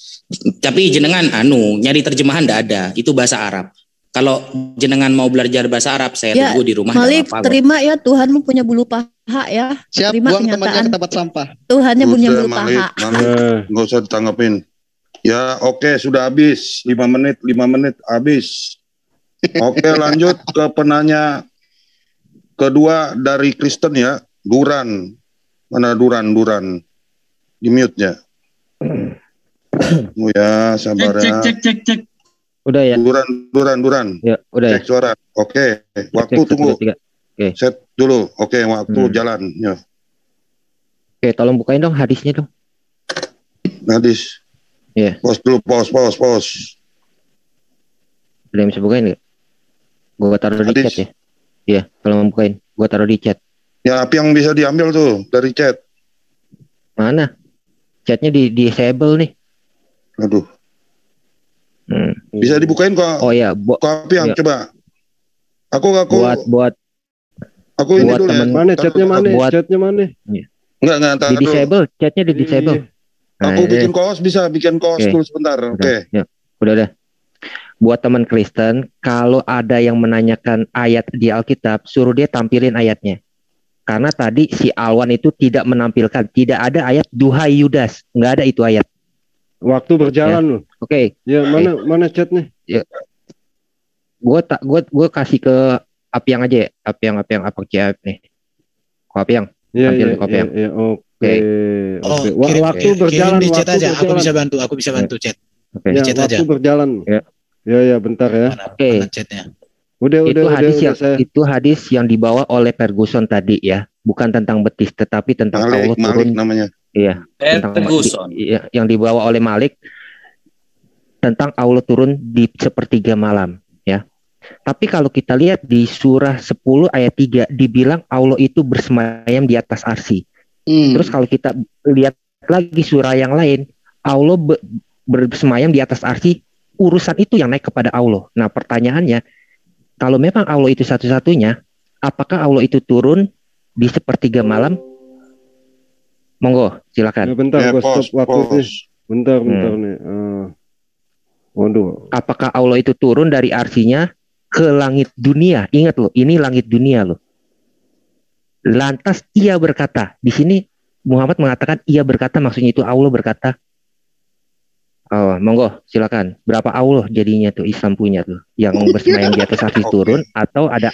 K: Tapi jenengan nyari terjemahan enggak ada, itu bahasa Arab. Kalau jenengan mau belajar bahasa Arab, saya tunggu di rumah.
N: Malik, terima ya, Tuhanmu punya bulu paha ya.
C: Siap,
N: terima
C: buang temannya ke tempat sampah.
N: Tuhannya punya bulu paha.
F: Nggak usah ditanggapin. Ya oke, sudah habis 5 menit habis. Oke, lanjut ke penanya kedua dari Kristen ya, Duran. Mana Duran? Di mute-nya. Oh ya, sabar ya.
L: Cek. Udah ya.
F: Duran.
L: Ya, udah
F: cek suara. Oke, waktu
L: cek,
F: tunggu.
L: 1, 2, 3. Oke.
F: Set dulu. Oke, waktu jalan. Ya.
L: Oke, tolong bukain dong hadisnya dong.
F: Hadis.
L: Iya.
F: Pause dulu, pause.
L: Udah bisa bukain nggak? Gue taruh di chat ya. Iya, kalau mau bukain, gue taruh di chat.
F: Ya, apa yang bisa diambil tuh dari chat?
L: Mana? Chatnya di disable nih.
F: Aduh. Bisa dibukain kok?
L: Oh ya,
F: apa yang coba? Aku
L: buat. Aku
F: ini dulu.
T: Mana chatnya mana? Chatnya mana?
F: Enggak.
L: Di disable, chatnya di disable.
F: Aku bikin kaos bisa, dulu sebentar. Oke.
L: Ya, udah. Buat teman Kristen, kalau ada yang menanyakan ayat di Alkitab, suruh dia tampilin ayatnya. Karena tadi si Alwan itu tidak menampilkan, tidak ada ayat duhai Yudas, nggak ada itu ayat.
T: Waktu berjalan loh.
L: Oke.
T: Ya mana chatnya?
L: Ya. Gue kasih ke Apiang aja ya, Apiang apa nih? Apiang.
T: Iya.
L: Oke.
T: Waktu berjalan.
G: Kirim di chat aja, aku bisa bantu chat.
E: Ya, waktu berjalan. Ya, bentar ya.
K: Oke. Itu hadis yang dibawa oleh Ferguson tadi ya, bukan tentang betis, tetapi tentang Allah turun.
F: Namanya.
K: Iya.
M: Ferguson.
K: Yang dibawa oleh Malik tentang Allah turun di sepertiga malam, ya. Tapi kalau kita lihat di surah 10 ayat 3 dibilang Allah itu bersemayam di atas arsy. Terus kalau kita lihat lagi surah yang lain, Allah bersemayam di atas arsy, urusan itu yang naik kepada Allah. Nah, pertanyaannya, kalau memang Allah itu satu-satunya, apakah Allah itu turun di sepertiga malam? Monggo, silakan.
E: Bentar, stop waktu nih. Bentar nih. Waduh.
K: Apakah Allah itu turun dari arsinya ke langit dunia? Ingat loh, ini langit dunia loh. Lantas ia berkata, di sini Muhammad mengatakan ia berkata, maksudnya itu Allah berkata. Oh, monggo, silakan. Berapa Allah jadinya tuh Islam punya tuh yang bersemayam di atas arsy turun atau ada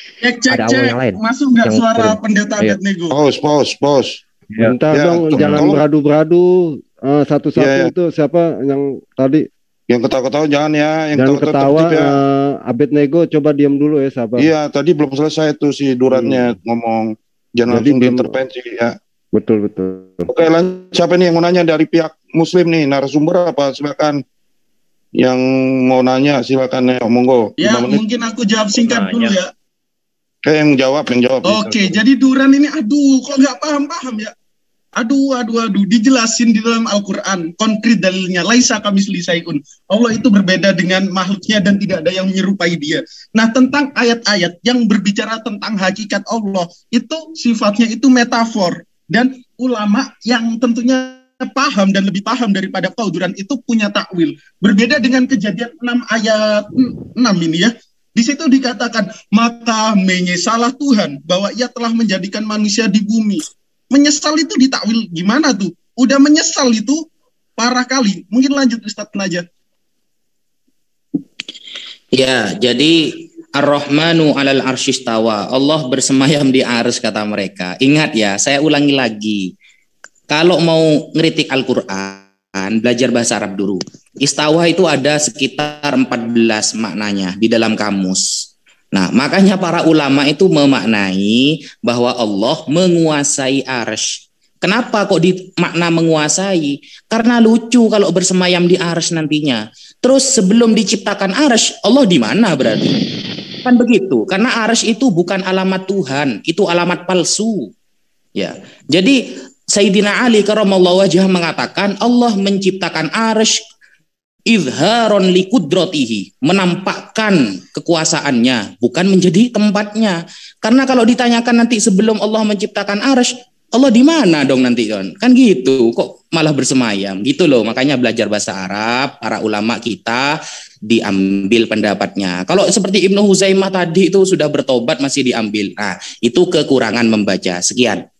K: Allah yang lain?
D: Masuk nggak suara pendeta Abednego?
F: Pause.
E: Bentar dong, jangan beradu-beradu. Satu-satu itu siapa yang tadi?
F: Yang ketawa-ketawa jangan ya. Yang
E: jangan ketawa. Abednego coba diam dulu ya, sabar.
F: Iya, tadi belum selesai tuh si Durannya ngomong. Jangan langsung diintervensi ya.
E: Betul.
F: Oke, siapa nih yang mau nanya dari pihak Muslim nih, narasumber apa? Silakan. Yang mau nanya silakan ya, monggo.
D: Ya, mungkin aku jawab singkat dulu ya.
F: Kayak yang jawab.
D: Oke, jadi Duran ini kok nggak paham ya? Aduh, dijelasin di dalam Al-Quran, konkret dalilnya, laisa kamislihi syai'un. Allah itu berbeda dengan makhluknya dan tidak ada yang menyerupai dia. Nah, tentang ayat-ayat yang berbicara tentang hakikat Allah, itu sifatnya itu metafor. Dan ulama yang tentunya paham dan lebih paham daripada kau Duran itu punya takwil. Berbeda dengan Kejadian 6 ayat 6 ini ya. Di situ dikatakan, maka menyesalah Tuhan bahwa ia telah menjadikan manusia di bumi. Menyesal itu ditakwil gimana tuh? Udah menyesal itu parah kali. Mungkin lanjut Ustadz Naja.
K: Ya, jadi Ar-Rahmanu 'alal arsyistawa. Allah bersemayam di arsy kata mereka. Ingat ya, saya ulangi lagi. Kalau mau ngeritik Al-Qur'an, belajar bahasa Arab dulu. Istawa itu ada sekitar 14 maknanya di dalam kamus. Nah, makanya para ulama itu memaknai bahwa Allah menguasai arsy. Kenapa kok dimakna menguasai? Karena lucu kalau bersemayam di arsy nantinya. Terus sebelum diciptakan arsy, Allah di mana berarti? Kan begitu. Karena arsy itu bukan alamat Tuhan, itu alamat palsu. Ya. Jadi Sayyidina Ali karramallahu wajhah mengatakan Allah menciptakan arsy izharon liqudratihi, menampakkan kekuasaannya, bukan menjadi tempatnya. Karena kalau ditanyakan nanti sebelum Allah menciptakan arsy, Allah di mana dong nanti kan gitu, kok malah bersemayam gitu loh. Makanya belajar bahasa Arab, para ulama kita diambil pendapatnya. Kalau seperti Ibnu Huzaimah tadi itu sudah bertobat masih diambil. Nah, itu kekurangan membaca. Sekian.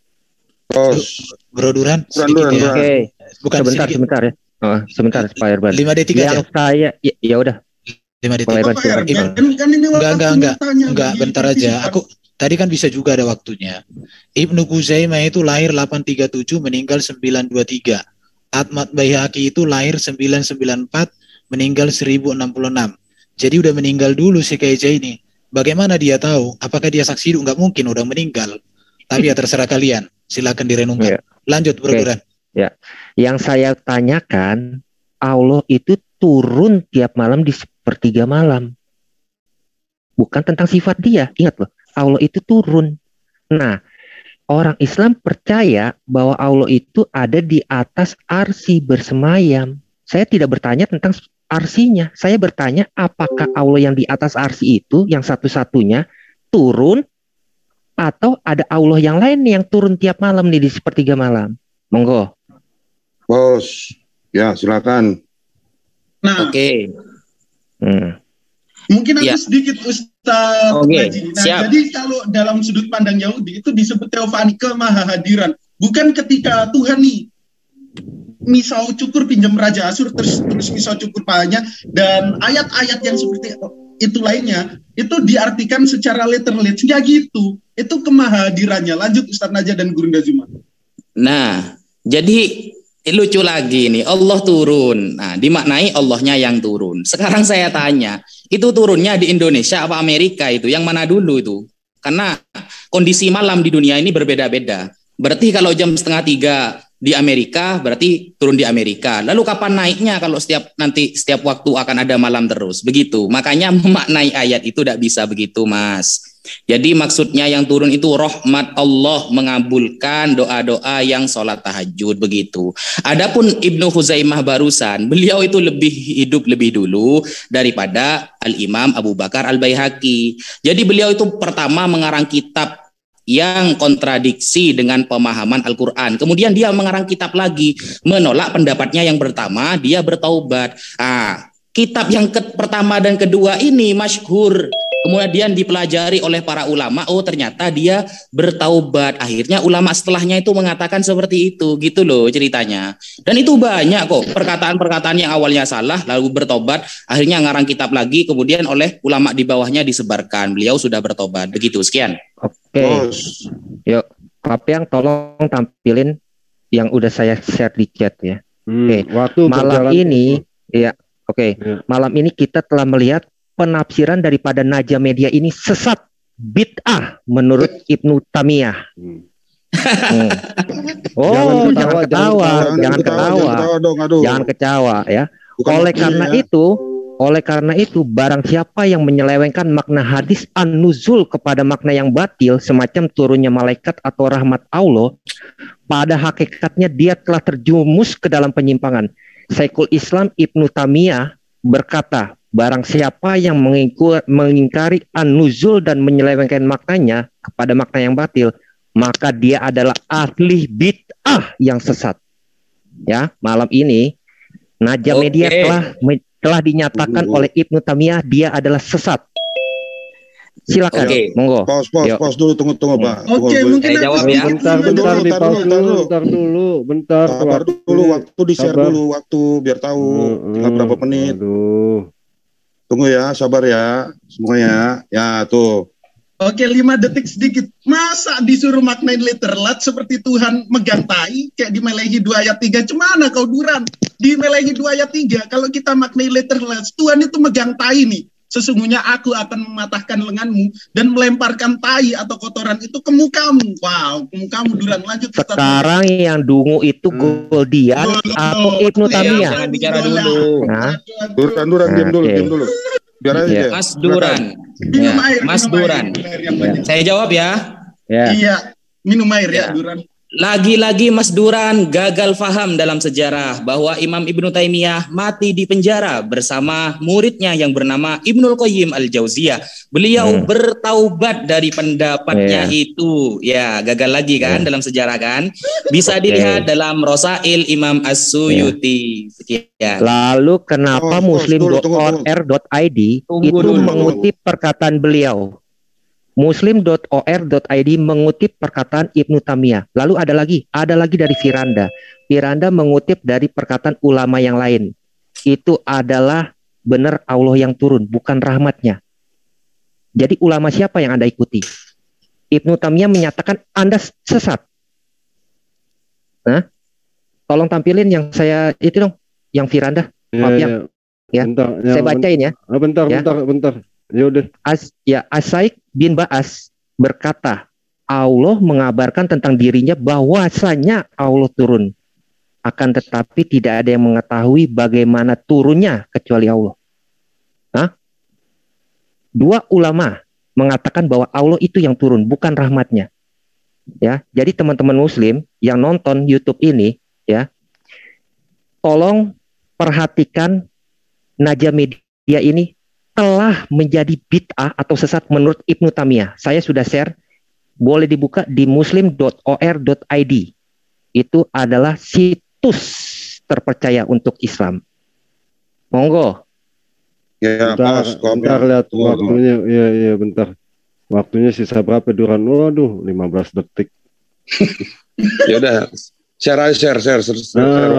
G: Bro Duran.
K: Oke. Bukan sebentar ya. Oh, sebentar Pak Irban.
G: 5 detik aja.
K: Yang saya ya udah.
G: 5 detik. Enggak, bentar aja. Aku tadi kan bisa juga ada waktunya. Ibnu Huzaimah itu lahir 837 meninggal 923. Ahmad Baihaqi itu lahir 994 meninggal 1066. Jadi udah meninggal dulu si KJ ini. Bagaimana dia tahu? Apakah dia saksi hidup? Nggak mungkin, udah meninggal. Tapi ya terserah kalian. Silakan direnungkan. Lanjut Bro Duran.
K: Ya, yang saya tanyakan, Allah itu turun tiap malam di sepertiga malam. Bukan tentang sifat dia. Ingat loh, Allah itu turun. Nah, orang Islam percaya bahwa Allah itu ada di atas arsy bersemayam. Saya tidak bertanya tentang arsinya. Saya bertanya apakah Allah yang di atas arsy itu yang satu-satunya turun atau ada Allah yang lain yang turun tiap malam nih di sepertiga malam. Monggo.
F: Bos, ya silakan.
D: Nah,
K: oke.
D: Mungkin aku sedikit Ustaz Haji. Nah,
K: siap.
D: jadi kalau dalam sudut pandang Yahudi itu disebut teofani, kemahahadiran. Bukan ketika Tuhan nih misal cukur pinjam Raja Asyur terus misal cukur pahanya, dan ayat-ayat yang seperti itu lainnya itu diartikan secara literal-nya gitu. Itu kemahadirannya. Lanjut Ustaz Naja dan Guru Ndazuma.
K: Nah, jadi lucu lagi nih, Allah turun. Nah, dimaknai Allahnya yang turun. Sekarang saya tanya, itu turunnya di Indonesia apa Amerika itu? Yang mana dulu itu? Karena kondisi malam di dunia ini berbeda-beda. Berarti kalau jam 2:30 di Amerika, berarti turun di Amerika. Lalu kapan naiknya kalau setiap waktu akan ada malam terus? Begitu. Makanya memaknai ayat itu tidak bisa begitu, Mas. Jadi maksudnya yang turun itu rahmat Allah mengabulkan doa-doa yang sholat tahajud, begitu. Adapun Ibnu Huzaimah barusan, beliau itu hidup lebih dulu daripada Al-Imam Abu Bakar Al-Baihaqi. Jadi beliau itu pertama mengarang kitab yang kontradiksi dengan pemahaman Al-Quran. Kemudian dia mengarang kitab lagi, menolak pendapatnya yang pertama, dia bertaubat. Kitab yang pertama dan kedua ini masyhur, kemudian dipelajari oleh para ulama. Oh, ternyata dia bertaubat. Akhirnya ulama setelahnya itu mengatakan seperti itu, gitu loh ceritanya. Dan itu banyak kok perkataan-perkataan yang awalnya salah lalu bertobat, akhirnya ngarang kitab lagi, kemudian oleh ulama di bawahnya disebarkan. Beliau sudah bertobat. Begitu, sekian.
L: Oke. Yuk, Pak Piang tolong tampilin yang udah saya share di chat ya. Oke. Malam ini ya. Oke, malam ini kita telah melihat penafsiran daripada Naja Media ini sesat, bid'ah menurut Ibnu Taimiyah. Oh, jangan ketawa ya. Oleh karena itu, barang siapa yang menyelewengkan makna hadis an-nuzul kepada makna yang batil, semacam turunnya malaikat atau rahmat Allah, pada hakikatnya dia telah terjumus ke dalam penyimpangan. Syekhul Islam Ibnu Taimiyah berkata, barang siapa yang mengingkari an-nuzul dan menyelewengkan maknanya kepada makna yang batil, maka dia adalah ahli bid'ah yang sesat. Ya, malam ini Naja Media telah dinyatakan oleh Ibnu Taimiyah dia adalah sesat. Silakan, monggo.
F: Pause dulu, tunggu Pak.
V: Oke, mungkin
E: jawab ya. Bentar,
F: Sabar dulu, waktu di-share dulu, waktu biar tahu berapa menit. Tunggu ya, sabar ya semuanya. Ya, tuh.
D: Oke, 5 detik sedikit. Masa disuruh maknain letterlat seperti Tuhan megang tai kayak di Melehi 2 ayat 3? Cemana kau Duran? Di Melehi 2 ayat 3 kalau kita maknai letterlat, Tuhan itu megang tai nih. Sesungguhnya aku akan mematahkan lenganmu dan melemparkan tai atau kotoran itu ke mukamu. Wow, ke mukamu Duran. Lanjut.
L: Sekarang yang dungu itu Goldian atau Ibnu Taimiyah?
F: Jangan bicara dulu. Duran, diam dulu. Biar aja.
K: Mas Duran. Mas Duran. Saya jawab ya.
D: Iya, minum air ya Duran.
K: Lagi-lagi Mas Duran gagal faham dalam sejarah bahwa Imam Ibnu Taimiyah mati di penjara bersama muridnya yang bernama Ibnul Qayyim Al-Jauziyah. Beliau bertaubat dari pendapatnya itu. Ya, gagal lagi kan dalam sejarah kan. Bisa dilihat dalam Rosail Imam As-Suyuti. Sekian.
L: Lalu kenapa muslim.or.id itu mengutip perkataan beliau? Muslim.or.id mengutip perkataan Ibnu Taimiyah. Lalu ada lagi dari Firanda. Firanda mengutip dari perkataan ulama yang lain. Itu adalah benar Allah yang turun, bukan rahmatnya. Jadi ulama siapa yang Anda ikuti? Ibnu Taimiyah menyatakan Anda sesat. Nah, tolong tampilin yang saya itu dong, yang Firanda. Ya. Bentar, saya bacain ya.
E: Bentar. Yaudah.
L: As-Syaikh bin Ba'as berkata, Allah mengabarkan tentang dirinya bahwasanya Allah turun. Akan tetapi tidak ada yang mengetahui bagaimana turunnya kecuali Allah. Dua ulama mengatakan bahwa Allah itu yang turun, bukan rahmatnya. Ya, jadi teman-teman Muslim yang nonton YouTube ini, ya, tolong perhatikan Naja Media ini telah menjadi bid'ah atau sesat menurut Ibnu Taimiyah. Saya sudah share, boleh dibuka di muslim.or.id. Itu adalah situs terpercaya untuk Islam. Monggo.
F: Ya,
E: bentar lihat waktunya. Iya, bentar. Waktunya sisa berapa Duran? Waduh, 15 detik.
F: Ya udah, share.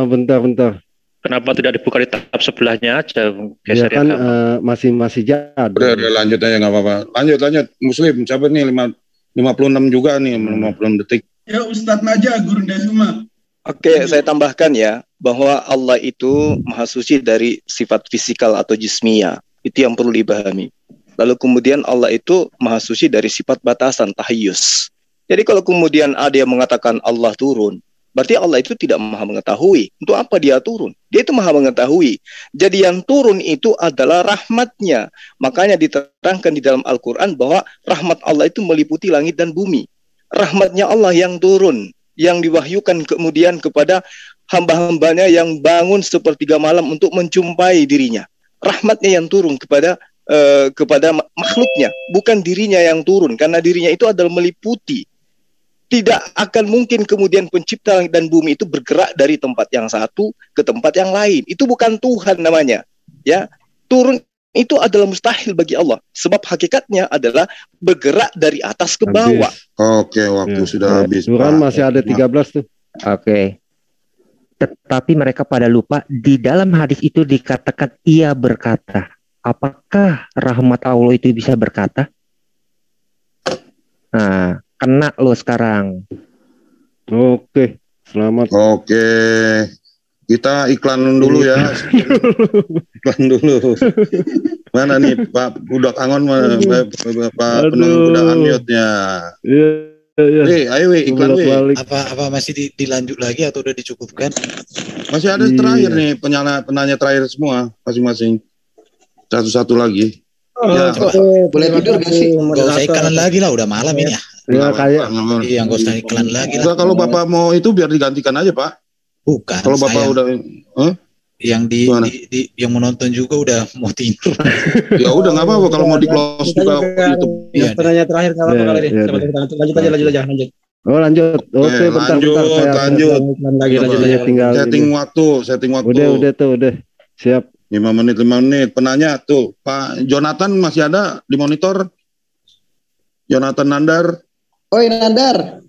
E: Bentar.
H: Kenapa tidak dibuka di tab sebelahnya aja?
E: Ya kan masih jadul.
F: Udah lanjut aja nggak apa-apa. Lanjut. Muslim, siapa nih 56 juga nih, 56 detik.
D: Ya Ustadz Naja, Guru Dasuma.
B: Oke, saya tambahkan ya bahwa Allah itu maha suci dari sifat fisikal atau jismiyah. Itu yang perlu dipahami. Lalu kemudian Allah itu maha suci dari sifat batasan, tahayyus. Jadi kalau kemudian ada yang mengatakan Allah turun, berarti Allah itu tidak maha mengetahui. Untuk apa dia turun? Dia itu maha mengetahui. Jadi yang turun itu adalah rahmatnya. Makanya diterangkan di dalam Al-Quran bahwa rahmat Allah itu meliputi langit dan bumi. Rahmatnya Allah yang turun, yang diwahyukan kemudian kepada hamba-hambanya yang bangun sepertiga malam untuk menjumpai dirinya. Rahmatnya yang turun kepada makhluknya, bukan dirinya yang turun, karena dirinya itu adalah meliputi. Tidak akan mungkin kemudian pencipta langit dan bumi itu bergerak dari tempat yang satu ke tempat yang lain. Itu bukan Tuhan namanya. Ya, turun itu adalah mustahil bagi Allah, sebab hakikatnya adalah bergerak dari atas ke bawah.
F: Oke, waktu sudah habis.
E: Kan masih ada 13 tuh.
L: Oke. Tetapi mereka pada lupa di dalam hadis itu dikatakan ia berkata. Apakah rahmat Allah itu bisa berkata? Nah, kena lo sekarang.
E: Oke, selamat.
F: Oke. Kita iklan dulu ya. Iklan dulu. Mana nih Pak Budak Angon, Pak Penung Budak Unmute-nya.
E: Iya.
F: Ayo iklan weh.
G: Apa masih dilanjut lagi atau udah dicukupkan?
F: Masih ada terakhir nih penanya terakhir semua masing-masing. Satu-satu lagi. Ya,
C: boleh tidur gak sih?
G: Gak usah iklan lagi lah, udah malam ini ya.
E: Ya kayak
G: yang gak usah iklan lagi lah.
F: Kalau Bapak mau itu biar digantikan aja Pak.
G: Bukan.
F: Kalau Bapak udah
G: yang yang menonton juga udah mau tidur.
F: Ya udah nggak apa-apa kalau mau di close juga YouTube.
M: Yang penanya terakhir nggak apa-apa kali ini. Lanjut.
E: Oh lanjut. Oke, bentar.
F: Lanjut.
E: Tinggal
F: setting waktu.
E: Udah. Siap.
F: 5 menit. Penanya tuh Pak Jonathan masih ada di monitor. Jonathan Nandar.
C: Oi Nandar.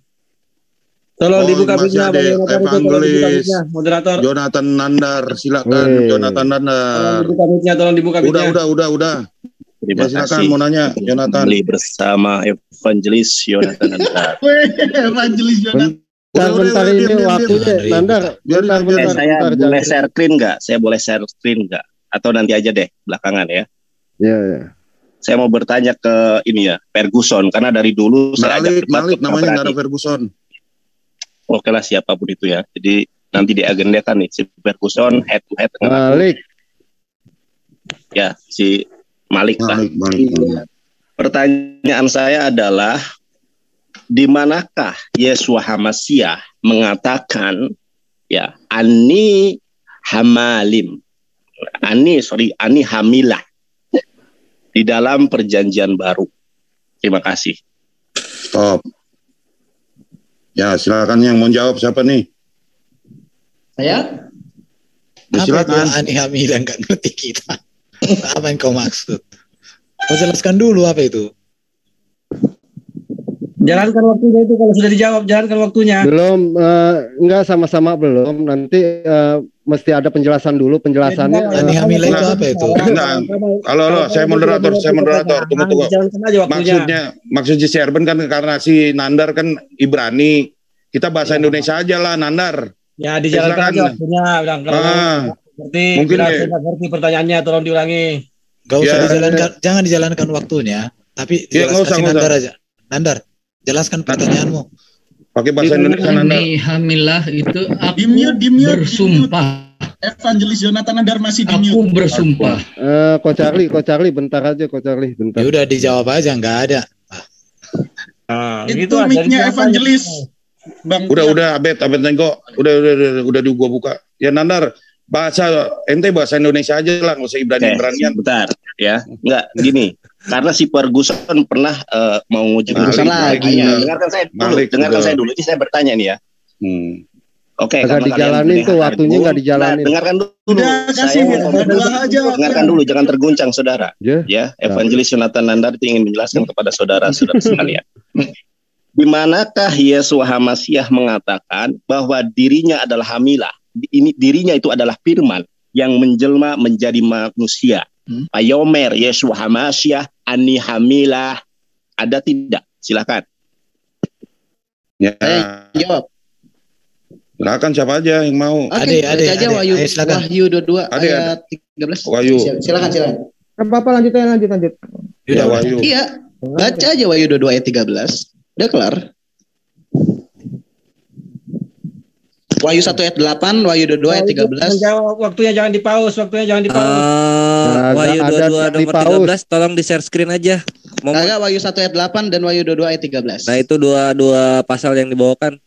M: Tolong dibuka mic-nya, moderator.
F: Jonathan Nandar, silakan. Jonathan Nandar.
M: Tolong dibuka mic-nya.
F: Udah.
P: Terima
F: silakan
P: kasih.
F: Mau nanya, Jonathan.
P: Kembali bersama Evangelis Jonathan Nandar.
C: Evangelis Jonathan.
E: Bentar ini waktunya Nandar.
P: Saya boleh share screen nggak? Saya boleh share screen nggak? Atau nanti aja deh belakangan ya.
E: Iya.
P: Saya mau bertanya ke ini ya, Ferguson, karena dari dulu saya ajak
F: Malik namanya nggak ada Ferguson.
P: Oke lah siapapun itu ya. Jadi nanti diagendakan nih si Ferguson head to head dengan
E: Malik.
P: Ya, si Malik lah. Pertanyaan saya adalah di manakah Yeshua HaMashiach mengatakan ya ani hamilah di dalam perjanjian baru. Terima kasih.
F: Stop. Ya, silakan yang mau jawab siapa nih?
C: Saya?
F: Silakan.
G: Ani hamilah nggak ngerti kita. Apa yang kau maksud? Kau jelaskan dulu apa itu.
M: Jalankan waktunya itu kalau sudah dijawab, jalankan waktunya.
E: Belum, enggak sama-sama belum. Nanti mesti ada penjelasan dulu. Penjelasannya.
G: Ani hamilah itu apa itu?
F: Halo, saya moderator. Tunggu. Maksudnya si Erben kan karena si Nandar kan Ibrani. Kita bahasa Indonesia aja lah, Nandar.
M: Ya, dijalankan aja waktunya. Mungkin ngerti pertanyaannya, tolong diulangi.
G: Gak usah dijalankan, jangan dijalankan waktunya, tapi jelaskan Nandar aja. Nandar, jelaskan pertanyaanmu.
F: Pakai bahasa Indonesia Nandar.
W: Hamilah itu aku
C: Dimute.
W: bersumpah.
C: Evangelis Jonathan Nandar masih di mute.
W: Aku bersumpah.
E: Ko Charlie, bentar aja, Ko Charlie, bentar.
G: Ya udah dijawab aja, nggak ada.
C: Itu mic-nya Evangelis. Bang.
F: Udah Abed Nego. Udah gua buka. Ya Nandar, bahasa Indonesia aja lah, nggak usah Ibrani-Ibranian.
P: Bentar ya, nggak gini. Karena si Ferguson pernah mau nguji
C: lagi.
P: Dengarkan saya dulu. Ini saya bertanya nih ya. Oke,
E: nggak dijalanin tuh waktunya, nggak dijalanin.
P: Dengarkan dulu. Dengarkan dulu, jangan terguncang saudara. Ya, Evangelis Jonathan Nandar ingin menjelaskan kepada saudara-saudara sekalian. Di manakah Yeshua HaMashiach mengatakan bahwa dirinya adalah hamilah? Dirinya itu adalah firman yang menjelma menjadi manusia. Payomer Yeshua HaMashiach ani hamilah. Ada tidak? Silakan.
F: Ya.
C: Jawab.
F: Silakan siapa aja yang mau.
C: Oke, baca aja Wahyu 22 ayat 13.
F: Wahyu.
C: Silakan.
O: Apa lanjut.
F: Ya, Wahyu.
C: Iya, baca aja Wahyu 22 ayat 13. Udah kelar. Wahyu 1 ayat 8, Wahyu 22 ayat 13.
M: Waktunya jangan dipaus.
I: Wahyu 22 nomor 13 tolong di share screen aja.
C: Kagak, Wahyu 1 ayat 8 dan Wahyu 22 ayat 13.
I: Nah, itu dua pasal yang dibawakan.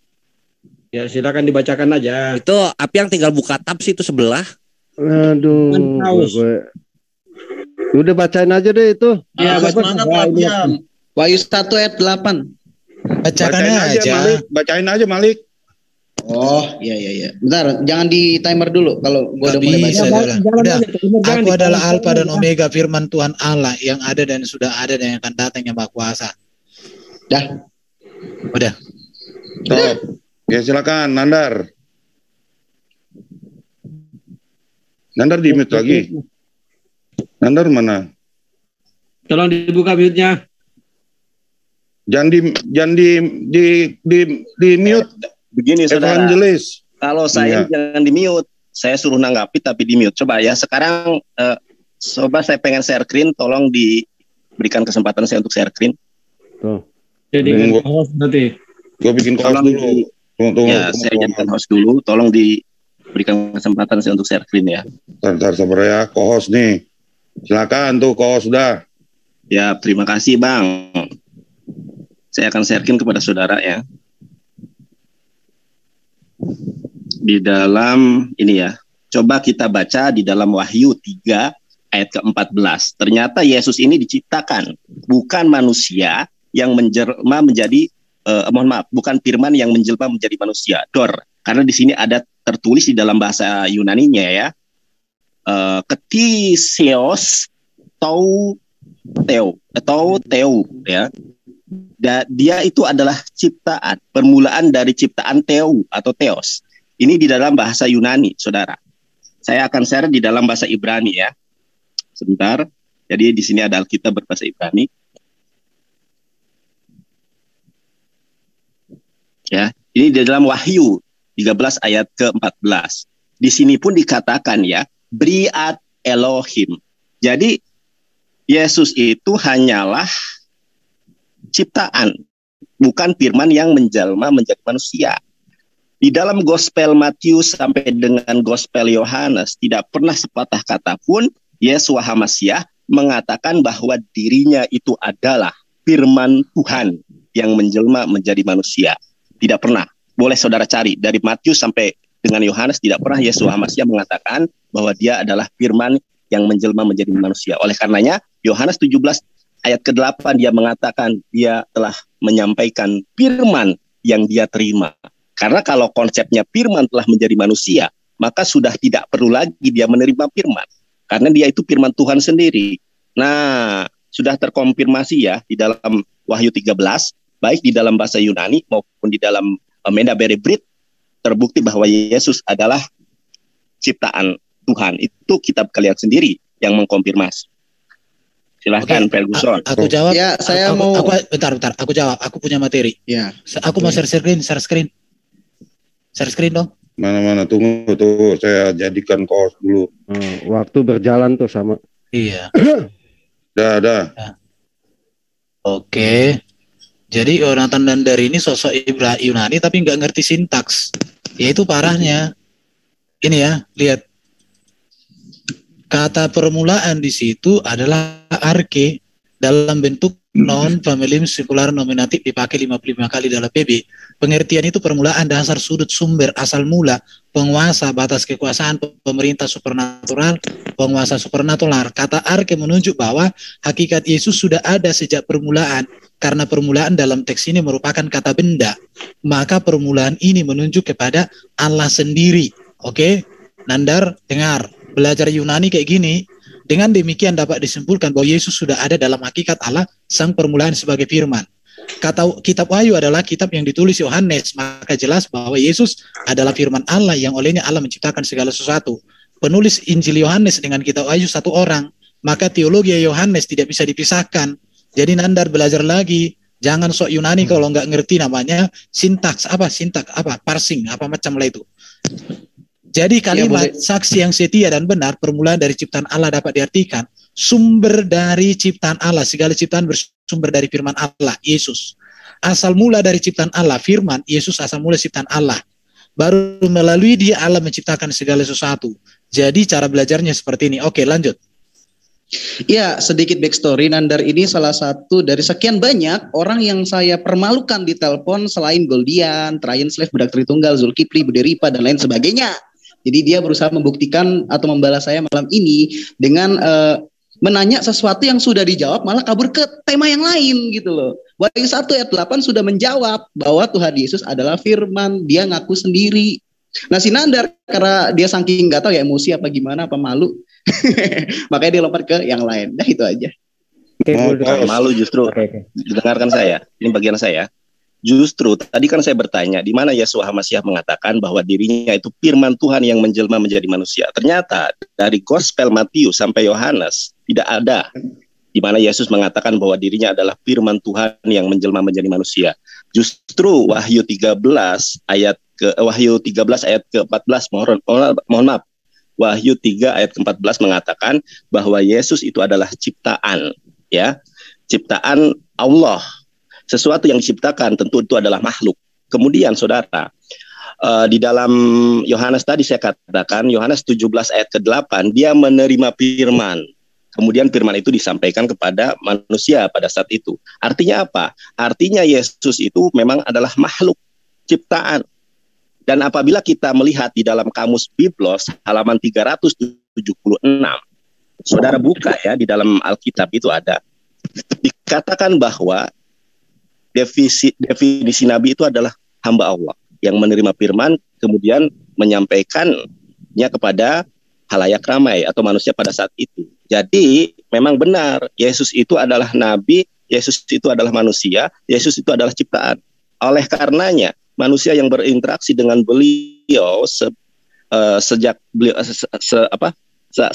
M: Ya, silakan dibacakan aja.
I: Itu yang tinggal buka tab sih itu sebelah.
O: Aduh. Udah bacain aja deh itu.
C: Ya, Wahyu 1 ayat 8.
F: Bacain aja Malik. Bacain aja Malik.
C: Oh, iya. Bentar, jangan di timer dulu kalau gua udah mulai baca.
G: Udah. Aku adalah Alfa dan Omega, firman Tuhan Allah yang ada dan sudah ada dan yang akan datang, yang Maha Kuasa. Udah.
F: Ya silakan Nandar. Nandar di mute lagi. Nandar mana?
M: Tolong dibuka mute-nya.
F: Jangan di mute.
P: Begini saudara,
F: Evangelis.
P: Kalau saya jangan di mute, saya suruh nanggapi tapi di mute. Coba ya sekarang, coba saya pengen share screen, tolong diberikan kesempatan saya untuk share screen.
M: Jadi host nanti.
F: Gue bikin host dulu. Tunggu,
P: saya jadikan host dulu, tolong diberikan kesempatan saya untuk share screen ya.
F: Ntar sabar ya, co-host nih. Silakan tuh co-host sudah.
P: Ya, terima kasih Bang. Saya akan share screen kepada saudara ya. Di dalam ini ya, coba kita baca di dalam Wahyu 3 ayat ke-14. Ternyata Yesus ini diciptakan, bukan manusia yang menjelma menjadi bukan firman yang menjelma menjadi manusia. Karena di sini ada tertulis di dalam bahasa Yunaninya ya. Ketisios teu ya. Dia itu adalah ciptaan, permulaan dari ciptaan teu atau theos. Ini di dalam bahasa Yunani, saudara. Saya akan share di dalam bahasa Ibrani ya. Sebentar. Jadi di sini ada Alkitab berbahasa Ibrani. Ya, ini di dalam Wahyu 13 ayat ke-14. Di sini pun dikatakan ya, Briat Elohim. Jadi Yesus itu hanyalah ciptaan, bukan firman yang menjelma menjadi manusia. Di dalam Gospel Matius sampai dengan Gospel Yohanes tidak pernah sepatah kata pun Yeshua HaMashiach mengatakan bahwa dirinya itu adalah firman Tuhan yang menjelma menjadi manusia. Tidak pernah. Boleh saudara cari dari Matius sampai dengan Yohanes, tidak pernah Yeshua HaMashiach mengatakan bahwa dia adalah firman yang menjelma menjadi manusia. Oleh karenanya Yohanes 17 ayat ke-8 dia mengatakan dia telah menyampaikan firman yang dia terima. Karena kalau konsepnya firman telah menjadi manusia, maka sudah tidak perlu lagi dia menerima firman. Karena dia itu firman Tuhan sendiri. Nah, sudah terkonfirmasi ya di dalam Wahyu 13, baik di dalam bahasa Yunani maupun di dalam Menda Berebrit, terbukti bahwa Yesus adalah ciptaan Tuhan. Itu kitab kalian sendiri yang mengkonfirmasi. Silahkan Ferguson.
G: Aku jawab.
C: Ya, saya mau.
G: Bentar. Aku jawab. Aku punya materi.
C: Ya.
G: Aku mau share screen dong.
F: Mana tunggu tuh, saya jadikan kos dulu.
O: Waktu berjalan tuh sama.
G: Iya.
F: Dah.
G: Oke. Jadi Yonatan Nandar ini sosok Yunani tapi nggak ngerti sintaks. Ya itu parahnya. Ini ya, lihat. Kata permulaan di situ adalah arke dalam bentuk non familim singular nominatif dipakai 55 kali dalam PB. Pengertian itu permulaan, dasar, sudut, sumber, asal mula, penguasa, batas kekuasaan, pemerintah supernatural, penguasa supernatural. Kata arke menunjuk bahwa hakikat Yesus sudah ada sejak permulaan. Karena permulaan dalam teks ini merupakan kata benda, maka permulaan ini menunjuk kepada Allah sendiri. Oke? Nandar, dengar. Belajar Yunani kayak gini, dengan demikian dapat disimpulkan bahwa Yesus sudah ada dalam hakikat Allah, sang permulaan sebagai firman. Kata kitab Wahyu adalah kitab yang ditulis Yohanes, maka jelas bahwa Yesus adalah firman Allah yang olehnya Allah menciptakan segala sesuatu. Penulis Injil Yohanes dengan kitab Wahyu satu orang, maka teologi Yohanes tidak bisa dipisahkan. Jadi Nandar belajar lagi, Jangan sok Yunani kalau nggak ngerti namanya sintaks apa parsing apa macam lah itu. Jadi kalimat saksi yang setia dan benar permulaan dari ciptaan Allah dapat diartikan sumber dari ciptaan Allah. Segala ciptaan bersumber dari firman Allah, Yesus. Asal mula dari ciptaan Allah, firman, Yesus asal mula ciptaan Allah. Baru melalui dia Allah menciptakan segala sesuatu. Jadi cara belajarnya seperti ini. Oke, lanjut.
C: Ya, sedikit backstory. Nandar ini salah satu dari sekian banyak orang yang saya permalukan di telepon selain Goldian, Traian Slave, Budak Tritunggal, Zulkifli, Bude Ripa, dan lain sebagainya. Jadi dia berusaha membuktikan atau membalas saya malam ini dengan menanya sesuatu yang sudah dijawab, malah kabur ke tema yang lain gitu loh. Wahyu 1 ayat 8 sudah menjawab bahwa Tuhan Yesus adalah firman, dia ngaku sendiri. Nah si Nandar karena dia saking nggak tahu ya emosi apa gimana apa malu, makanya dia lompat ke yang lain. Nah itu aja.
P: Malu justru. Dengarkan saya, ini bagian saya. Justru tadi kan saya bertanya di mana Yeshua HaMashiach mengatakan bahwa dirinya itu firman Tuhan yang menjelma menjadi manusia. Ternyata dari Gospel Matius sampai Yohanes tidak ada di mana Yesus mengatakan bahwa dirinya adalah firman Tuhan yang menjelma menjadi manusia. Justru Wahyu 13 ayat ke-14 mohon maaf. Wahyu 3 ayat ke-14 mengatakan bahwa Yesus itu adalah ciptaan, ya. Ciptaan Allah. Sesuatu yang diciptakan tentu itu adalah makhluk. Kemudian saudara, di dalam Yohanes tadi saya katakan, Yohanes 17 ayat ke-8, dia menerima firman. Kemudian firman itu disampaikan kepada manusia pada saat itu. Artinya apa? Artinya Yesus itu memang adalah makhluk ciptaan. Dan apabila kita melihat di dalam kamus Biblos halaman 376, saudara buka ya, di dalam Alkitab itu ada, dikatakan bahwa definisi Nabi itu adalah hamba Allah yang menerima firman kemudian menyampaikannya kepada halayak ramai atau manusia pada saat itu. Jadi memang benar Yesus itu adalah Nabi, Yesus itu adalah manusia, Yesus itu adalah ciptaan. Oleh karenanya manusia yang berinteraksi dengan beliau sejak beliau saat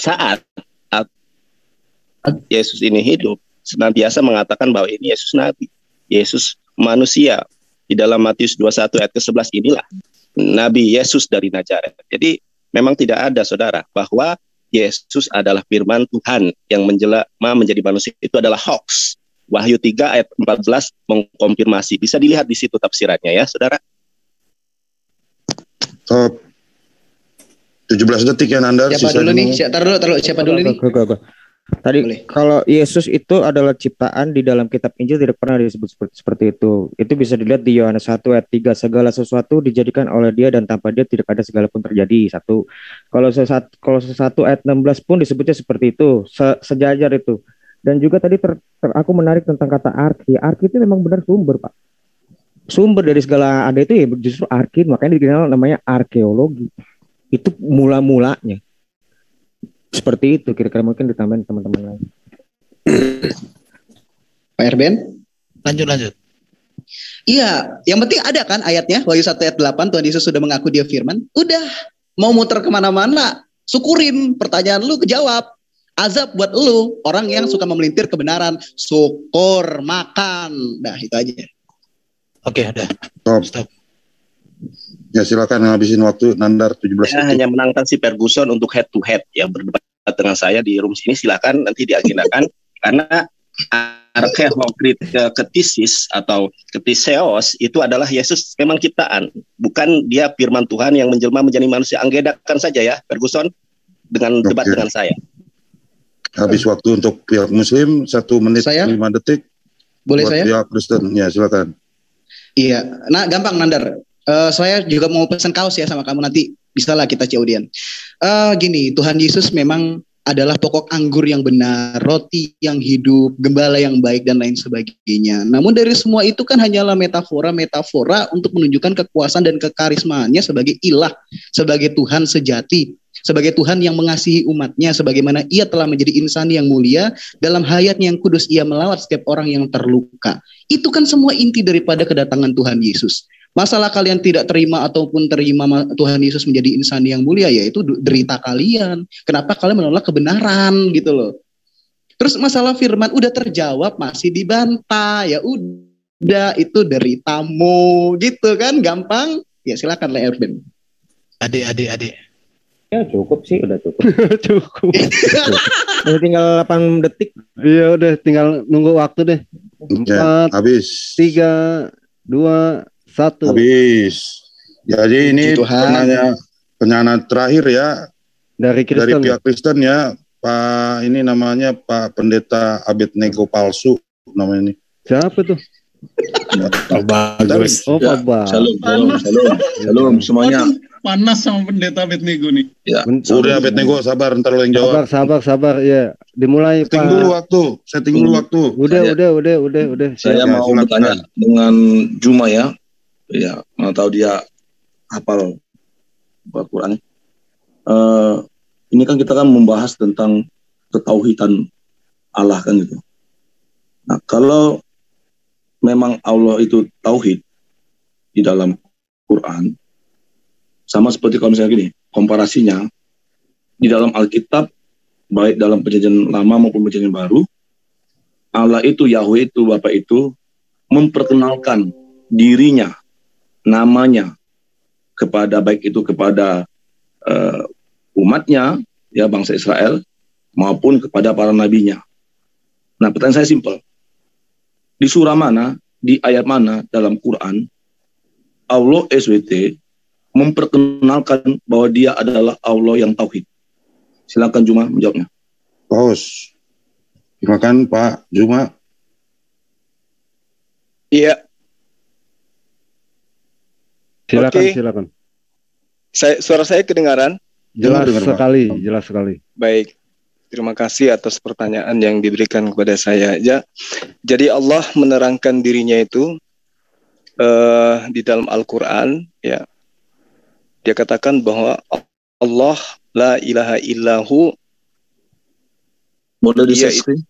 P: Yesus ini hidup senantiasa mengatakan bahwa ini Yesus Nabi, Yesus manusia. Di dalam Matius 21 ayat ke-11 inilah Nabi Yesus dari Nazaret. Jadi memang tidak ada saudara bahwa Yesus adalah firman Tuhan yang menjelma menjadi manusia. Itu adalah hoax. Wahyu 3 ayat 14 mengkonfirmasi. Bisa dilihat di situ tafsirannya ya saudara.
F: 17 detik ya Nandar.
C: Siapa dulu nih? Siapa dulu nih?
L: Tadi kalau Yesus itu adalah ciptaan di dalam kitab Injil tidak pernah disebut seperti itu. Itu bisa dilihat di Yohanes 1 ayat 3, segala sesuatu dijadikan oleh dia dan tanpa dia tidak ada segala pun terjadi. Satu. Kalau sesuatu ayat 16 pun disebutnya seperti itu, sejajar itu. Dan juga tadi aku menarik tentang kata arki. Arki itu memang benar sumber, Pak. Sumber dari segala ada itu ya justru arki, makanya dikenal namanya arkeologi. Itu mula-mulanya. Seperti itu kira-kira, mungkin ditambahin teman-teman lain.
C: Pak Erben?
G: Lanjut.
C: Iya, yang penting ada kan ayatnya, Wahyu 1 ayat 8, Tuhan Yesus sudah mengaku dia firman. Udah, mau muter kemana-mana, syukurin, pertanyaan lu kejawab. Azab buat lu, orang yang suka memelintir kebenaran, syukur, makan. Nah, itu aja.
G: Oke, udah.
F: Stop. Ya silakan ngabisin waktu Nandar 17
P: Saya hanya menantang si Ferguson untuk head to head ya, berdebat dengan saya di room sini, silakan nanti diagendakan karena arkeokritis atau ketiseos itu adalah Yesus memang ciptaan, bukan dia firman Tuhan yang menjelma menjadi manusia. Anggedakan saja ya Ferguson dengan debat dengan saya.
F: Habis waktu untuk pihak Muslim 1 menit 5 detik.
C: Boleh
F: buat
C: saya?
F: Pihak Kristen ya silakan.
C: Iya, nah gampang Nandar. Saya juga mau pesan kaos ya sama kamu, nanti bisalah kita COD-an. Gini, Tuhan Yesus memang adalah pokok anggur yang benar, roti yang hidup, gembala yang baik dan lain sebagainya. Namun dari semua itu kan hanyalah metafora untuk menunjukkan kekuasaan dan kekarismaannya sebagai ilah, sebagai Tuhan sejati, sebagai Tuhan yang mengasihi umatnya, sebagaimana ia telah menjadi insan yang mulia, dalam hayatnya yang kudus ia melawat setiap orang yang terluka. Itu kan semua inti daripada kedatangan Tuhan Yesus. Masalah kalian tidak terima ataupun terima Tuhan Yesus menjadi insan yang mulia, yaitu derita kalian. Kenapa kalian menolak kebenaran gitu loh. Terus masalah firman udah terjawab masih dibantah, ya udah. itu deritamu gitu kan, gampang. Ya silakan lah Erben.
G: Adik.
L: Ya cukup sih, udah cukup. Cukup. Udah tinggal 8 detik.
O: Iya udah tinggal nunggu waktu deh. 4,
F: habis.
O: 3, 2, 1.
F: Habis. Jadi ini penanya terakhir ya.
O: Dari
F: pihak Kristen ya. Pak ini namanya Pak Pendeta Abednego Palsu namanya ini.
O: Siapa tuh?
F: Bagus.
Q: Shalom semuanya.
D: Panas sama Pendeta Abednego nih.
F: Ya. Udah Abednego sabar, ntar lo yang jawab.
O: Sabar ya. Dimulai
F: setting dulu waktu.
O: Udah.
Q: Saya mau bertanya dengan Juma ya. Ya, mau tahu dia hafal Al-Qur'an. Ini kan kita kan membahas tentang ketauhidan Allah kan gitu. Nah, kalau memang Allah itu tauhid di dalam Quran, sama seperti kalau misalnya gini, komparasinya di dalam Alkitab, baik dalam perjanjian lama maupun perjanjian baru, Allah itu, Yahweh itu, Bapa itu memperkenalkan dirinya, namanya kepada baik itu kepada umatnya, ya bangsa Israel, maupun kepada para nabinya. Nah, pertanyaan saya simpel. Di surah mana, di ayat mana dalam Quran, Allah SWT memperkenalkan bahwa dia adalah Allah yang tauhid? Silakan Juma menjawabnya.
F: Bos. Silakan Pak Juma.
B: Iya.
O: Silakan.
B: Suara saya kedengaran?
O: Jelas sekali.
B: Baik. Terima kasih atas pertanyaan yang diberikan kepada saya. Jadi Allah menerangkan dirinya itu di dalam Al-Quran, ya. Dia katakan bahwa Allah la ilaha illahu.
Q: Boleh disebutkan?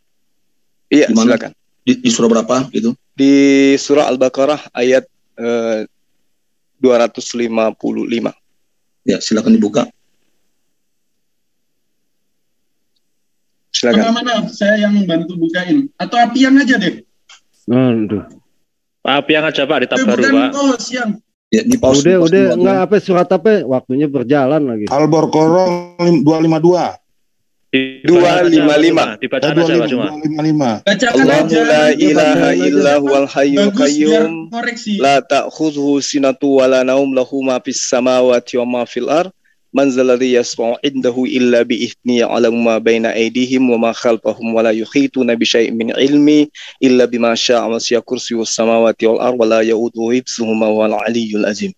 B: Iya, silakan.
Q: Di surah berapa itu?
B: Di surah Al-Baqarah ayat 255.
Q: Ya, silakan dibuka.
B: Silakan.
D: Mana? Saya yang bantu bukain. Atau Apiang aja deh.
O: Aduh.
H: Pak Apiang aja Pak, di tab baru Pak.
D: Siang.
Q: Ya, di pause.
O: Udah enggak apa surat apa? Waktunya berjalan lagi.
F: Al-Baqarah 252.
B: 255.
H: Dibacakan aja Pak Juma.
F: 255.
D: Bacakan aja.
B: La ilaha illa huwal hayyul qayyum. La ta'khudhuhu sinatu wa la naum, lahu ma fis samawati wa ma fil ard. Man zalladhi yasfa'u indahu illa bi idhnihi ya'lamu ma baina aydihim wa ma khalfahum wa la yuhituna bi syai'in min ilmi illa bima syaa wa wasi'a kursiyyus samawati wal ard wa la ya'uduhu hifdzuhuma wal 'aliyyul azim.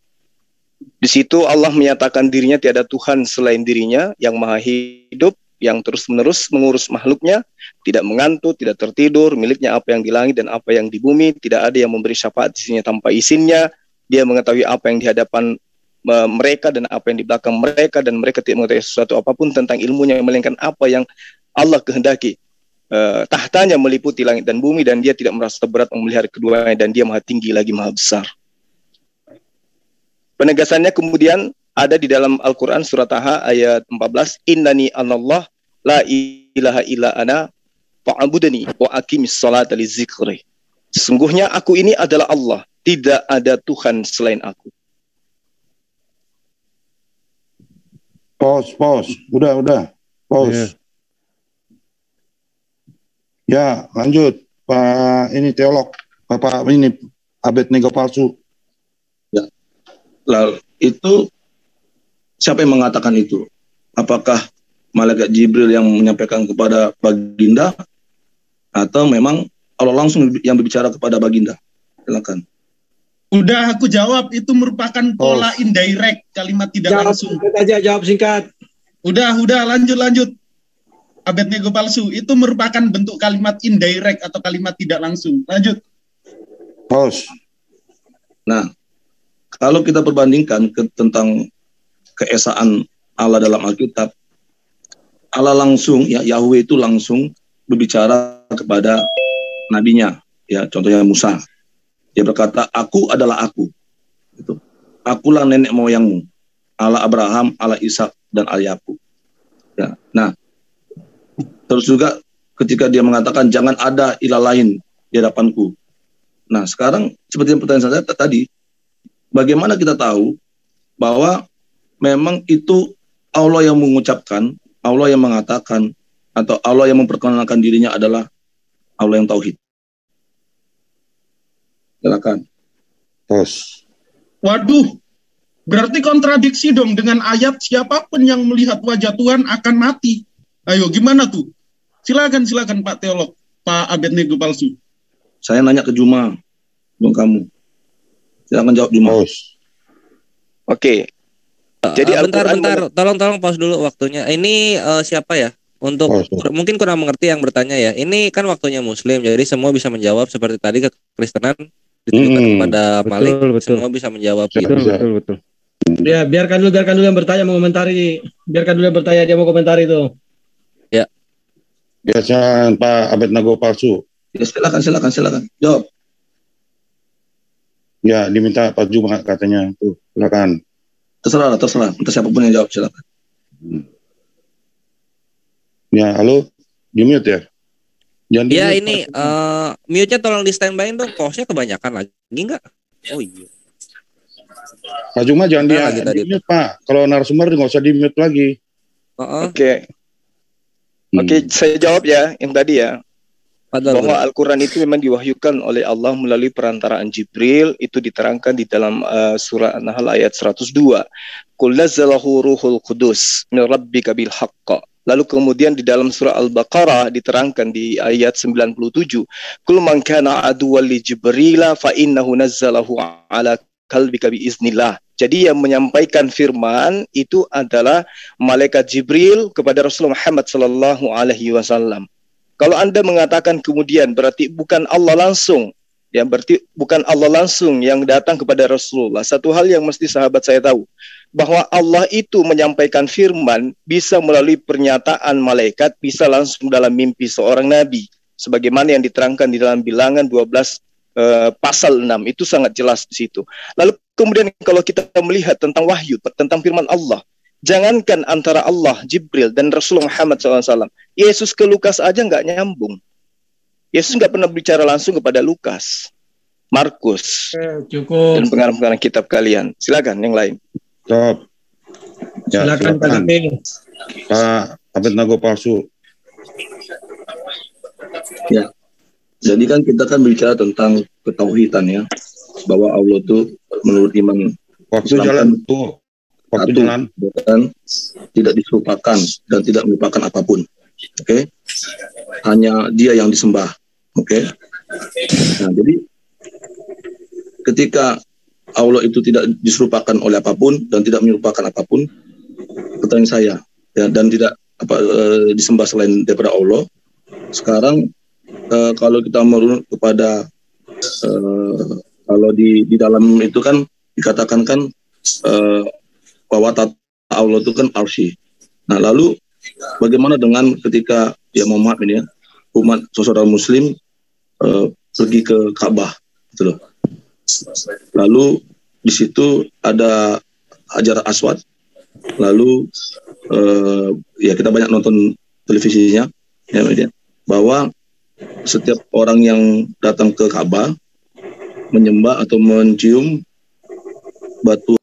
B: Di situ Allah menyatakan dirinya tiada Tuhan selain dirinya yang maha hidup, yang terus-menerus mengurus makhluknya, tidak mengantuk, tidak tertidur, miliknya apa yang di langit dan apa yang di bumi, tidak ada yang memberi syafaat di sisinya tanpa izinnya. Dia mengetahui apa yang di hadapan mereka dan apa yang di belakang mereka, dan mereka tidak mengetahui sesuatu apapun tentang ilmunya melainkan apa yang Allah kehendaki. Tahtanya meliputi langit dan bumi, dan dia tidak merasa berat memelihara keduanya, dan dia maha tinggi lagi maha besar. Penegasannya kemudian ada di dalam Al-Quran surat Taha ayat 14, Innani anallah la ilaha illa ana fa'budni wa aqimis salata lizikri. Sesungguhnya aku ini adalah Allah, tidak ada Tuhan selain aku.
F: Pause. Udah. Pause. Ya, lanjut. Pak ini teolog. Bapak ini Abednego Palsu.
Q: Ya. Lalu itu siapa yang mengatakan itu? Apakah malaikat Jibril yang menyampaikan kepada Baginda, atau memang Allah langsung yang berbicara kepada Baginda? Silakan.
D: Udah aku jawab, itu merupakan pola indirect, kalimat tidak langsung.
M: Jawab singkat.
D: Udah, lanjut. Abednego Palsu, itu merupakan bentuk kalimat indirect atau kalimat tidak langsung. Lanjut.
F: Pause.
Q: Nah, kalau kita perbandingkan tentang keesaan Allah dalam Alkitab, Allah langsung, ya Yahweh itu langsung berbicara kepada nabinya, ya contohnya Musa. Dia berkata, aku adalah aku. Gitu. Akulah nenek moyangmu. Allah Abraham, Allah Ishak, dan Allah Yakub. Ya. Nah, terus juga ketika dia mengatakan, jangan ada ilah lain di hadapanku. Nah, sekarang seperti yang pertanyaan saya tadi, bagaimana kita tahu bahwa memang itu Allah yang mengucapkan, Allah yang mengatakan, atau Allah yang memperkenalkan dirinya adalah Allah yang tauhid? Silakan.
D: Waduh, berarti kontradiksi dong dengan ayat siapapun yang melihat wajah Tuhan akan mati. Ayo, gimana tuh? Silakan Pak Teolog, Pak Abednego Palsu.
Q: Saya nanya ke Juma, bukan kamu. Silakan jawab Juma.
B: Oke. Jadi
I: bentar, tolong pause dulu waktunya. Ini siapa ya? Untuk mungkin kurang mengerti yang bertanya ya. Ini kan waktunya Muslim, jadi semua bisa menjawab seperti tadi kekristenan ditujukan kepada Malik. Semua bisa menjawab.
M: Betul. Ya, biarkan dulu yang bertanya mau komentari. Biarkan dulu yang bertanya dia mau komentari itu.
I: Ya.
F: Biasanya Pak Abednego Palsu.
Q: Ya, silakan. Jawab.
F: Ya, diminta Pak Juma katanya. Tuh, silakan.
Q: Terserah. Entah siapapun yang jawab, silakan.
F: Ya, halo. Di-mute ya?
I: Jangan ya, ini mute-nya tolong di standby-in dong. Kosnya kebanyakan lagi enggak? Oh iya.
F: Pak Juma jangan di-mute, Pak. Kalau narasumber nggak usah di-mute lagi.
B: Oke, saya jawab ya yang tadi ya. Bahwa Al-Quran itu memang diwahyukan oleh Allah melalui perantaraan Jibril. Itu diterangkan di dalam surah An-Nahl ayat 102. Qul nazzalahu ruhul qudus min rabbika bil haqq. Lalu kemudian di dalam surah Al-Baqarah diterangkan di ayat 97. Qul man kana aduwwan li Jibril fa innahu nazzalahu ala qalbika bi iznillah. Jadi yang menyampaikan firman itu adalah malaikat Jibril kepada Rasulullah Muhammad sallallahu alaihi wasallam. Kalau Anda mengatakan kemudian berarti bukan Allah langsung, ya berarti bukan Allah langsung yang datang kepada Rasulullah. Satu hal yang mesti sahabat saya tahu, bahwa Allah itu menyampaikan firman bisa melalui pernyataan malaikat, bisa langsung dalam mimpi seorang nabi. Sebagaimana yang diterangkan di dalam Bilangan 12 pasal 6, itu sangat jelas di situ. Lalu kemudian kalau kita melihat tentang wahyu, tentang firman Allah, jangankan antara Allah, Jibril, dan Rasulullah Muhammad SAW, Yesus ke Lukas aja nggak nyambung. Yesus nggak pernah bicara langsung kepada Lukas, Markus,
M: cukup.
B: Dan pengarang-pengarang kitab kalian. Silakan yang lain.
F: Stop. Ya,
M: silakan
F: Pak Abednego Palsu.
Q: Ya. Jadi kan kita kan bicara tentang ketauhidan ya, bahwa Allah itu menurut iman
F: waktu jalan tuh. Waktu jalan
Q: dan tidak diserupakan dan tidak melupakan apapun. Oke. Hanya Dia yang disembah. Oke. Nah, jadi ketika Allah itu tidak diserupakan oleh apapun dan tidak menyerupakan apapun, pertanyaan saya ya, dan tidak disembah selain daripada Allah. Sekarang kalau kita merunut kepada kalau di dalam itu kan dikatakan kan bahwa tata Allah itu kan arsy. Nah, lalu bagaimana dengan ketika ya mohon maaf ini ya, umat saudara Muslim pergi ke Ka'bah, gitu loh. Lalu di situ ada Hajar Aswad. Lalu ya kita banyak nonton televisinya ya, bahwa setiap orang yang datang ke Ka'bah menyembah atau mencium batu